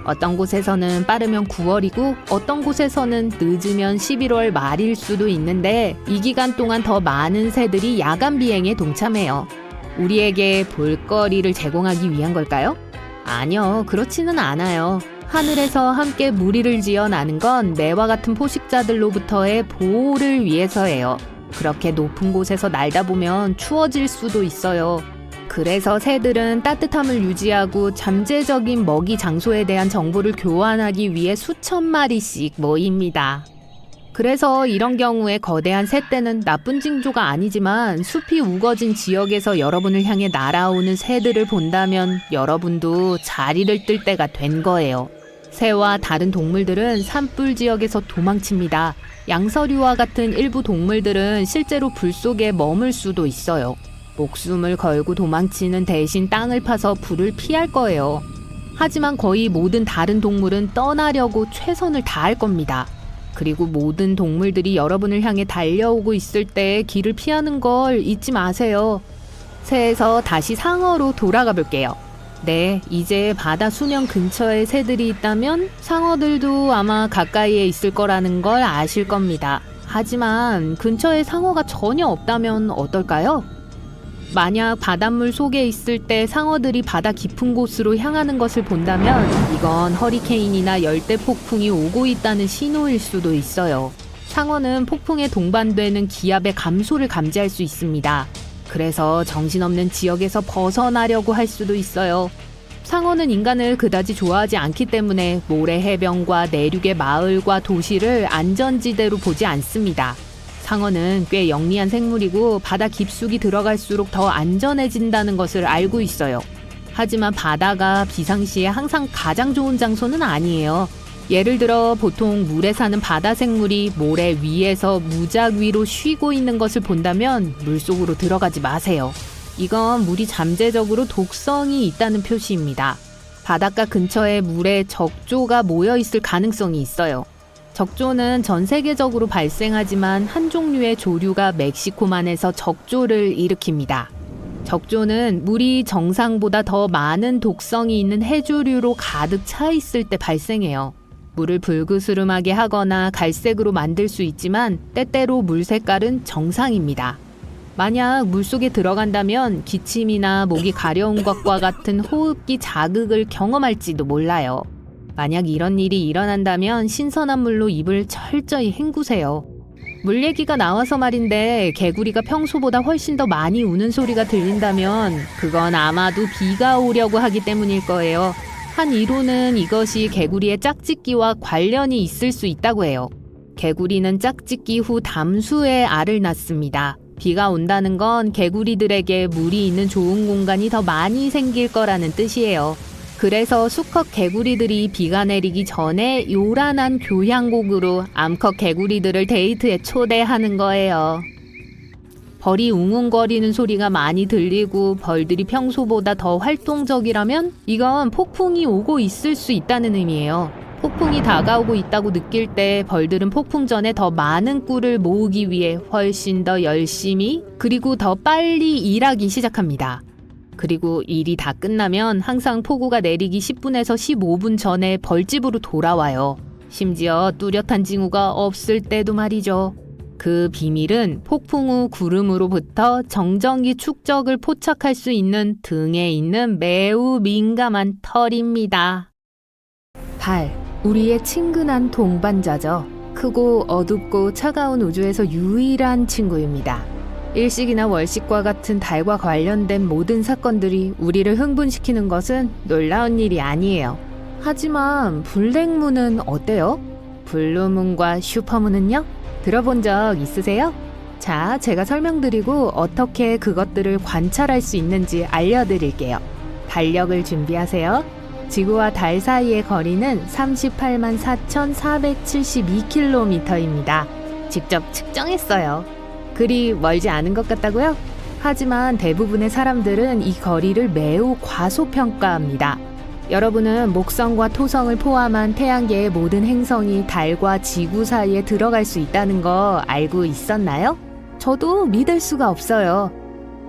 어떤 곳에서는 빠르면 9월이고 어떤 곳에서는 늦으면 11월 말일 수도 있는데 이 기간 동안 더 많은 새들이 야간 비행에 동참해요. 우리에게 볼거리를 제공하기 위한 걸까요? 아니요, 그렇지는 않아요. 하늘에서 함께 무리를 지어 나는 건 매와 같은 포식자들로부터의 보호를 위해서예요. 그렇게 높은 곳에서 날다 보면 추워질 수도 있어요. 그래서 새들은 따뜻함을 유지하고 잠재적인 먹이 장소에 대한 정보를 교환하기 위해 수천 마리씩 모입니다. 그래서 이런 경우에 거대한 새떼는 나쁜 징조가 아니지만 숲이 우거진 지역에서 여러분을 향해 날아오는 새들을 본다면 여러분도 자리를 뜰 때가 된 거예요. 새와 다른 동물들은 산불 지역에서 도망칩니다. 양서류와 같은 일부 동물들은 실제로 불 속에 머물 수도 있어요. 목숨을 걸고 도망치는 대신 땅을 파서 불을 피할 거예요. 하지만 거의 모든 다른 동물은 떠나려고 최선을 다할 겁니다. 그리고 모든 동물들이 여러분을 향해 달려오고 있을 때 길을 피하는 걸 잊지 마세요. 새에서 다시 상어로 돌아가 볼게요. 네, 이제 바다 수면 근처에 새들이 있다면 상어들도 아마 가까이에 있을 거라는 걸 아실 겁니다. 하지만 근처에 상어가 전혀 없다면 어떨까요? 만약 바닷물 속에 있을 때 상어들이 바다 깊은 곳으로 향하는 것을 본다면 이건 허리케인이나 열대 폭풍이 오고 있다는 신호일 수도 있어요. 상어는 폭풍에 동반되는 기압의 감소를 감지할 수 있습니다. 그래서 정신없는 지역에서 벗어나려고 할 수도 있어요. 상어는 인간을 그다지 좋아하지 않기 때문에 모래 해변과 내륙의 마을과 도시를 안전지대로 보지 않습니다. 상어는 꽤 영리한 생물이고 바다 깊숙이 들어갈수록 더 안전해진다는 것을 알고 있어요. 하지만 바다가 비상시에 항상 가장 좋은 장소는 아니에요. 예를 들어 보통 물에 사는 바다 생물이 모래 위에서 무작 위로 쉬고 있는 것을 본다면 물속으로 들어가지 마세요. 이건 물이 잠재적으로 독성이 있다는 표시입니다. 바닷가 근처에 물에 적조가 모여 있을 가능성이 있어요. 적조는 전 세계적으로 발생하지만 한 종류의 조류가 멕시코만에서 적조를 일으킵니다. 적조는 물이 정상보다 더 많은 독성이 있는 해조류로 가득 차 있을 때 발생해요. 물을 불그스름하게 하거나 갈색으로 만들 수 있지만 때때로 물 색깔은 정상입니다. 만약 물속에 들어간다면 기침이나 목이 가려운 것과 같은 호흡기 자극을 경험할지도 몰라요. 만약 이런 일이 일어난다면 신선한 물로 입을 철저히 헹구세요. 물 얘기가 나와서 말인데 개구리가 평소보다 훨씬 더 많이 우는 소리가 들린다면 그건 아마도 비가 오려고 하기 때문일 거예요. 한 이론은 이것이 개구리의 짝짓기와 관련이 있을 수 있다고 해요. 개구리는 짝짓기 후 담수에 알을 낳습니다. 비가 온다는 건 개구리들에게 물이 있는 좋은 공간이 더 많이 생길 거라는 뜻이에요. 그래서 수컷 개구리들이 비가 내리기 전에 요란한 교향곡으로 암컷 개구리들을 데이트에 초대하는 거예요. 벌이 웅웅거리는 소리가 많이 들리고 벌들이 평소보다 더 활동적이라면 이건 폭풍이 오고 있을 수 있다는 의미예요. 폭풍이 다가오고 있다고 느낄 때 벌들은 폭풍 전에 더 많은 꿀을 모으기 위해 훨씬 더 열심히 그리고 더 빨리 일하기 시작합니다. 그리고 일이 다 끝나면 항상 폭우가 내리기 10분에서 15분 전에 벌집으로 돌아와요. 심지어 뚜렷한 징후가 없을 때도 말이죠. 그 비밀은 폭풍 후 구름으로부터 정전기 축적을 포착할 수 있는 등에 있는 매우 민감한 털입니다. 달, 우리의 친근한 동반자죠. 크고 어둡고 차가운 우주에서 유일한 친구입니다. 일식이나 월식과 같은 달과 관련된 모든 사건들이 우리를 흥분시키는 것은 놀라운 일이 아니에요. 하지만 블랙문은 어때요? 블루문과 슈퍼문은요? 들어본 적 있으세요? 자, 제가 설명드리고 어떻게 그것들을 관찰할 수 있는지 알려드릴게요. 달력을 준비하세요. 지구와 달 사이의 거리는 38만 4,472km입니다. 직접 측정했어요. 그리 멀지 않은 것 같다고요? 하지만 대부분의 사람들은 이 거리를 매우 과소평가합니다. 여러분은 목성과 토성을 포함한 태양계의 모든 행성이 달과 지구 사이에 들어갈 수 있다는 거 알고 있었나요? 저도 믿을 수가 없어요.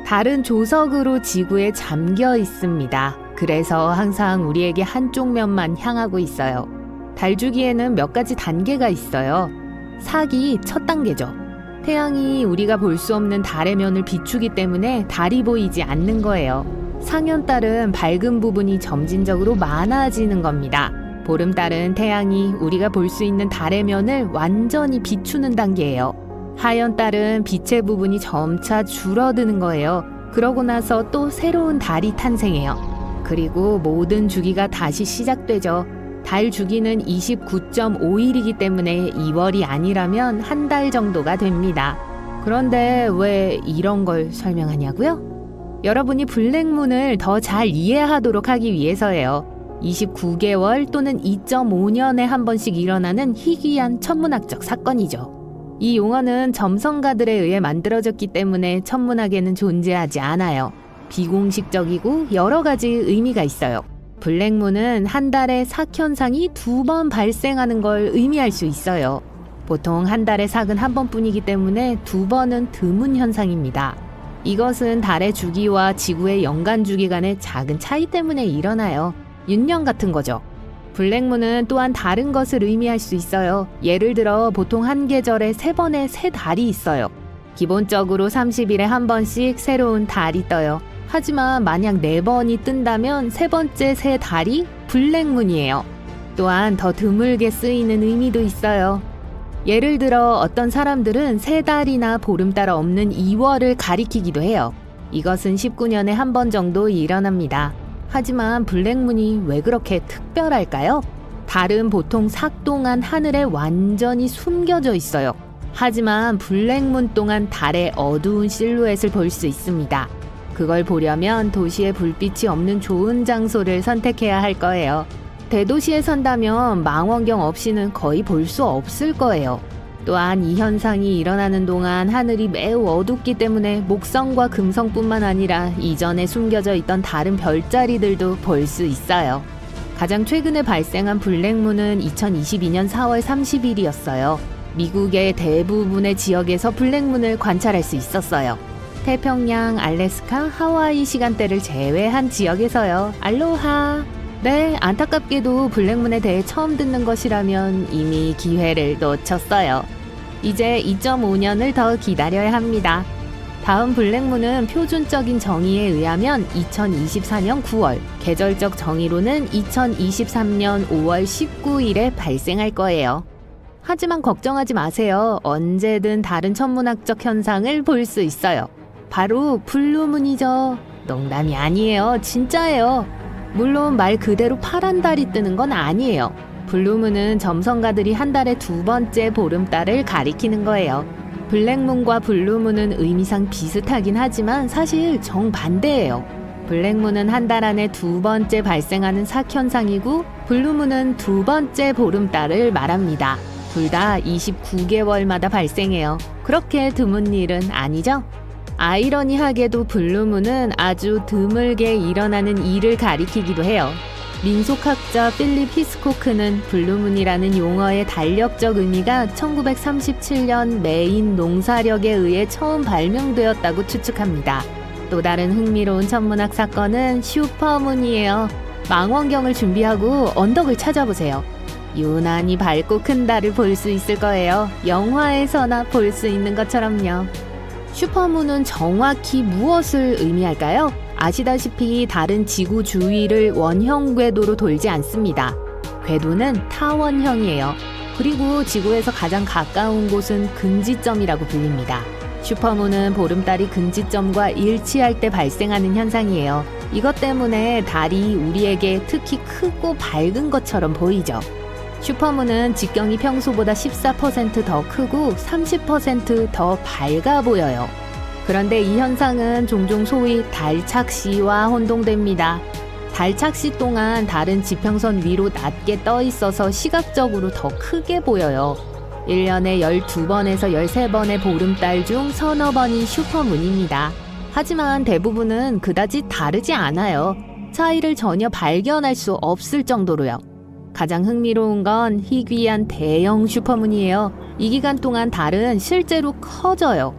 달은 조석으로 지구에 잠겨 있습니다. 그래서 항상 우리에게 한쪽 면만 향하고 있어요. 달 주기에는 몇 가지 단계가 있어요. 사기 첫 단계죠. 태양이 우리가 볼 수 없는 달의 면을 비추기 때문에 달이 보이지 않는 거예요. 상현달은 밝은 부분이 점진적으로 많아지는 겁니다. 보름달은 태양이 우리가 볼 수 있는 달의 면을 완전히 비추는 단계예요. 하현달은 빛의 부분이 점차 줄어드는 거예요. 그러고 나서 또 새로운 달이 탄생해요. 그리고 모든 주기가 다시 시작되죠. 달 주기는 29.5일이기 때문에 2월이 아니라면 한 달 정도가 됩니다. 그런데 왜 이런 걸 설명하냐고요? 여러분이 블랙문을 더 잘 이해하도록 하기 위해서예요. 29개월 또는 2.5년에 한 번씩 일어나는 희귀한 천문학적 사건이죠. 이 용어는 점성가들에 의해 만들어졌기 때문에 천문학에는 존재하지 않아요. 비공식적이고 여러 가지 의미가 있어요. 블랙문은 한 달에 삭 현상이 2번 발생하는 걸 의미할 수 있어요. 보통 한 달에 삭은 한 번뿐이기 때문에 2번은 드문 현상입니다. 이것은 달의 주기와 지구의 연간 주기 간의 작은 차이 때문에 일어나요. 윤년 같은 거죠. 블랙문은 또한 다른 것을 의미할 수 있어요. 예를 들어 보통 한 계절에 3번의 새 달이 있어요. 기본적으로 30일에 한 번씩 새로운 달이 떠요. 하지만 만약 4번이 뜬다면 세 번째 새 달이 블랙문이에요. 또한 더 드물게 쓰이는 의미도 있어요. 예를 들어 어떤 사람들은 새 달이나 보름달 없는 2월을 가리키기도 해요. 이것은 19년에 한 번 정도 일어납니다. 하지만 블랙문이 왜 그렇게 특별할까요? 달은 보통 삭 동안 하늘에 완전히 숨겨져 있어요. 하지만 블랙문 동안 달의 어두운 실루엣을 볼 수 있습니다. 그걸 보려면 도시에 불빛이 없는 좋은 장소를 선택해야 할 거예요. 대도시에 산다면 망원경 없이는 거의 볼 수 없을 거예요. 또한 이 현상이 일어나는 동안 하늘이 매우 어둡기 때문에 목성과 금성뿐만 아니라 이전에 숨겨져 있던 다른 별자리들도 볼 수 있어요. 가장 최근에 발생한 블랙문은 2022년 4월 30일이었어요. 미국의 대부분의 지역에서 블랙문을 관찰할 수 있었어요. 태평양, 알래스카, 하와이 시간대를 제외한 지역에서요. 알로하. 네, 안타깝게도 블랙문에 대해 처음 듣는 것이라면 이미 기회를 놓쳤어요. 이제 2.5년을 더 기다려야 합니다. 다음 블랙문은 표준적인 정의에 의하면 2024년 9월, 계절적 정의로는 2023년 5월 19일에 발생할 거예요. 하지만 걱정하지 마세요. 언제든 다른 천문학적 현상을 볼 수 있어요. 바로 블루문이죠. 농담이 아니에요. 진짜예요. 물론 말 그대로 파란 달이 뜨는 건 아니에요. 블루문은 점성가들이 한 달에 2번째 보름달을 가리키는 거예요. 블랙문과 블루문은 의미상 비슷하긴 하지만 사실 정반대예요. 블랙문은 한 달 안에 2번째 발생하는 사현상이고 블루문은 2번째 보름달을 말합니다. 둘 다 29개월마다 발생해요. 그렇게 드문 일은 아니죠? 아이러니하게도 블루문은 아주 드물게 일어나는 일을 가리키기도 해요. 민속학자 필립 히스코크는 블루문이라는 용어의 달력적 의미가 1937년 메인 농사력에 의해 처음 발명되었다고 추측합니다. 또 다른 흥미로운 천문학 사건은 슈퍼문이에요. 망원경을 준비하고 언덕을 찾아보세요. 유난히 밝고 큰 달을 볼 수 있을 거예요. 영화에서나 볼 수 있는 것처럼요. 슈퍼문은 정확히 무엇을 의미할까요? 아시다시피 달은 지구 주위를 원형 궤도로 돌지 않습니다. 궤도는 타원형이에요. 그리고 지구에서 가장 가까운 곳은 근지점이라고 불립니다. 슈퍼문은 보름달이 근지점과 일치할 때 발생하는 현상이에요. 이것 때문에 달이 우리에게 특히 크고 밝은 것처럼 보이죠. 슈퍼문은 직경이 평소보다 14% 더 크고 30% 더 밝아 보여요. 그런데 이 현상은 종종 소위 달착시와 혼동됩니다. 달착시 동안 달은 지평선 위로 낮게 떠 있어서 시각적으로 더 크게 보여요. 1년에 12번에서 13번의 보름달 중 서너 번이 슈퍼문입니다. 하지만 대부분은 그다지 다르지 않아요. 차이를 전혀 발견할 수 없을 정도로요. 가장 흥미로운 건 희귀한 대형 슈퍼문이에요. 이 기간 동안 달은 실제로 커져요.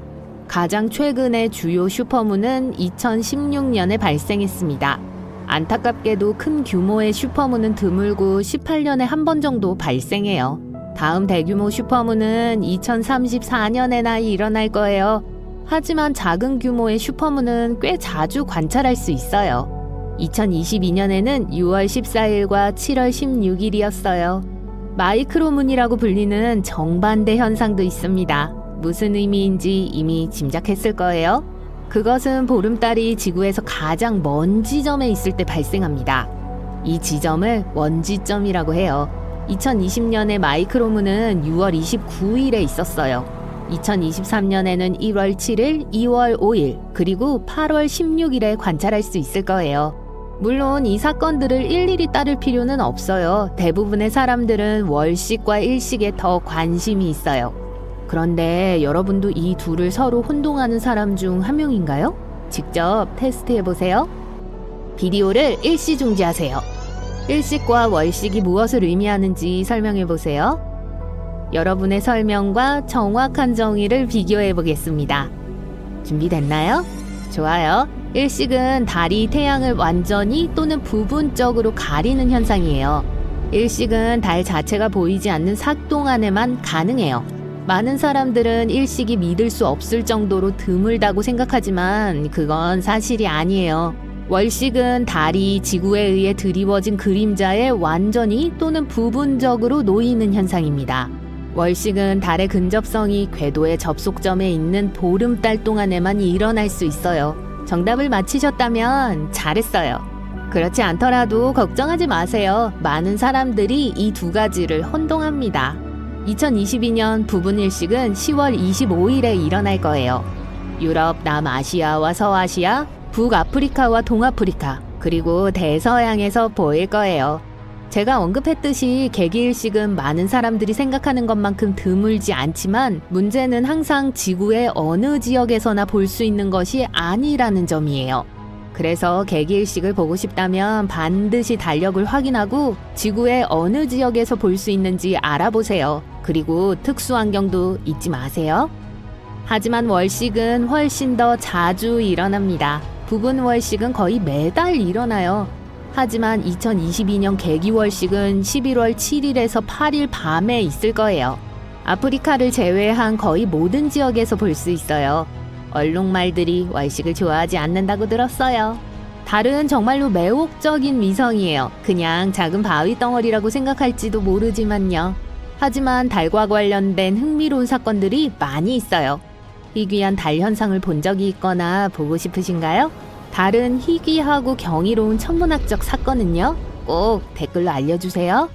가장 최근의 주요 슈퍼문은 2016년에 발생했습니다. 안타깝게도 큰 규모의 슈퍼문은 드물고 18년에 한 번 정도 발생해요. 다음 대규모 슈퍼문은 2034년에나 일어날 거예요. 하지만 작은 규모의 슈퍼문은 꽤 자주 관찰할 수 있어요. 2022년에는 6월 14일과 7월 16일이었어요. 마이크로문이라고 불리는 정반대 현상도 있습니다. 무슨 의미인지 이미 짐작했을 거예요. 그것은 보름달이 지구에서 가장 먼 지점에 있을 때 발생합니다. 이 지점을 원지점이라고 해요. 2020년에 마이크로문은 6월 29일에 있었어요. 2023년에는 1월 7일, 2월 5일, 그리고 8월 16일에 관찰할 수 있을 거예요. 물론 이 사건들을 일일이 따를 필요는 없어요. 대부분의 사람들은 월식과 일식에 더 관심이 있어요. 그런데 여러분도 이 둘을 서로 혼동하는 사람 중 한 명인가요? 직접 테스트해보세요. 비디오를 일시 중지하세요. 일식과 월식이 무엇을 의미하는지 설명해보세요. 여러분의 설명과 정확한 정의를 비교해보겠습니다. 준비됐나요? 좋아요. 일식은 달이 태양을 완전히 또는 부분적으로 가리는 현상이에요. 일식은 달 자체가 보이지 않는 삭 동안에만 가능해요. 많은 사람들은 일식이 믿을 수 없을 정도로 드물다고 생각하지만 그건 사실이 아니에요. 월식은 달이 지구에 의해 드리워진 그림자에 완전히 또는 부분적으로 놓이는 현상입니다. 월식은 달의 근접성이 궤도의 접속점에 있는 보름달 동안에만 일어날 수 있어요. 정답을 맞히셨다면 잘했어요. 그렇지 않더라도 걱정하지 마세요. 많은 사람들이 이 두 가지를 혼동합니다. 2022년 부분 일식은 10월 25일에 일어날 거예요. 유럽, 남아시아와 서아시아, 북아프리카와 동아프리카, 그리고 대서양에서 보일 거예요. 제가 언급했듯이 개기일식은 많은 사람들이 생각하는 것만큼 드물지 않지만 문제는 항상 지구의 어느 지역에서나 볼 수 있는 것이 아니라는 점이에요. 그래서 개기일식을 보고 싶다면 반드시 달력을 확인하고 지구의 어느 지역에서 볼 수 있는지 알아보세요. 그리고 특수 안경도 잊지 마세요. 하지만 월식은 훨씬 더 자주 일어납니다. 부분 월식은 거의 매달 일어나요. 하지만 2022년 개기월식은 11월 7일에서 8일 밤에 있을 거예요. 아프리카를 제외한 거의 모든 지역에서 볼 수 있어요. 얼룩말들이 월식을 좋아하지 않는다고 들었어요. 달은 정말로 매혹적인 위성이에요. 그냥 작은 바위 덩어리라고 생각할지도 모르지만요. 하지만 달과 관련된 흥미로운 사건들이 많이 있어요. 희귀한 달 현상을 본 적이 있거나 보고 싶으신가요? 다른 희귀하고 경이로운 천문학적 사건은요? 꼭 댓글로 알려주세요.